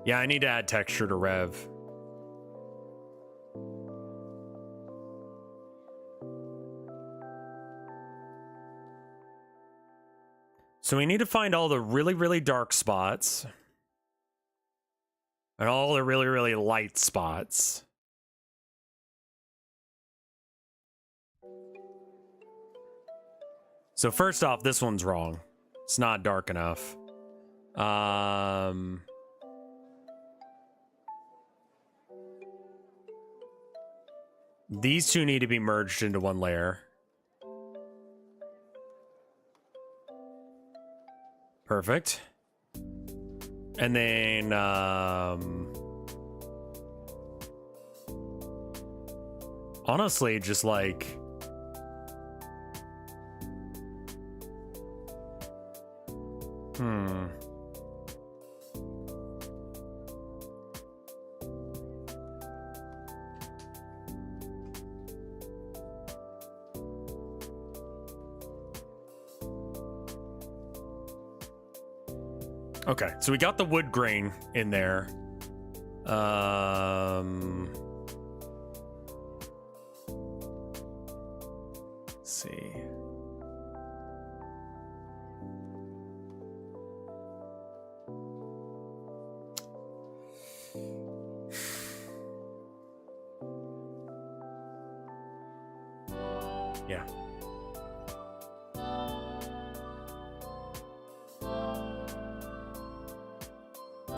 Yeah, I need to add texture to Rev. So we need to find all the really, really dark spots. And all the really, really light spots. So first off, this one's wrong. It's not dark enough. These two need to be merged into one layer. Perfect. And then, honestly, just like, okay, so we got the wood grain in there. Let's see. Yeah.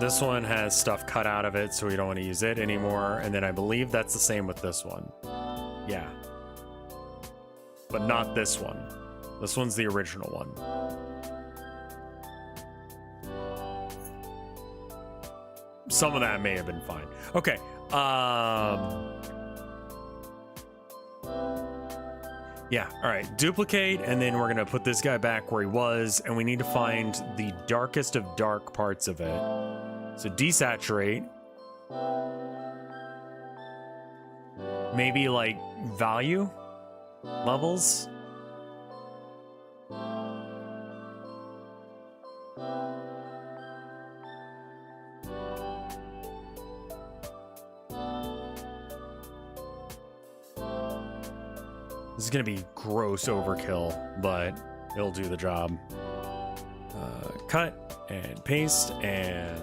This one has stuff cut out of it, so we don't want to use it anymore. And then I believe that's the same with this one. Yeah. But not this one. This one's the original one. Some of that may have been fine. Okay. Yeah, all right. Duplicate, and then we're going to put this guy back where he was, and we need to find the darkest of dark parts of it. So desaturate. Maybe like value levels. This is gonna be gross overkill, but it'll do the job. Cut and paste and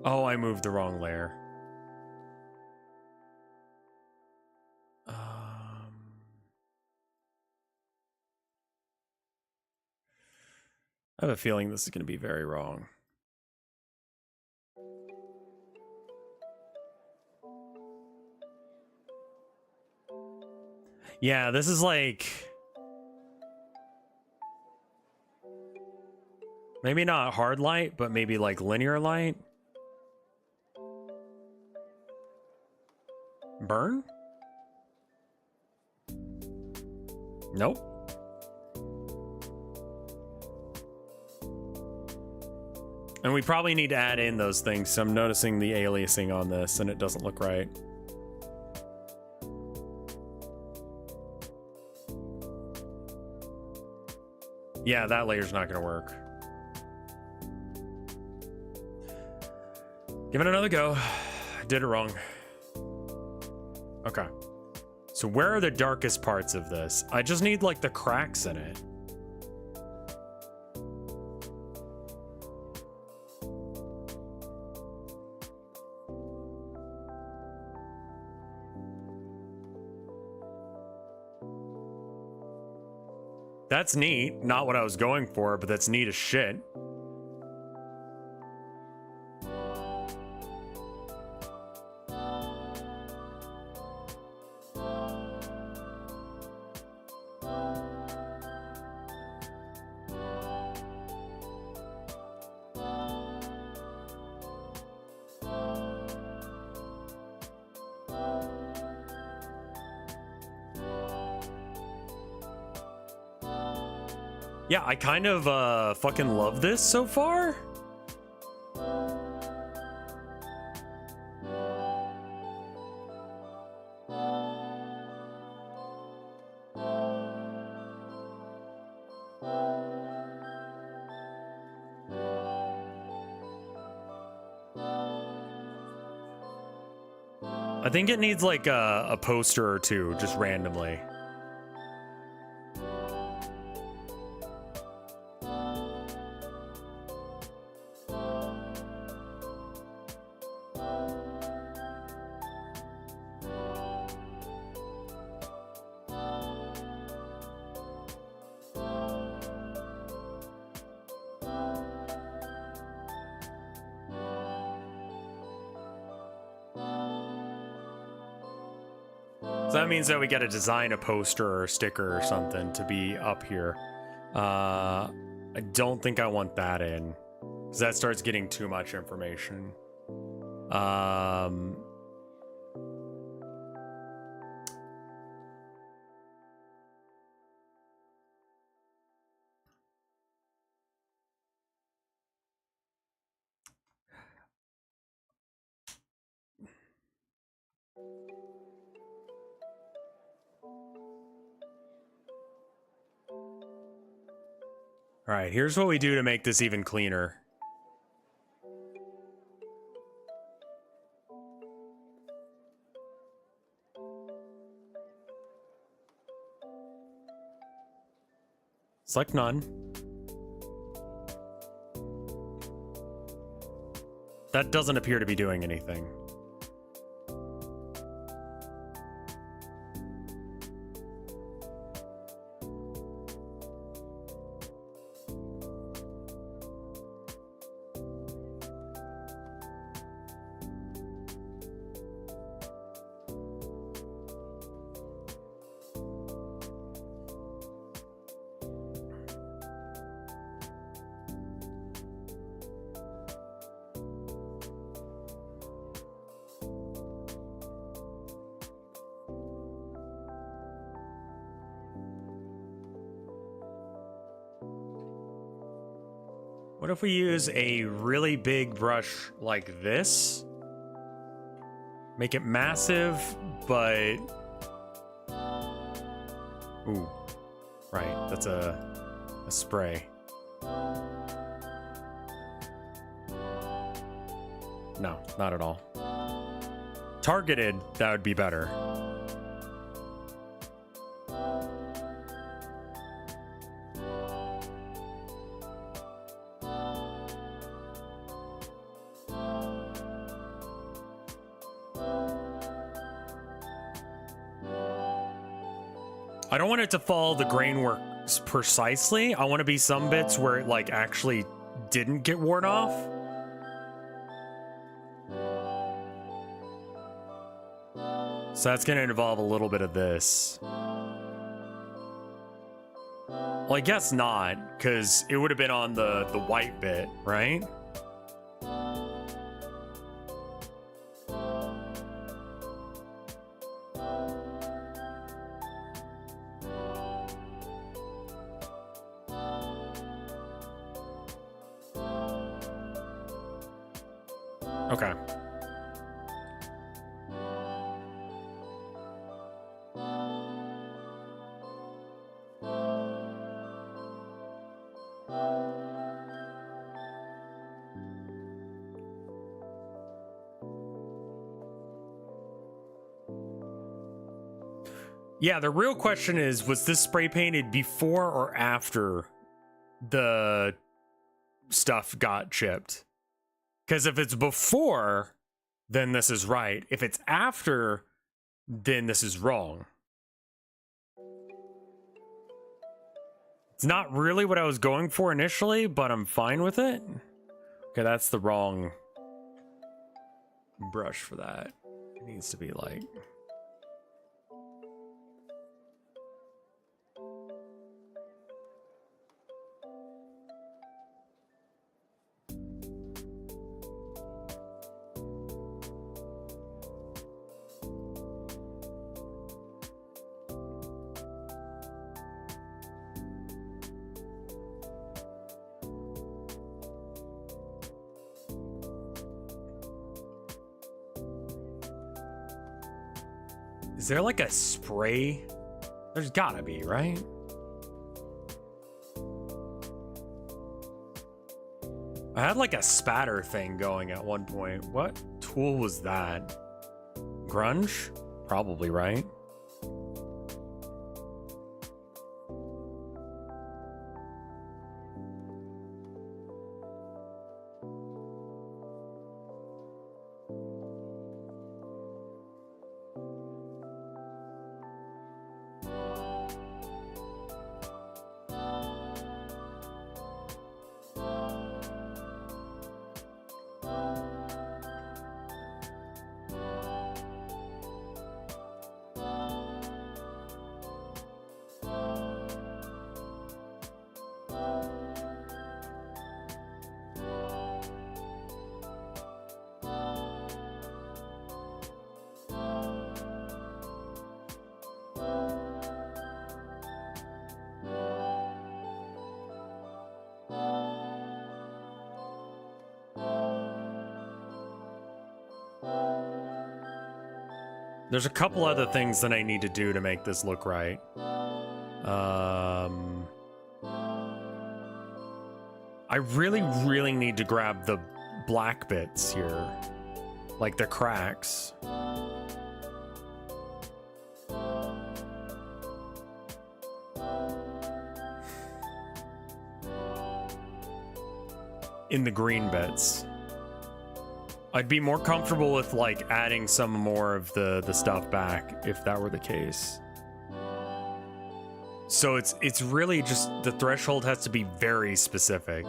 oh, I moved the wrong layer. I have a feeling this is going to be very wrong. Yeah, this is like... maybe not hard light, but maybe like linear light. Burn? Nope. And we probably need to add in those things. So I'm noticing the aliasing on this and it doesn't look right. Yeah, that layer's not going to work. Give it another go. I did it wrong. Okay. So where are the darkest parts of this? I just need like the cracks in it. That's neat. Not what I was going for, but that's neat as shit. Yeah, I kind of fucking love this so far. I think it needs like a poster or two just randomly. So that means that we got to design a poster or sticker or something to be up here. I don't think I want that in, because that starts getting too much information. All right, here's what we do to make this even cleaner. Select none. That doesn't appear to be doing anything. What if we use a really big brush like this? Make it massive, but... Ooh. Right, that's a spray. No, not at all. Targeted, that would be better. I don't want it to follow the grain works precisely. I want to be some bits where it like actually didn't get worn off. So that's going to involve a little bit of this. Well, I guess not, because it would have been on the white bit, right? Okay. Yeah, the real question is, was this spray painted before or after the stuff got chipped? Because if it's before, then this is right. If it's after, then this is wrong. It's not really what I was going for initially, but I'm fine with it. Okay, that's the wrong brush for that. It needs to be like... Is there like a spray? There's gotta be, right? I had like a spatter thing going at one point. What tool was that? Grunge? Probably, right? There's a couple other things that I need to do to make this look right. I really need to grab the black bits here, like the cracks. In the green bits. I'd be more comfortable with like adding some more of the stuff back if that were the case. So it's really just the threshold has to be very specific.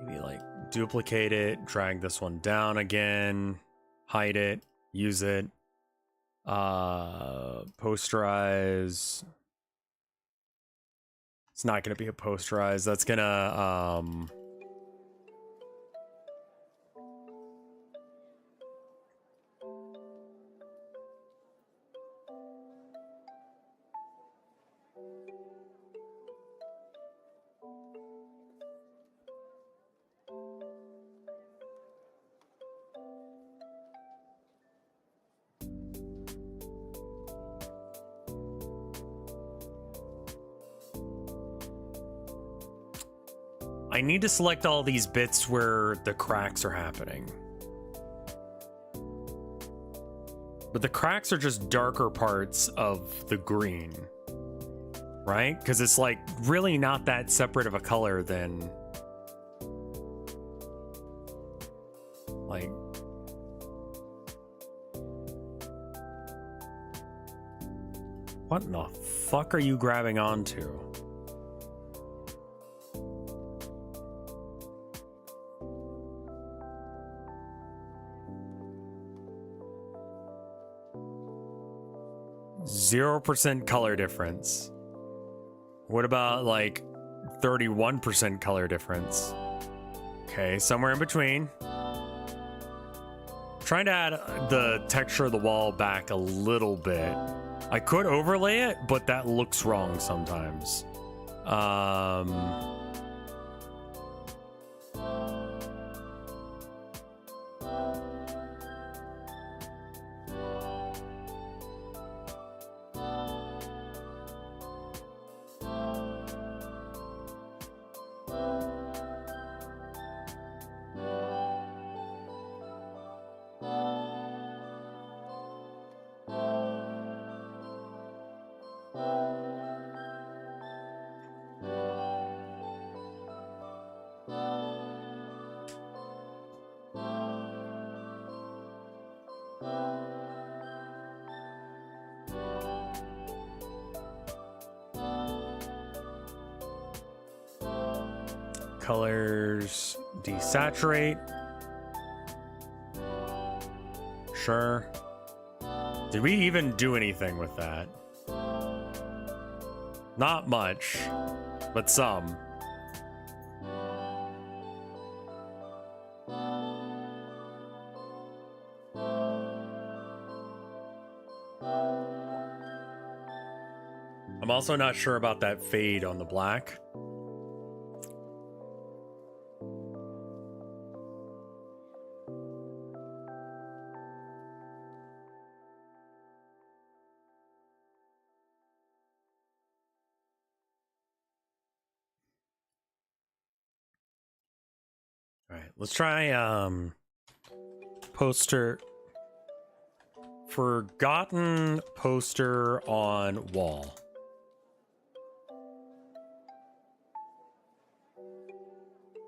Maybe like duplicate it, drag this one down again. Hide it, use it, posterize. It's not gonna be a posterize. That's gonna, I need to select all these bits where the cracks are happening. But the cracks are just darker parts of the green, right? Because it's like really not that separate of a color than like... What in the fuck are you grabbing onto? %0 color difference. What about like 31% color difference? Okay, somewhere in between. Trying to add the texture of the wall back a little bit. I could overlay it, but that looks wrong sometimes. colors, desaturate. Sure. Did we even do anything with that? Not much, but some. I'm also not sure about that fade on the black. All right, let's try poster. Forgotten poster on wall.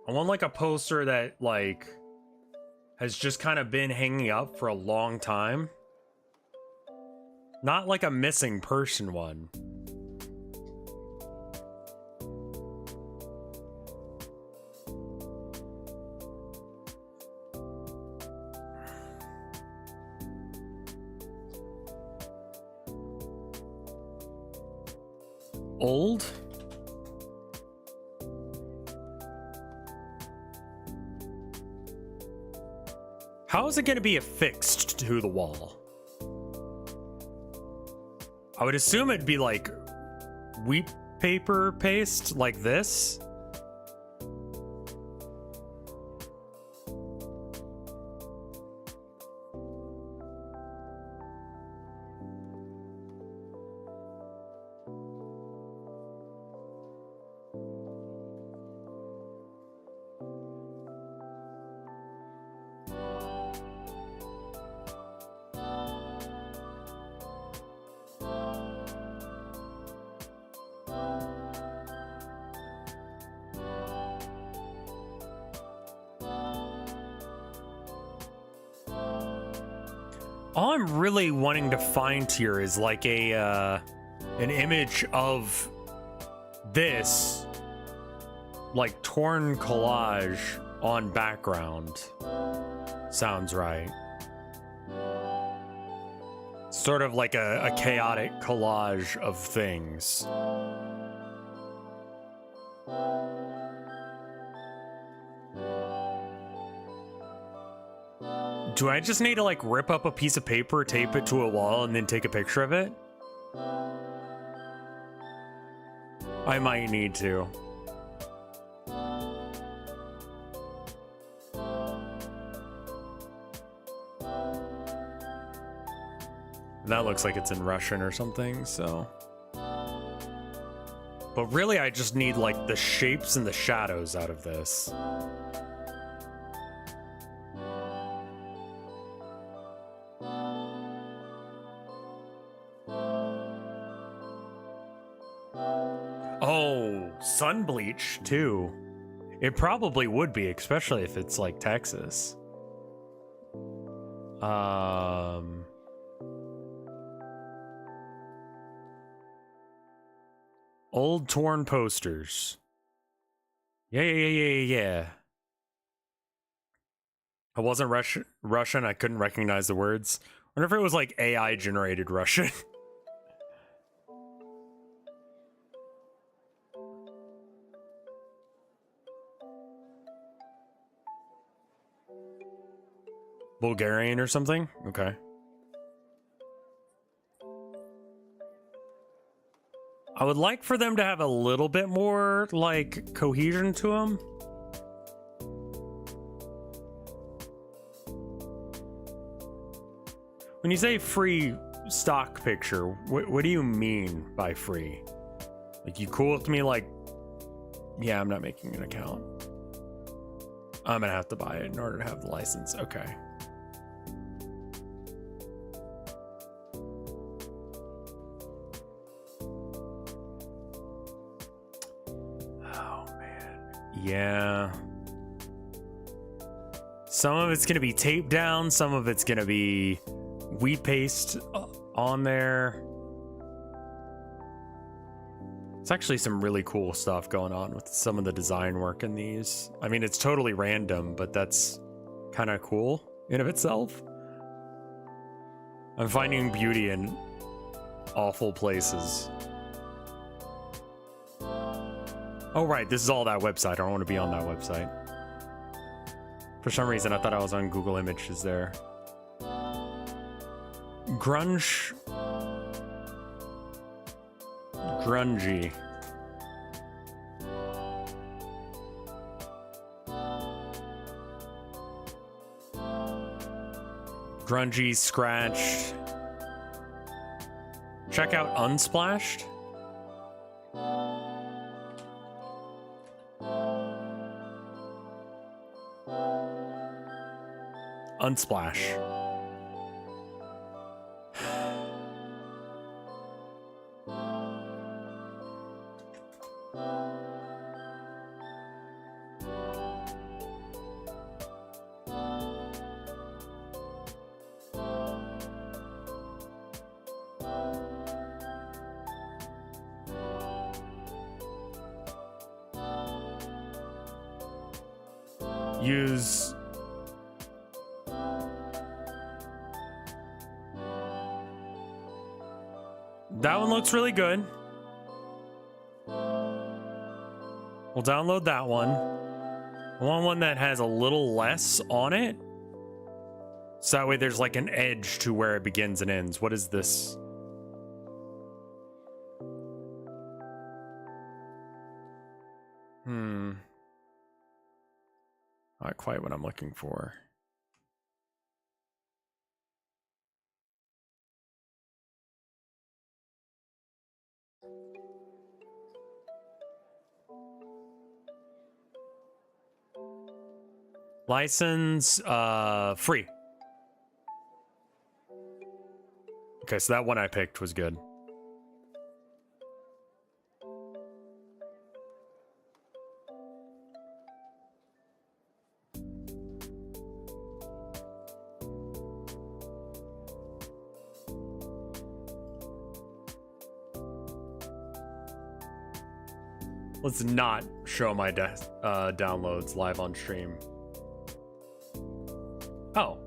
I want like a poster that like has just kind of been hanging up for a long time. Not like a missing person one. Old? How is it going to be affixed to the wall? I would assume it'd be like wheat paper paste like this. All I'm really wanting to find here is like a an image of this like torn collage on background. Sounds right. Sort of like a chaotic collage of things. Do I just need to like rip up a piece of paper, tape it to a wall, and then take a picture of it? I might need to. That looks like it's in Russian or something, so. But really, I just need like the shapes and the shadows out of this. Oh, sun bleach too. It probably would be, especially if it's like Texas. Old torn posters. Yeah. I wasn't Russian. I couldn't recognize the words. I wonder if it was like AI generated Russian. Bulgarian or something? Okay. I would like for them to have a little bit more, like, cohesion to them. When you say free stock picture, what do you mean by free? Like, you cool with me, like, yeah, I'm not making an account. I'm gonna have to buy it in order to have the license. Okay. Yeah. Some of it's going to be taped down. Some of it's going to be wheat paste on there. It's actually some really cool stuff going on with some of the design work in these. I mean, it's totally random, but that's kind of cool in of itself. I'm finding beauty in awful places. Oh, right. This is all that website. I don't want to be on that website. For some reason, I thought I was on Google Images there. Grunge. Grungy. Grungy, scratched. Check out Unsplashed. Unsplash. Use that one looks really good. We'll download that one. I want one that has a little less on it. So that way there's like an edge to where it begins and ends. What is this? Not quite what I'm looking for. License, free. Okay, so that one I picked was good. Let's not show my downloads live on stream. Oh.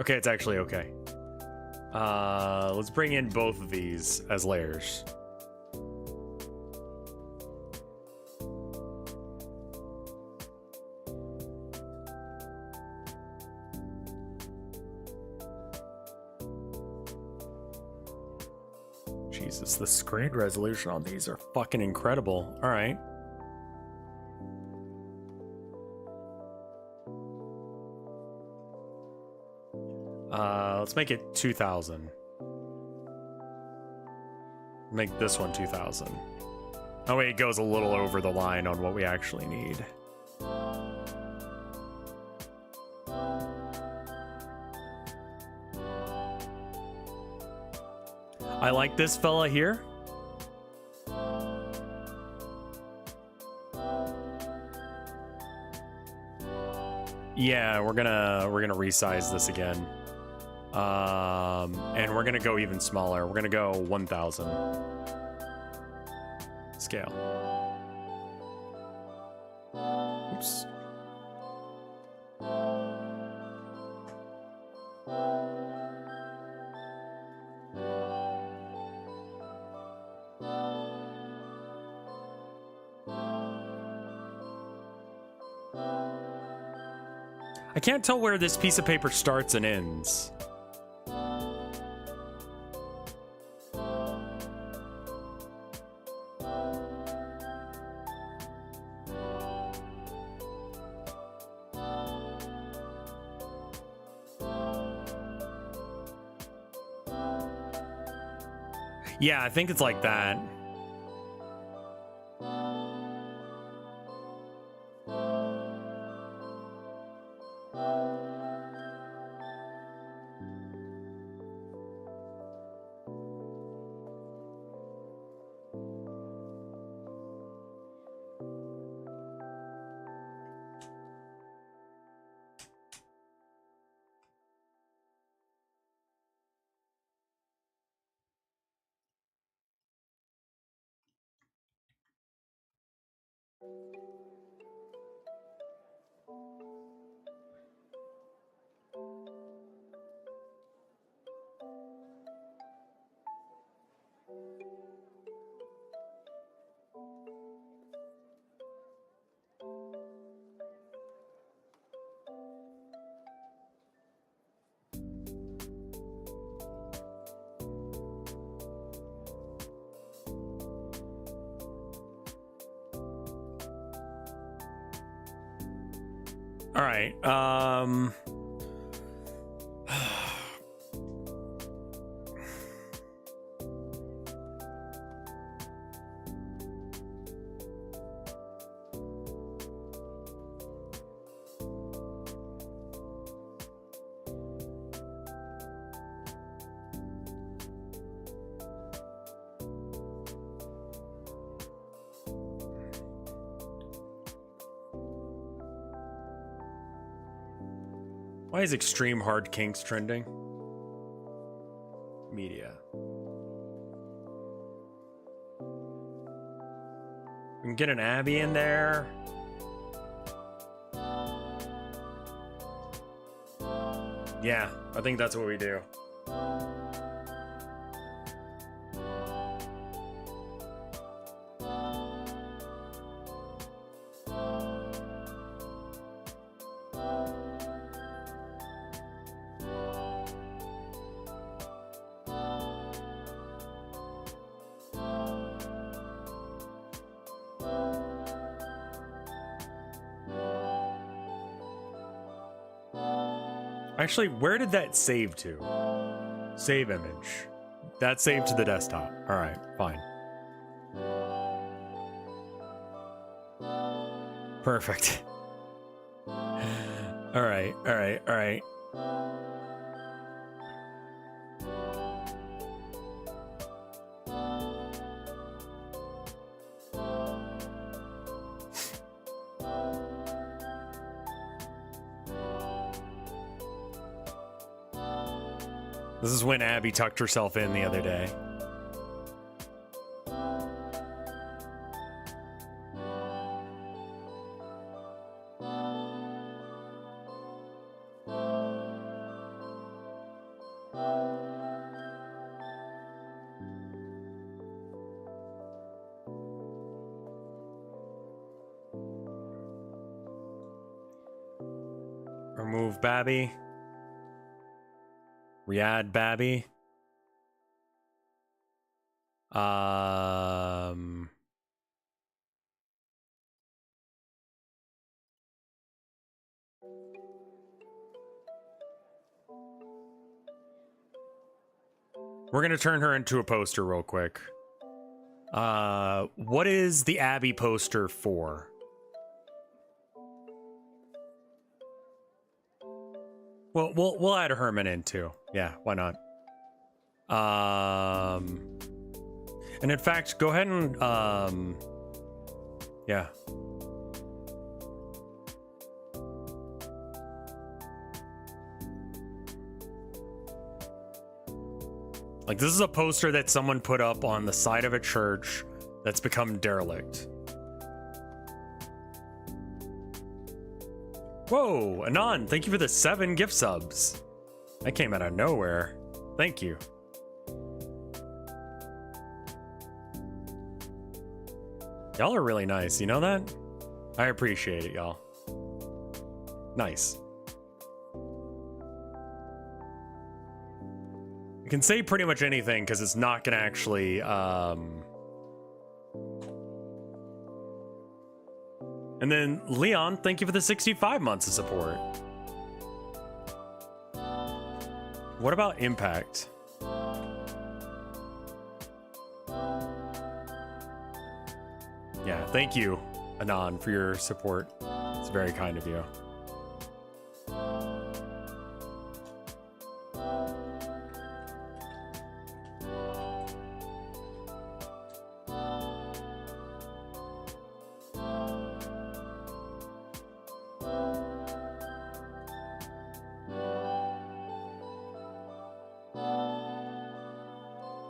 Okay, it's actually okay. Let's bring in both of these as layers. Jesus, the screen resolution on these are fucking incredible. All right. Let's make it 2000. Make this one 2000. Oh wait, it goes a little over the line on what we actually need. I like this fella here. Yeah, we're gonna resize this again. And we're gonna go even smaller. We're gonna go 1000 scale. Oops. I can't tell where this piece of paper starts and ends. Yeah, I think it's like that. All right. Why is extreme hard kinks trending? Media. We can get an Abby in there. Yeah, I think that's what we do. Actually, where did that save to? Save image. That saved to the desktop. All right, fine. Perfect. All right, all right, all right. This is when Abby tucked herself in the other day. Remove Babby. Re-add Babby. We're gonna turn her into a poster real quick. What is the Abby poster for? Well, we'll add a Herman in too. Yeah, why not? And in fact, go ahead and yeah. Like, this is a poster that someone put up on the side of a church that's become derelict. Whoa, Anon, thank you for the 7 gift subs. That came out of nowhere. Thank you. Y'all are really nice, you know that? I appreciate it, y'all. Nice. You can say pretty much anything because it's not gonna actually And then Leon, thank you for the 65 months of support. What about impact? Yeah, thank you, Anon, for your support. It's very kind of you.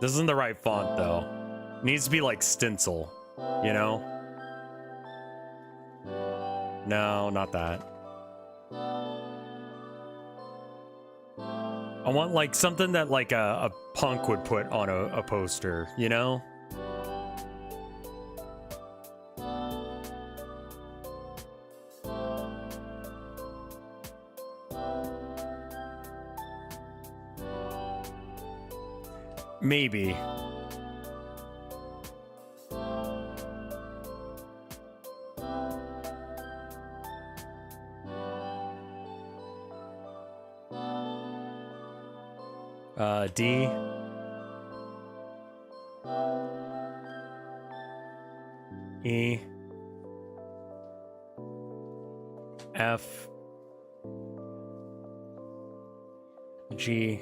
This isn't the right font, though. It needs to be like stencil, you know? No, not that. I want like something that like a punk would put on a poster, you know? Maybe. D. E. F. G.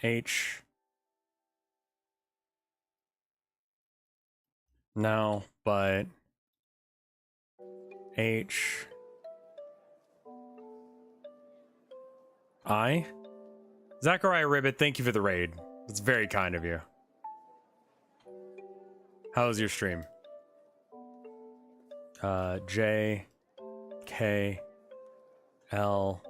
H. No, but H. I. Zachariah Ribbit, thank you for the raid. It's very kind of you. How was your stream? J. K. L.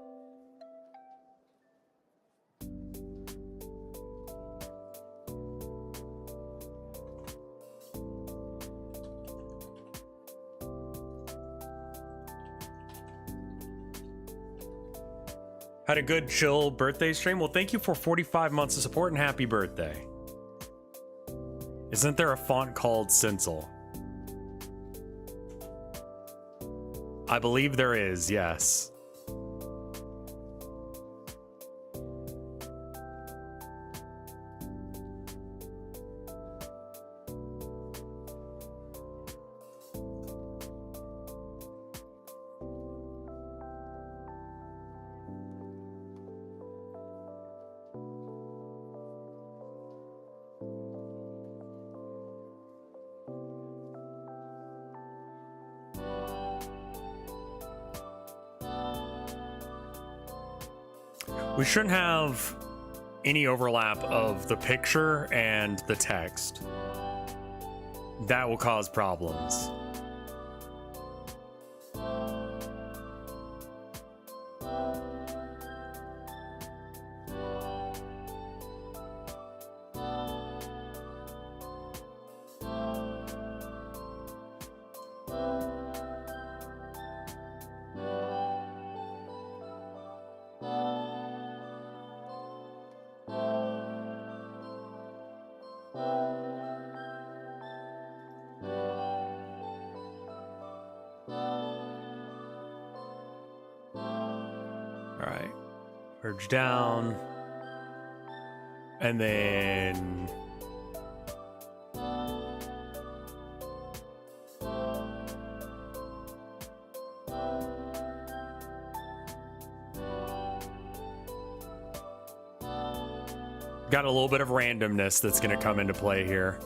Had a good chill birthday stream. Well, thank you for 45 months of support and happy birthday. Isn't there a font called Sincel? I believe there is, yes. We shouldn't have any overlap of the picture and the text. That will cause problems. Down, and then got a little bit of randomness that's going to come into play here.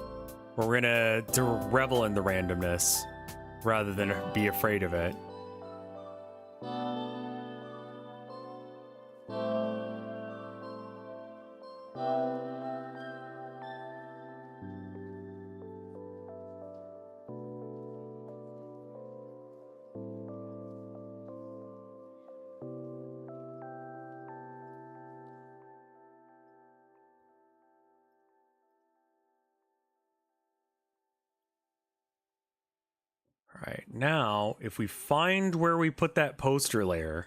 We're going to revel in the randomness rather than be afraid of it. Now, if we find where we put that poster layer,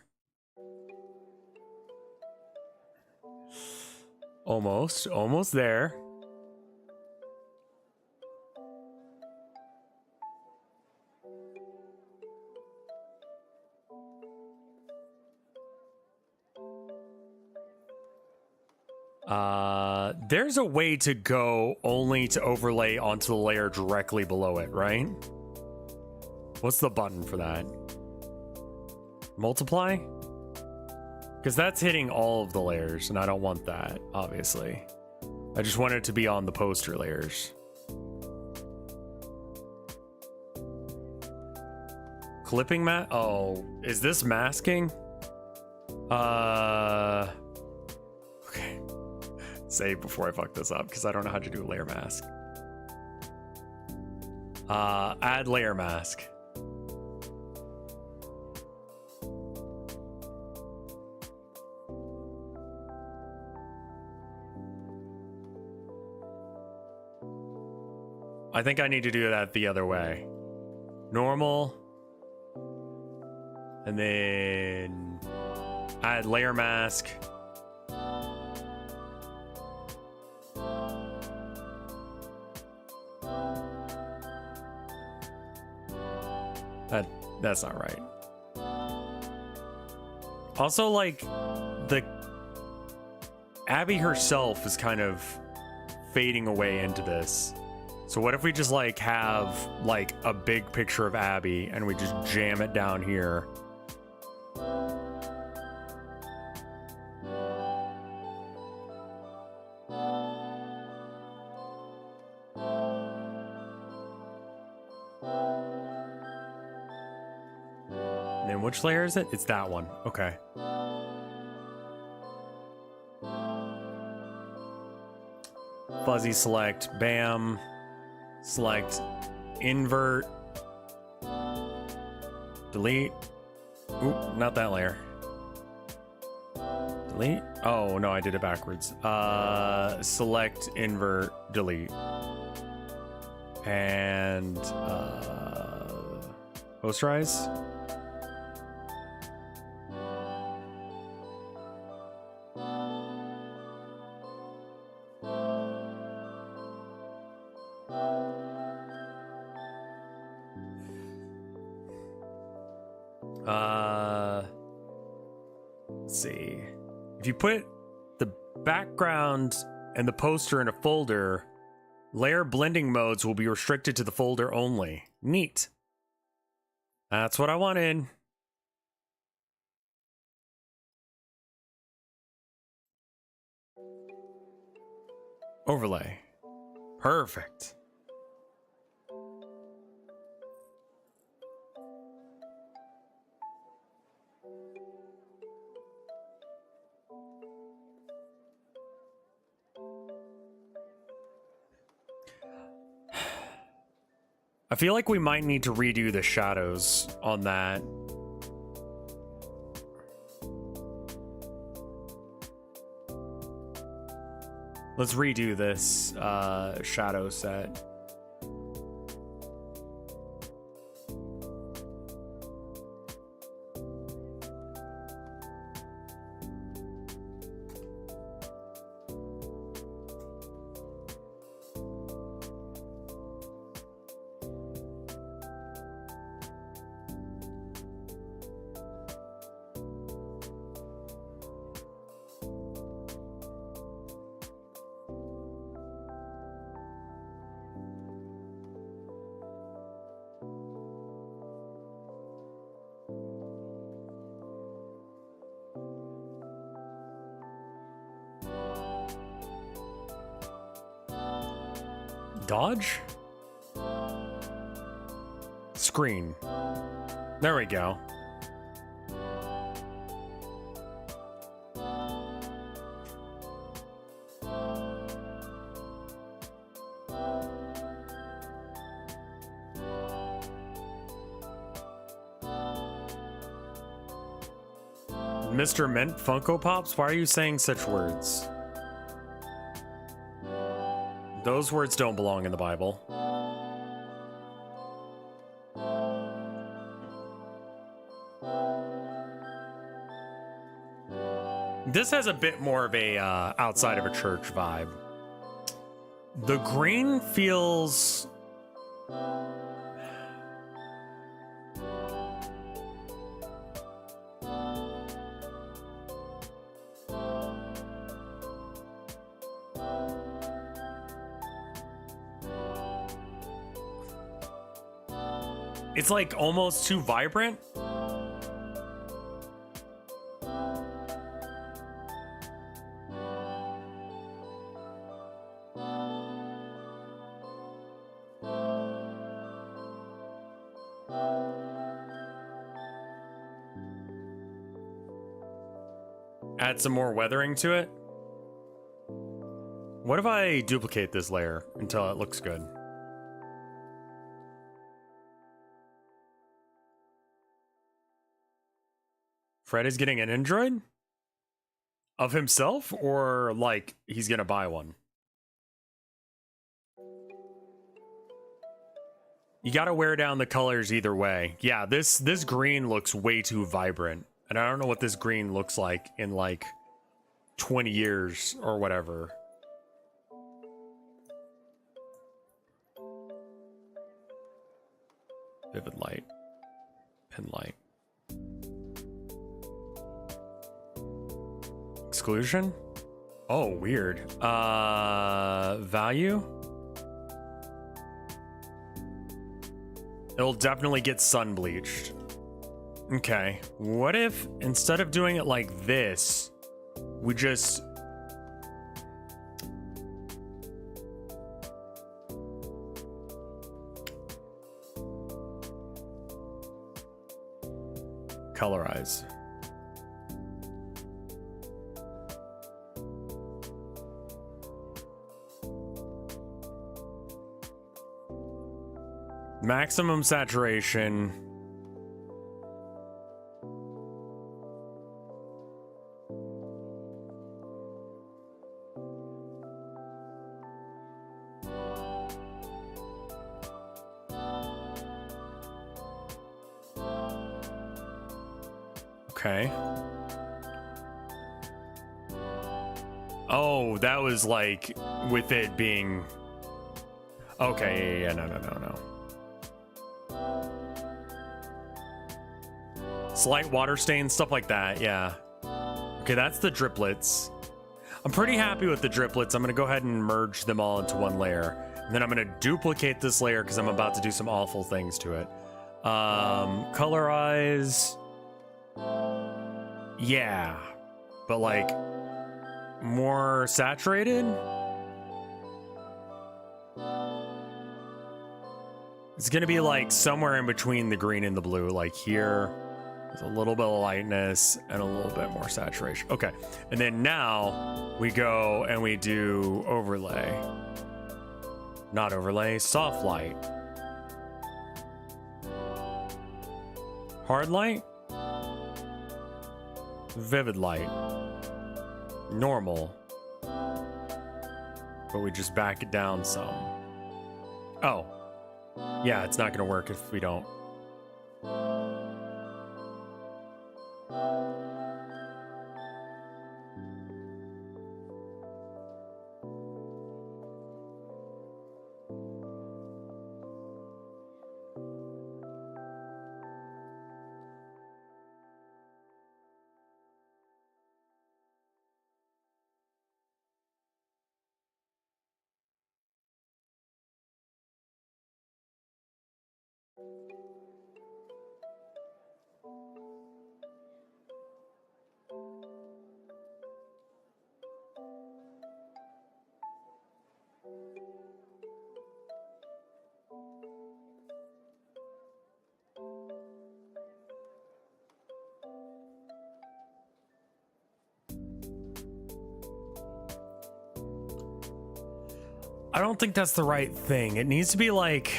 almost there. There's a way to go only to overlay onto the layer directly below it, right? What's the button for that? Multiply? Because that's hitting all of the layers, and I don't want that, obviously. I just want it to be on the poster layers. Clipping mat? Oh, is this masking? Okay. Save before I fuck this up, because I don't know how to do a layer mask. Add layer mask. I think I need to do that the other way. Normal. And then add layer mask. That's not right. Also, like, the Abby herself is kind of fading away into this. So what if we just like have like a big picture of Abby and we just jam it down here? And then which layer is it? It's that one. Okay. Fuzzy select, bam. Select, invert, delete. Oop, not that layer. Delete. Oh no, I did it backwards. Select, invert, delete. And posterize. Let's see. If you put the background and the poster in a folder, layer blending modes will be restricted to the folder only. Neat. That's what I wanted. Overlay. Perfect. I feel like we might need to redo the shadows on that. Let's redo this shadow set. Dodge? Screen. There we go. Mr. Mint Funko Pops, why are you saying such words? Those words don't belong in the Bible. This has a bit more of a outside of a church vibe. The green feels... It's like almost too vibrant. Add some more weathering to it. What if I duplicate this layer until it looks good? Fred is getting an Android? Of himself? Or, like, he's gonna buy one? You gotta wear down the colors either way. Yeah, this green looks way too vibrant. And I don't know what this green looks like in, like, 20 years or whatever. Vivid light. Pin light. exclusion? Oh, weird. Value? It'll definitely get sun bleached. Okay, what if instead of doing it like this, we just colorize? Maximum saturation. Okay. Oh, that was like with it being okay. Yeah, no. Slight water stains, stuff like that. Yeah. Okay, that's the driplets. I'm pretty happy with the driplets. I'm gonna go ahead and merge them all into one layer, and then I'm gonna duplicate this layer because I'm about to do some awful things to it. Colorize. Yeah, but like more saturated. It's gonna be like somewhere in between the green and the blue, like here. There's a little bit of lightness and a little bit more saturation. Okay, and then now we go and we do overlay. Not overlay, soft light. Hard light. Vivid light. Normal. But we just back it down some. Oh. Yeah, it's not gonna work if we don't. I don't think that's the right thing. It needs to be like,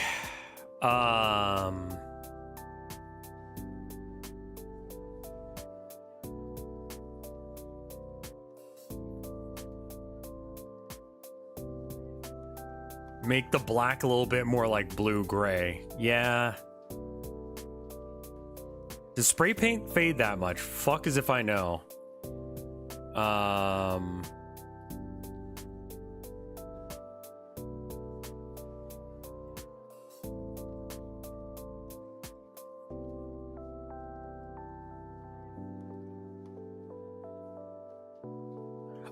make the black a little bit more like blue-gray. Yeah. Does spray paint fade that much? Fuck as if I know.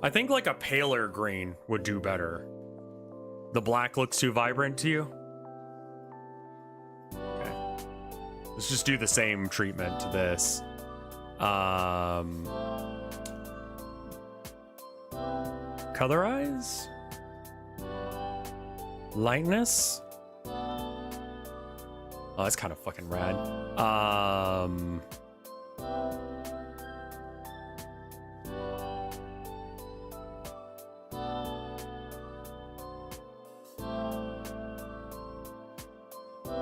I think like a paler green would do better. The black looks too vibrant to you? Okay. Let's just do the same treatment to this. Colorize? Lightness? Oh, that's kind of fucking rad.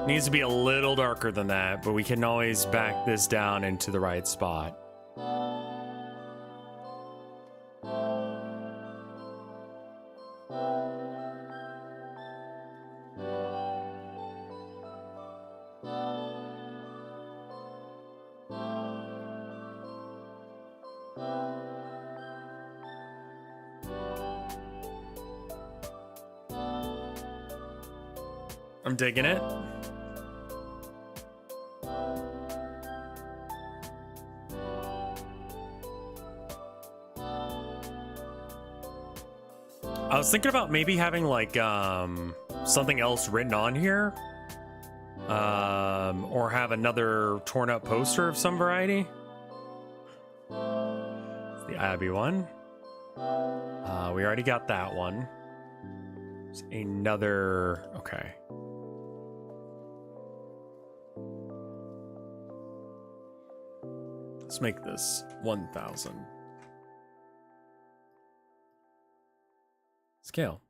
Needs to be a little darker than that, but we can always back this down into the right spot. I'm digging it. was thinking about maybe having like something else written on here, or have another torn up poster of some variety. It's the Abby one. We already got that one. There's another. Okay. Let's make this 1,000. Scale.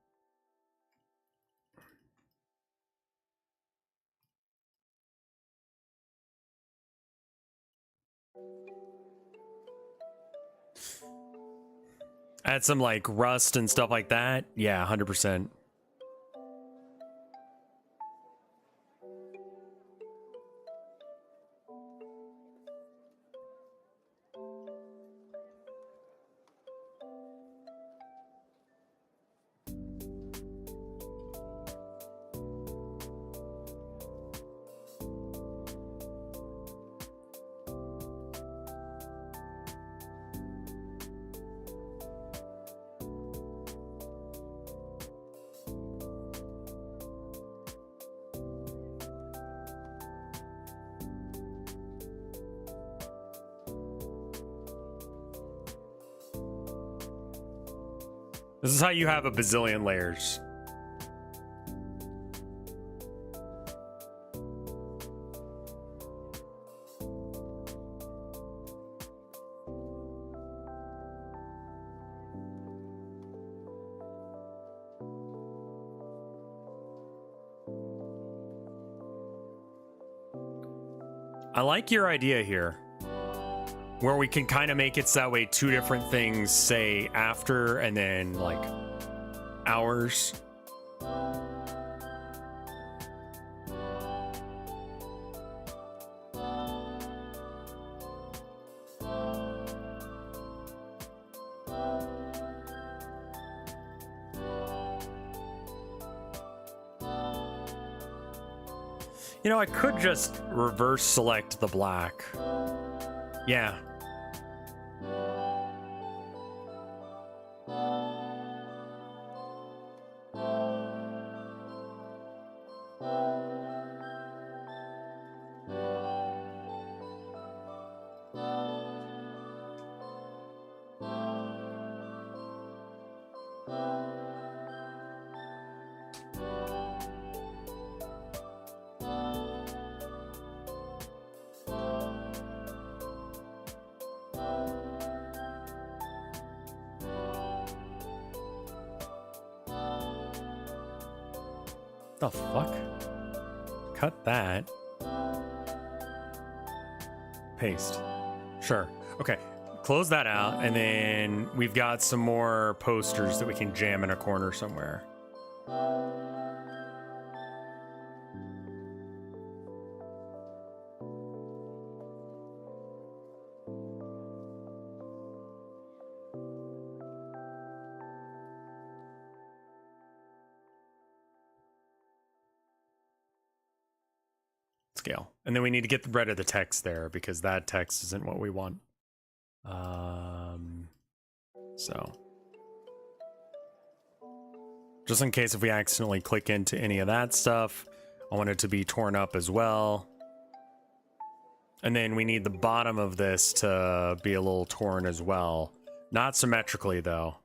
Add some like rust and stuff like that. Yeah, 100%. This is how you have a bazillion layers. I like your idea here, where we can kind of make it so that way two different things say after and then like hours. You know, I could just reverse select the black. Yeah. The fuck? Cut that. Paste. Sure. Okay. Close that out, and then we've got some more posters that we can jam in a corner somewhere. Scale. And then we need to get rid of the text there because that text isn't what we want. So just in case if we accidentally click into any of that stuff, I want it to be torn up as well. And then we need the bottom of this to be a little torn as well. Not symmetrically though.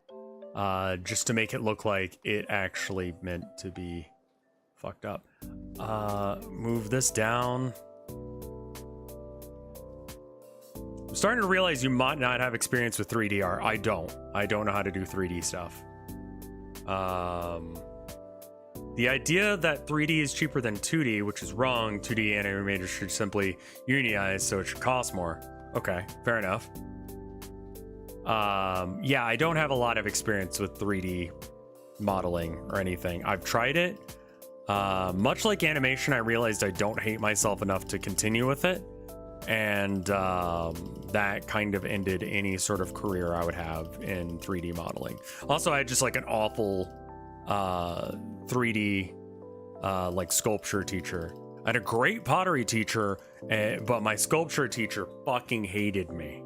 Just to make it look like it actually meant to be fucked up. Move this down. I'm starting to realize you might not have experience with 3D art. I don't know how to do 3D stuff. The idea that 3D is cheaper than 2D, which is wrong. 2D animators should simply unionize, so it should cost more. Okay, fair enough. Yeah, I don't have a lot of experience with 3D modeling or anything. I've tried it. Much like animation, I realized I don't hate myself enough to continue with it. And that kind of ended any sort of career I would have in 3D modeling. Also, I had just like an awful 3D like sculpture teacher. I had a great pottery teacher, but my sculpture teacher fucking hated me.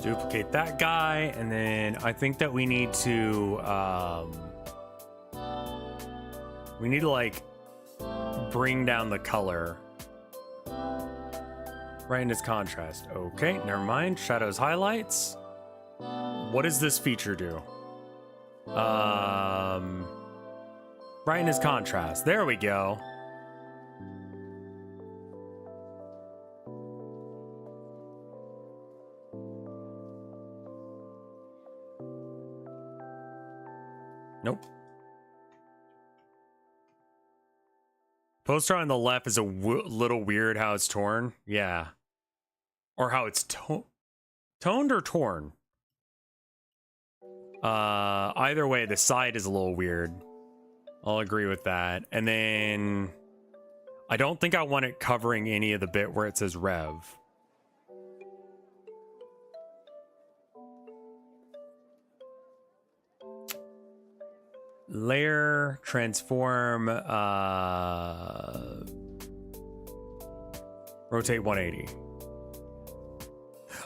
Duplicate that guy, and then I think that we need to like bring down the color. Brightness contrast. Okay, never mind. Shadows highlights. What does this feature do? Brightness contrast. There we go. Nope. Poster on the left is a little weird how it's torn. Yeah. Or how it's toned or torn. Either way, the side is a little weird. I'll agree with that. And then I don't think I want it covering any of the bit where it says Rev. Layer, transform, rotate 180.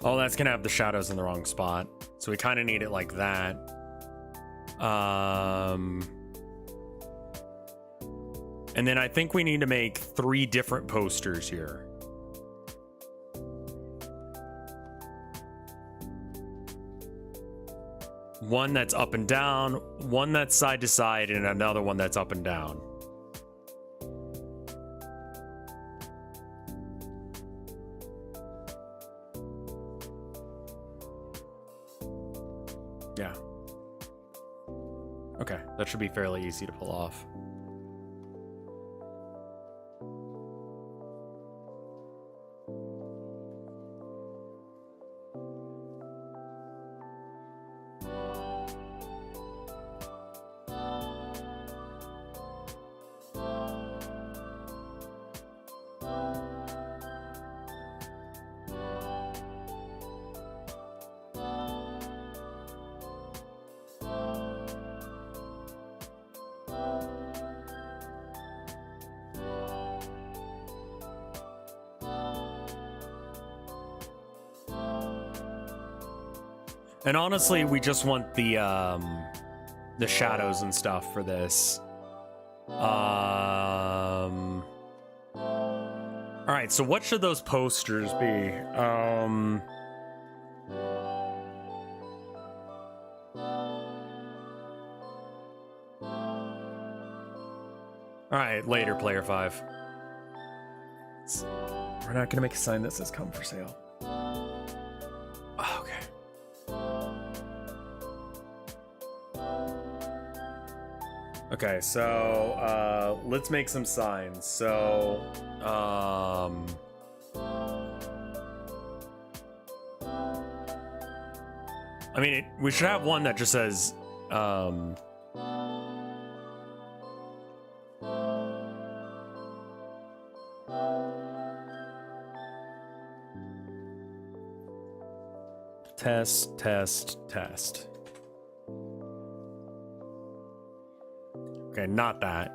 Oh, that's gonna have the shadows in the wrong spot. So we kind of need it like that. And then I think we need to make 3 different posters here. One that's up and down, one that's side to side, and another one that's up and down. Yeah. Okay, that should be fairly easy to pull off. And honestly, we just want the shadows and stuff for this. All right, so what should those posters be? All right, later, player 5. We're not gonna make a sign that says "Come for sale." Oh, okay. Okay, so let's make some signs. So I mean, we should have one that just says test, test, test. Okay, not that.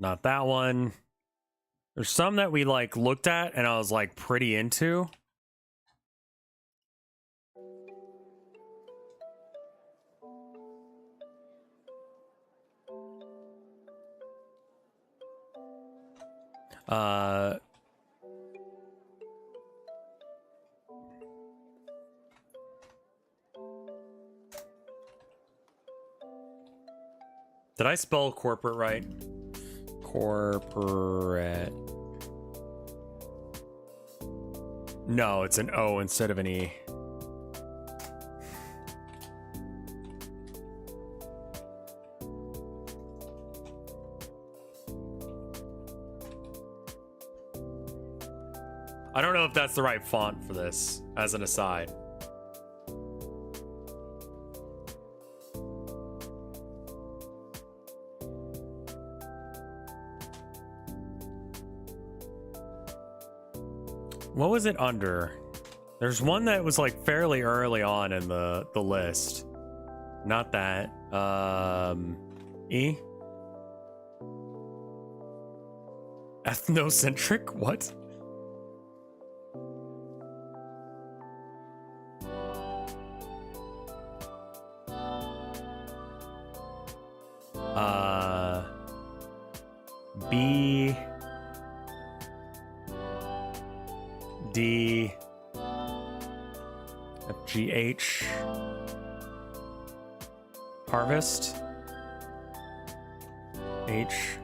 Not that one. There's some that we like looked at and I was like pretty into. Did I spell corporate right? Corporate. No, it's an O instead of an E. I don't know if that's the right font for this, as an aside. What was it under? There's one that was like fairly early on in the list. Not that. E? Ethnocentric? What? B D F G H harvest H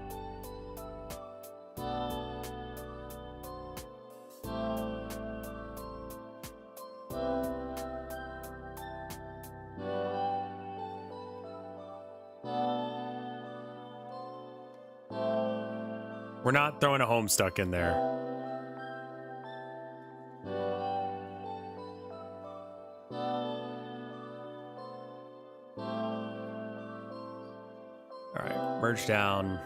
We're not throwing a Homestuck in there. All right, merge down.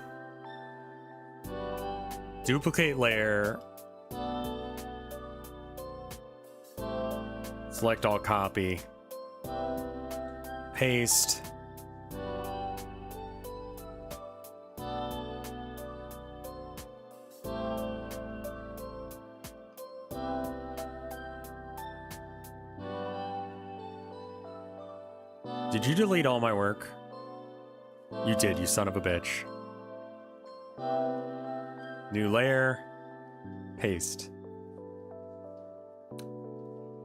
Duplicate layer. Select all copy. Paste. Did you delete all my work? You did, you son of a bitch. New layer. Paste.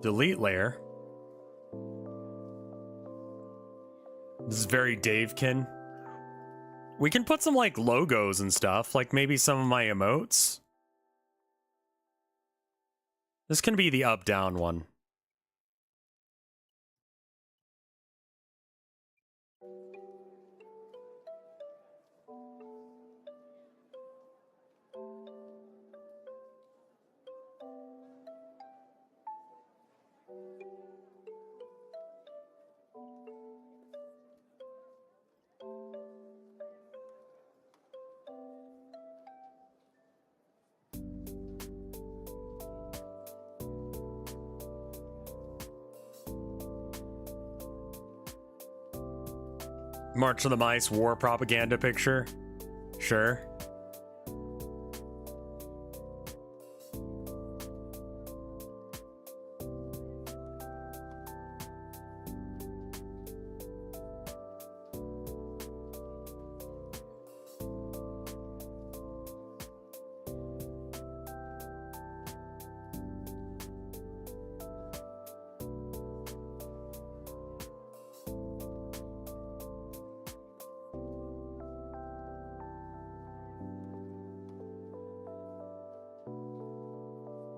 Delete layer. This is very Davekin. We can put some like logos and stuff, like maybe some of my emotes. This can be the up-down one. March of the Mice war propaganda picture. Sure.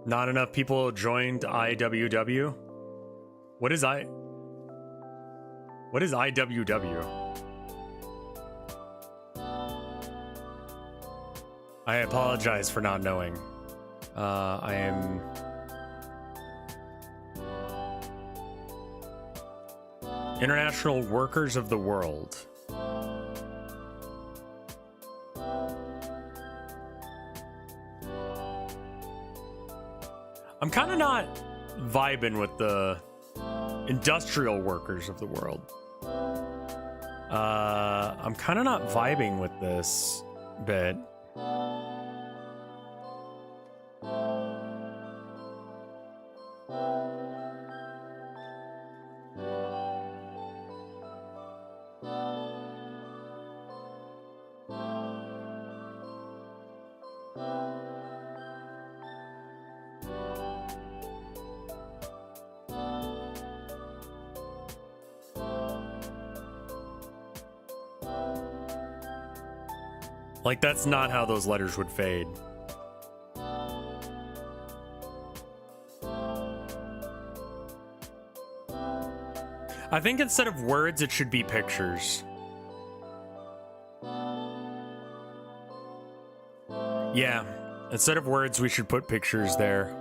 Not enough people joined IWW. What is IWW? I apologize for not knowing. I am International Workers of the World. I'm kind of not vibing with the industrial workers of the world. I'm kind of not vibing with this bit. Like, that's not how those letters would fade. I think instead of words, it should be pictures. Yeah, instead of words, we should put pictures there.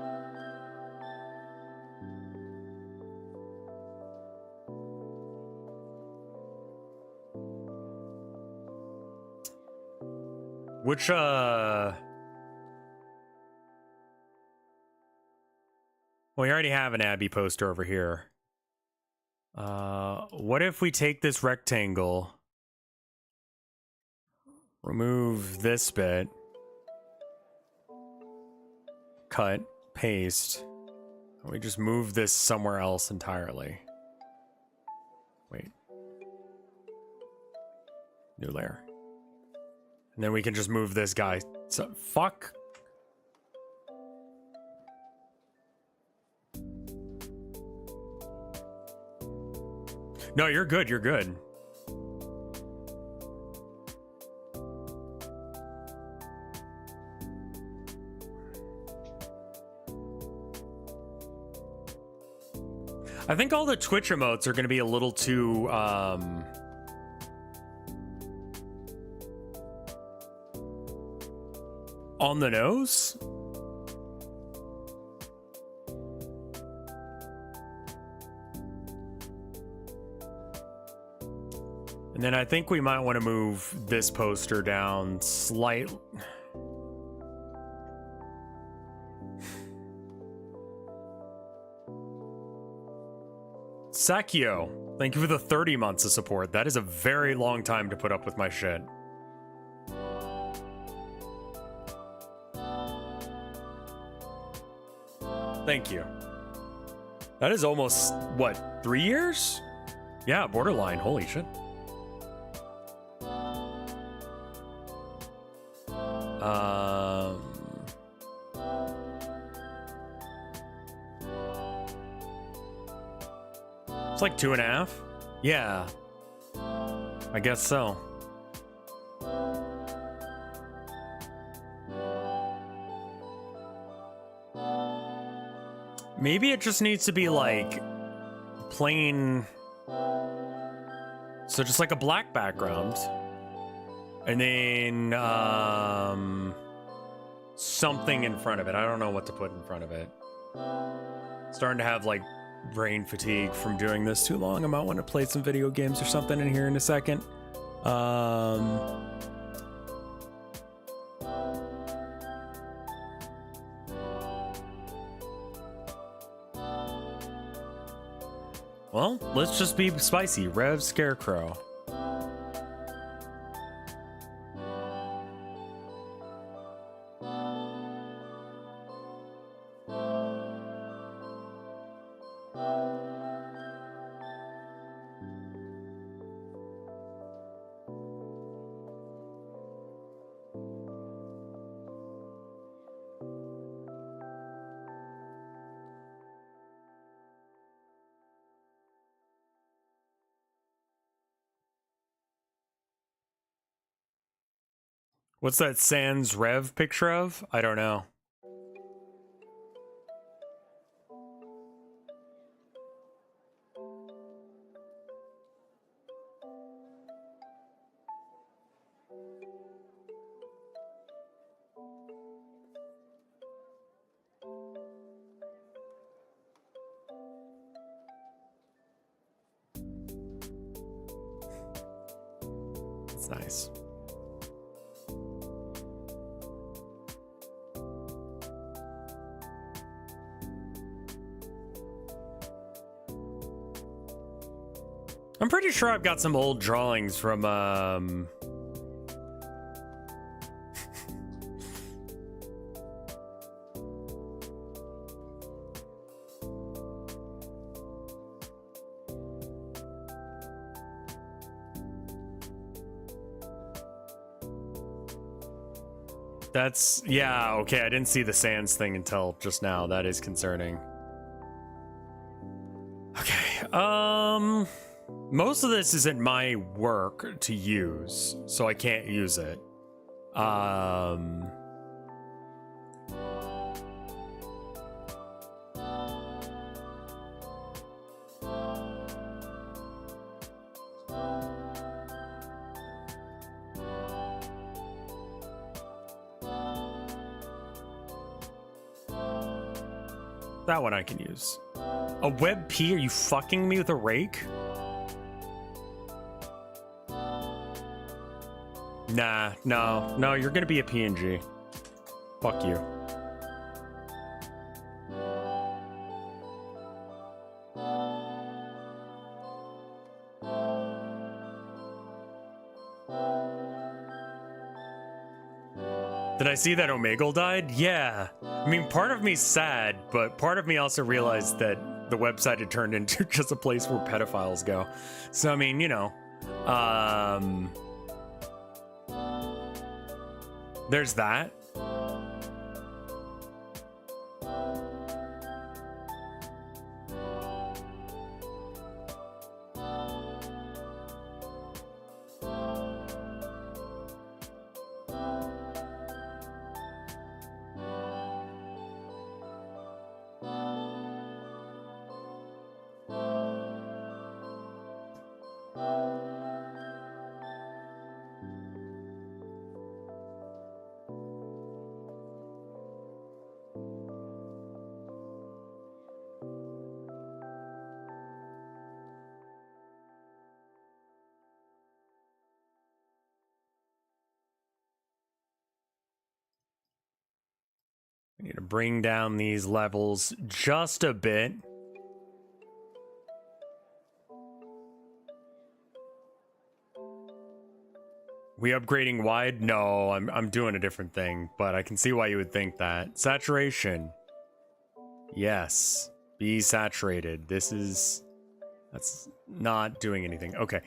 Which, well, we already have an Abby poster over here. What if we take this rectangle, remove this bit, cut, paste. We just move this somewhere else entirely. Wait. New layer. And then we can just move this guy. So, fuck. No, you're good, you're good. I think all the Twitch emotes are going to be a little too, on the nose? And then I think we might want to move this poster down slightly. Sakio, thank you for the 30 months of support. That is a very long time to put up with my shit. Thank you. That is almost, what, 3 years? Yeah, borderline. Holy shit. It's like 2.5. Yeah, I guess so. Maybe it just needs to be like plain, so just like a black background, and then something in front of it. I don't know what to put in front of it. Starting to have like brain fatigue from doing this too long. I might want to play some video games or something in here in a second. Well, let's just be spicy. RevScarecrow. What's that Sans Rev picture of? I don't know. That's nice. I'm pretty sure I've got some old drawings from, That's, yeah, okay, I didn't see the Sans thing until just now. That is concerning. Okay, most of this isn't my work to use, so I can't use it. That one I can use. A web P? Are you fucking me with a rake? Nah, no, you're gonna be a PNG. Fuck you. Did I see that Omegle died? Yeah. I mean, part of me's sad, but part of me also realized that the website had turned into just a place where pedophiles go. So, I mean, you know, there's that. We need to bring down these levels just a bit. We upgrading wide? No, I'm doing a different thing, but I can see why you would think that. Saturation. Yes. Be saturated. That's not doing anything. Okay.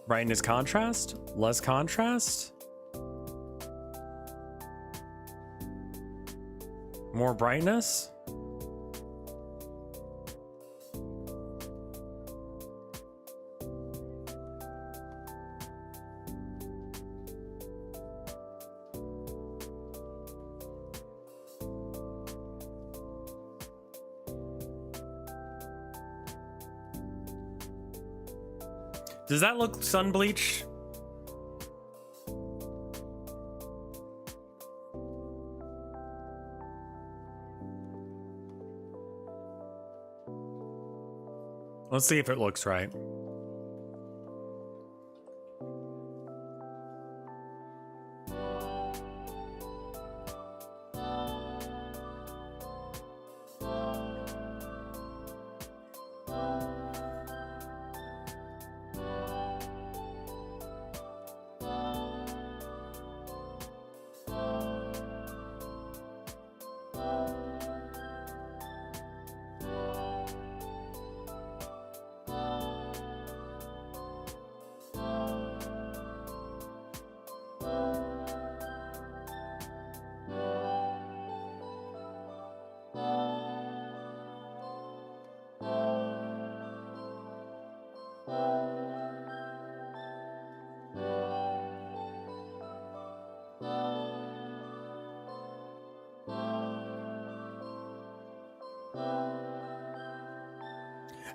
Brightness contrast? Less contrast? More brightness? Does that look sun bleach? Let's see if it looks right.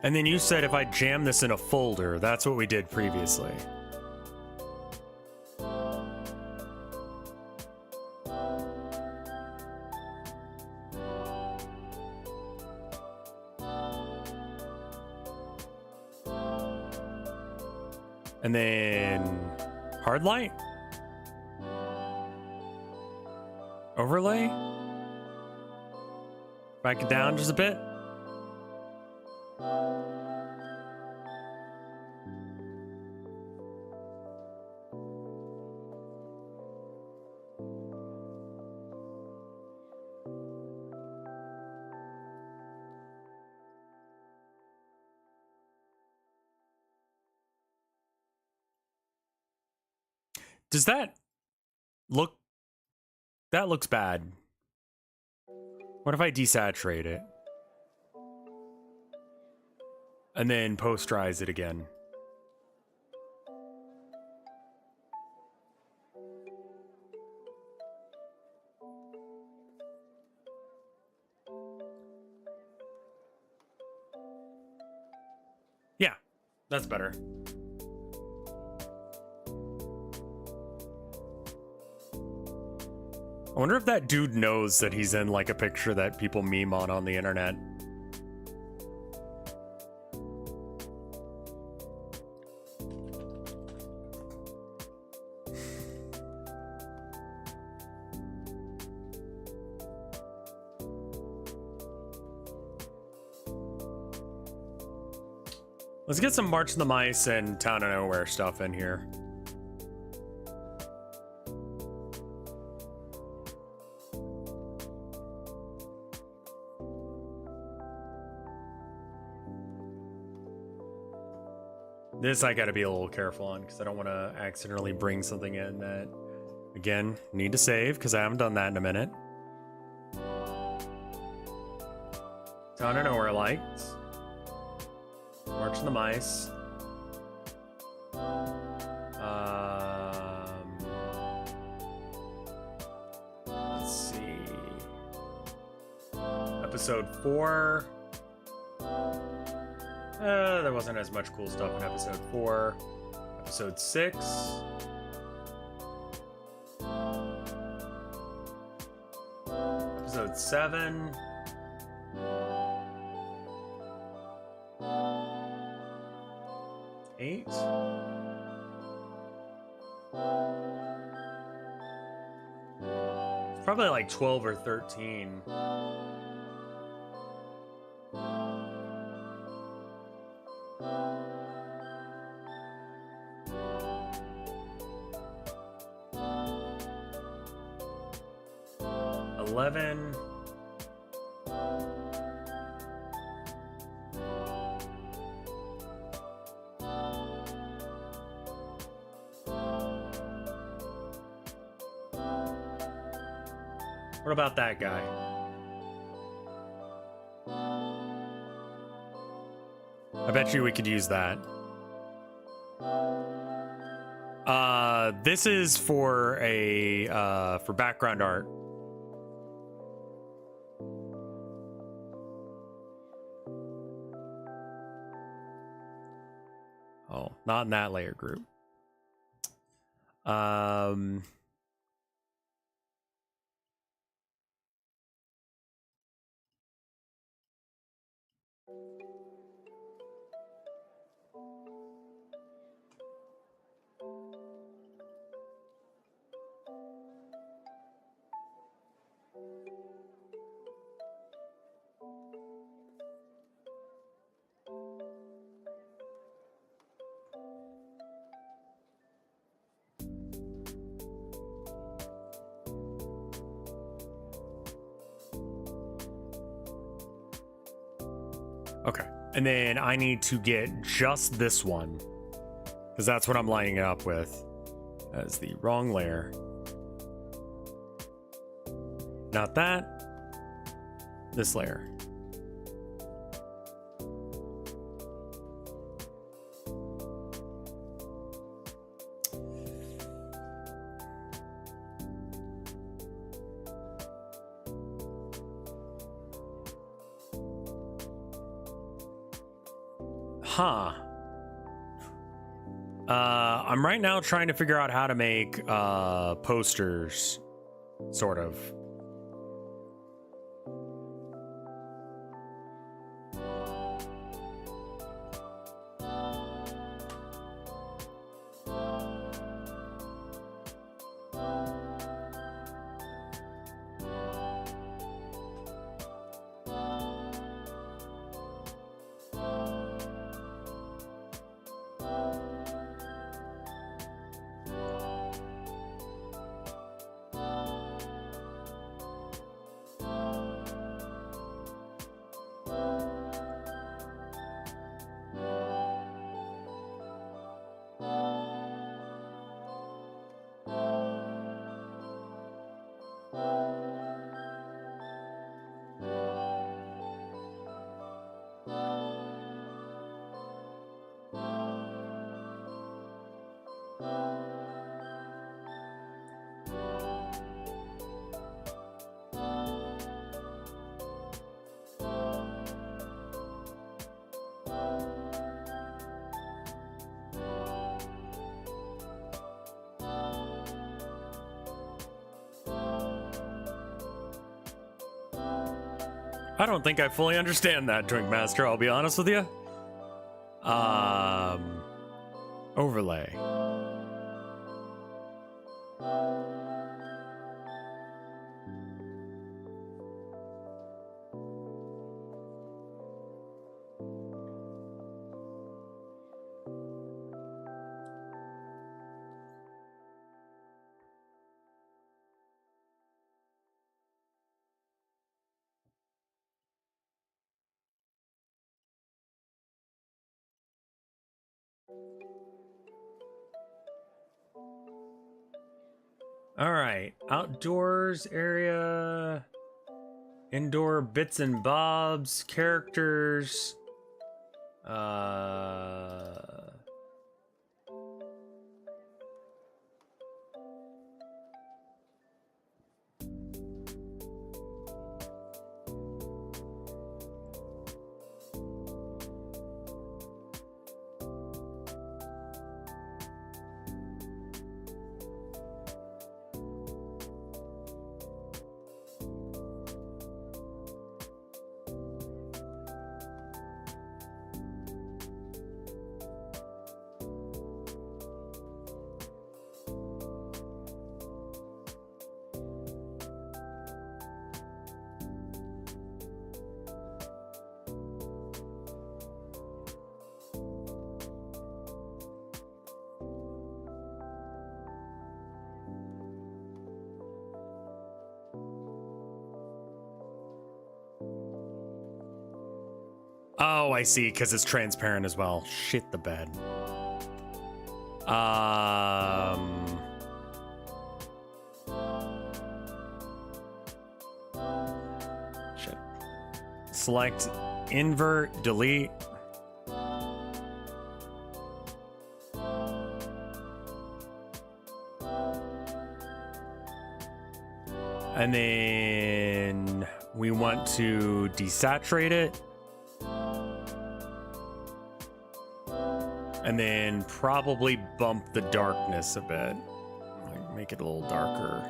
And then you said if I jam this in a folder, that's what we did previously. And then hard light? Overlay? Back it down just a bit. Does that look... That looks bad. What if I desaturate it? And then posterize it again. Yeah, that's better. I wonder if that dude knows that he's in like a picture that people meme on the internet. Let's get some March of the Mice and Town of Nowhere stuff in here. This I gotta be a little careful on because I don't want to accidentally bring something in that, again, need to save because I haven't done that in a minute. Town of Nowhere lights. March of the Mice. Let's see. Episode 4. There wasn't as much cool stuff in episode 4. Episode 6. Episode 7. Eight. It's probably like 12 or 13. What about that guy? I bet you we could use that. This is for a for background art. Oh, not in that layer group. Okay, and then I need to get just this one because that's what I'm lining it up with as the wrong layer. Not that, this layer. Huh. I'm right now trying to figure out how to make posters, sort of. I don't think I fully understand that, Drink Master, I'll be honest with you. Overlay. All right, outdoors area, indoor bits and bobs, characters. Oh, I see, because it's transparent as well. Shit the bed. Shit. Select invert, delete. And then we want to desaturate it. And then probably bump the darkness a bit. Like make it a little darker.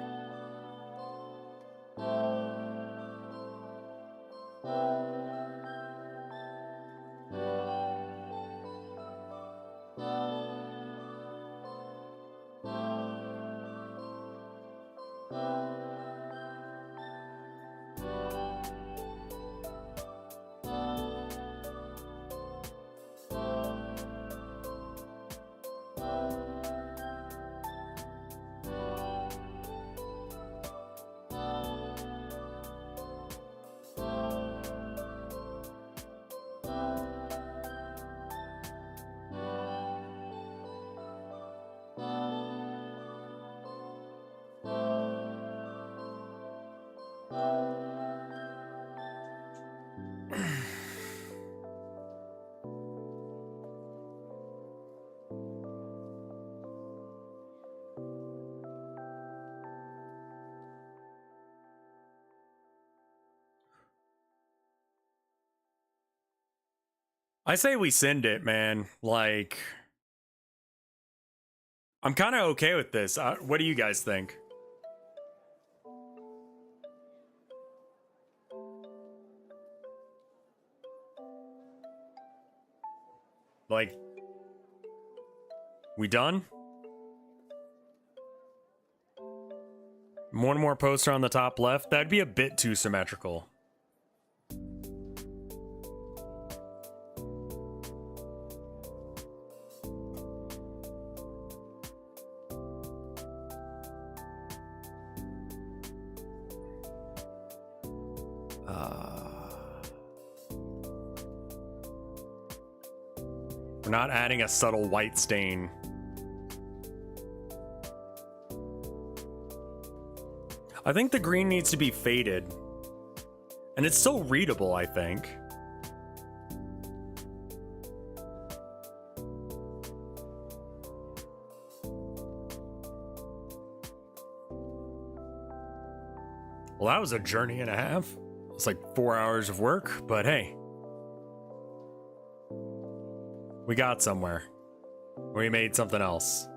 I say we send it, man. Like, I'm kind of okay with this. What do you guys think? Like, we done? One more poster on the top left. That'd be a bit too symmetrical. We're not adding a subtle white stain. I think the green needs to be faded. And it's still readable, I think. Well, that was a journey and a half. It's like 4 hours of work, but hey. We got somewhere. We made something else.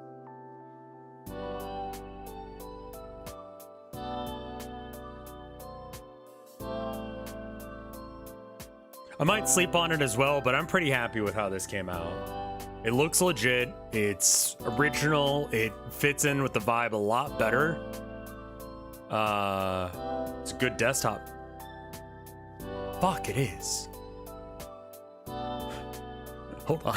I might sleep on it as well, but I'm pretty happy with how this came out. It looks legit. It's original. It fits in with the vibe a lot better. It's a good desktop. Fuck, it is. Hold on.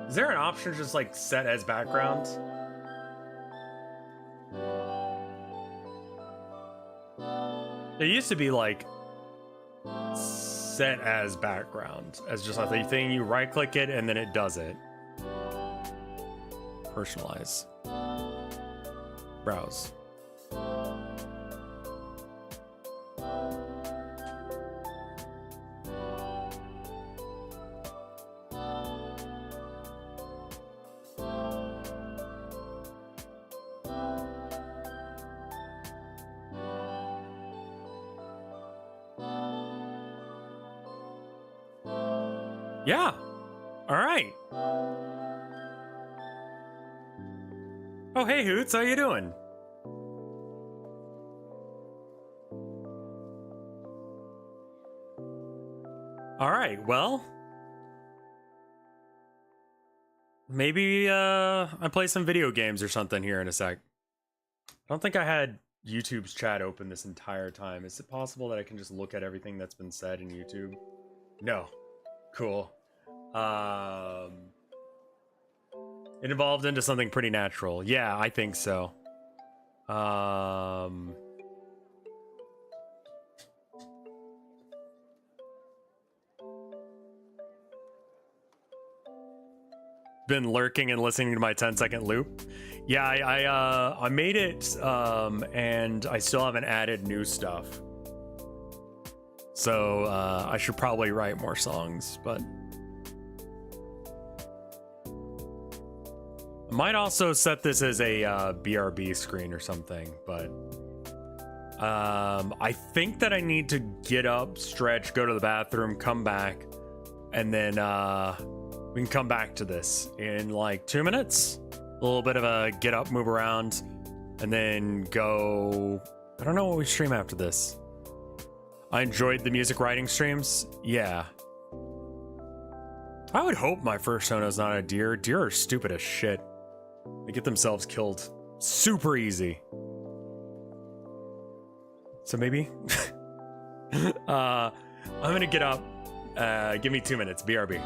Is there an option to just like set as background? It used to be like set as background, as just like a thing. You right click it and then it does it. Personalize. Browse. Yeah. All right. Oh, hey, Hoots. How you doing? All right. Well, maybe I play some video games or something here in a sec. I don't think I had YouTube's chat open this entire time. Is it possible that I can just look at everything that's been said in YouTube? No. Cool. It evolved into something pretty natural. Yeah, I think so. Been lurking and listening to my 10-second loop. Yeah, I made it, and I still haven't added new stuff. So I should probably write more songs, but I might also set this as a BRB screen or something. But I think that I need to get up, stretch, go to the bathroom, come back, and then we can come back to this in like 2 minutes. A little bit of a get up, move around, and then go. I don't know what we stream after this. I enjoyed the music writing streams. Yeah. I would hope my first Sono is not a deer. Deer are stupid as shit. They get themselves killed super easy. So maybe. I'm gonna get up. Give me 2 minutes. BRB.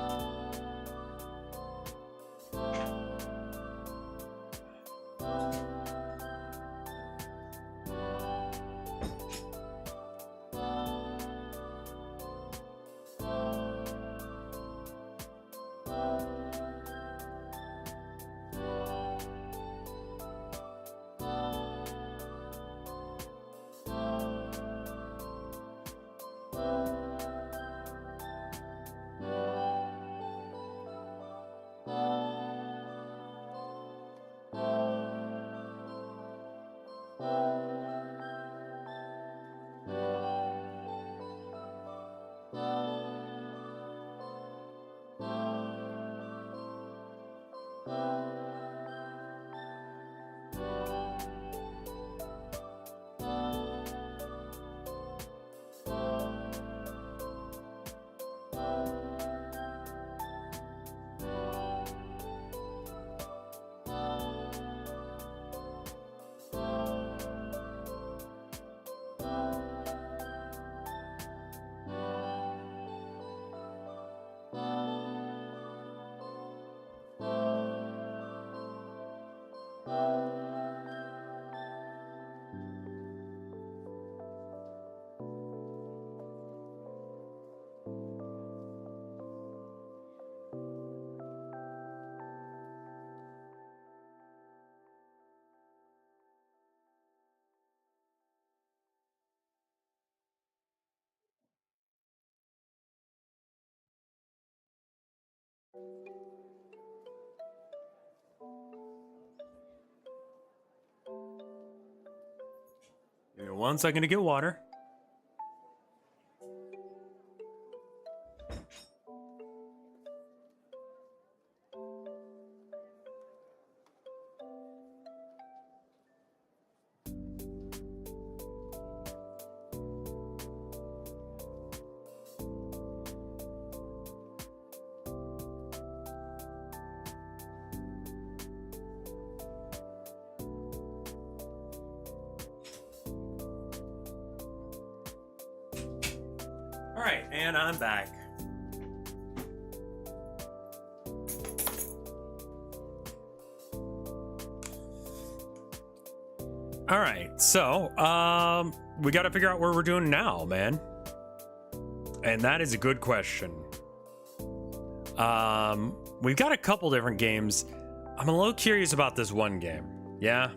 Give me 1 second to get water. All right, and I'm back. All right, so we got to figure out what we're doing now, man. And that is a good question. We've got a couple different games. I'm a little curious about this one game. Yeah.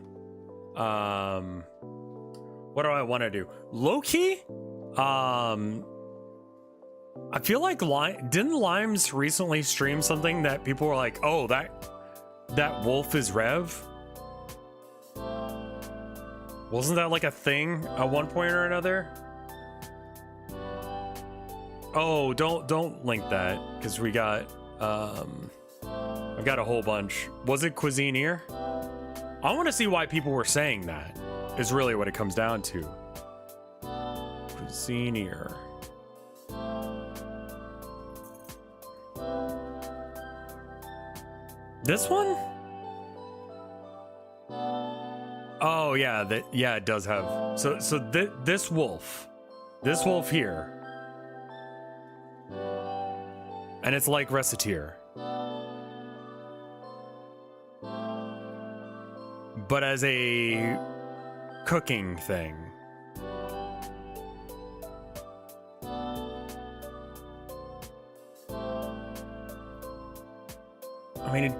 What do I want to do? Low-key? I feel like didn't Limes recently stream something that people were like, "Oh, that wolf is Rev." Wasn't that like a thing at one point or another? Oh, don't link that, because we got I've got a whole bunch. Was it Cuisineer? I want to see why people were saying that, is really what it comes down to. Cuisineer. This one? Oh yeah, it does have. So this wolf here, and it's like Reciteer, but as a cooking thing. I mean,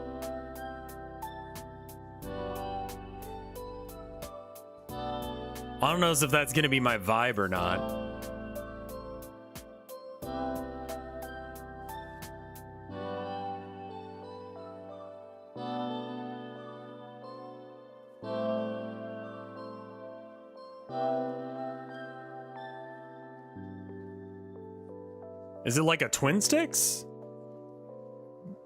I don't know if that's gonna be my vibe or not. Is it like a twin sticks?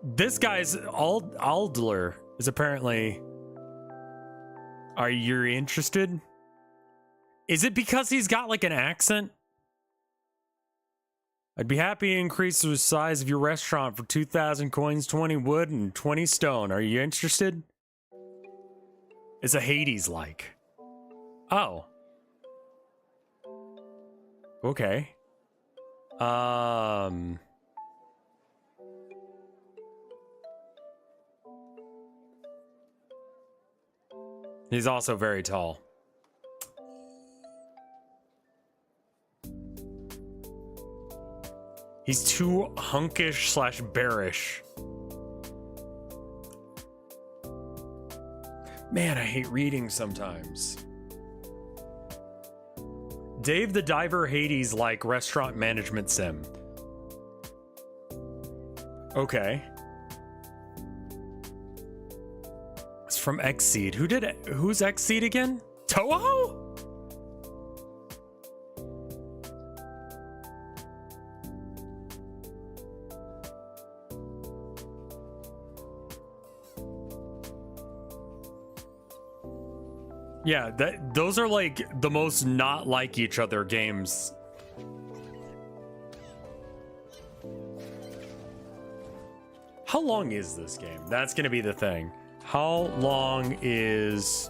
This guy's Aldler is apparently. Are you interested? Is it because he's got like an accent? I'd be happy to increase the size of your restaurant for 2,000 coins, 20 wood, and 20 stone. Are you interested? It's a Hades-like. Oh. Okay. He's also very tall. He's too hunkish / bearish. Man, I hate reading sometimes. Dave the Diver Hades like restaurant management sim. Okay. It's from Xseed. Who's Xseed again? Toho? Yeah, those are like the most not like each other games. How long is this game? That's gonna be the thing. How long is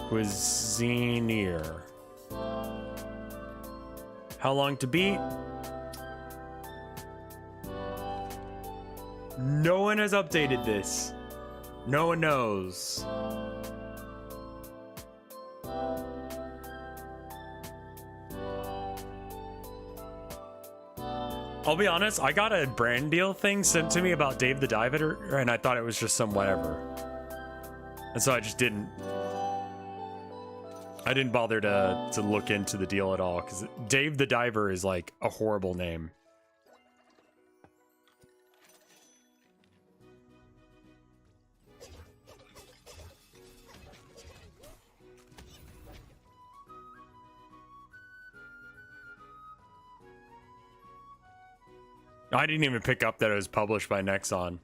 Cuisineer? How long to beat? No one has updated this. No one knows. I'll be honest, I got a brand deal thing sent to me about Dave the Diver, and I thought it was just some whatever. And so I just didn't bother to look into the deal at all, because Dave the Diver is like a horrible name. I didn't even pick up that it was published by Nexon.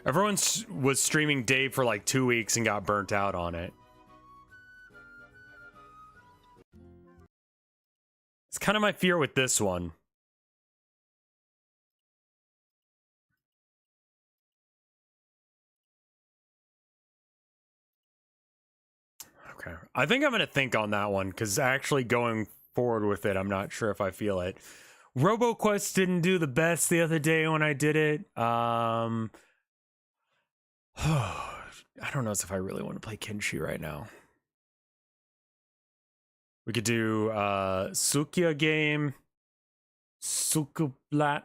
Everyone was streaming Dave for like 2 weeks and got burnt out on it. It's kind of my fear with this one. Okay. I think I'm going to think on that one, because actually going forward with it, I'm not sure if I feel it. RoboQuest didn't do the best the other day when I did it. I don't know if I really want to play Kenshi right now. We could do Sukia game. Sukublat.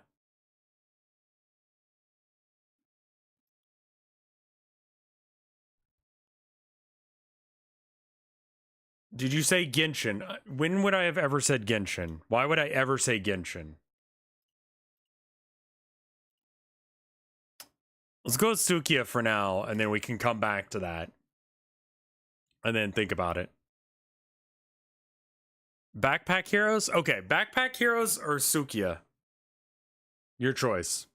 Did you say Genshin? When would I have ever said Genshin? Why would I ever say Genshin? Let's go with Sukia for now, and then we can come back to that. And then think about it. Backpack Heroes? Okay, Backpack Heroes or Sukia? Your choice.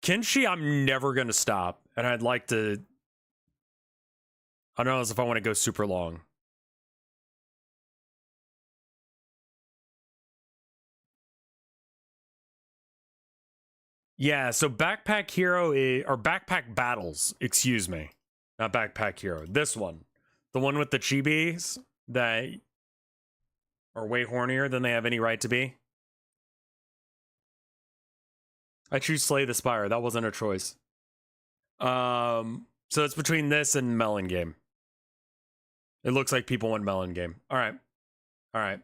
Kenshi, I'm never going to stop. And I'd like to... I don't know if I want to go super long. Yeah, so Backpack Hero or Backpack Battles, excuse me. Not Backpack Hero. This one. The one with the chibis that are way hornier than they have any right to be. I choose Slay the Spire. That wasn't a choice. So it's between this and Melon Game. It looks like people want Melon Game. All right. All right.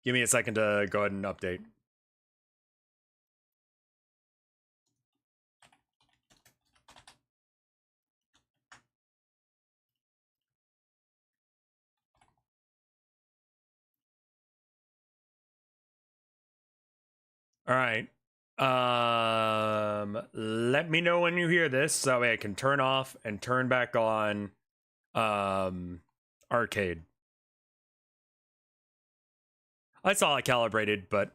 Give me a second to go ahead and update. All right. Let me know when you hear this so that way I can turn off and turn back on arcade. I saw it calibrated, but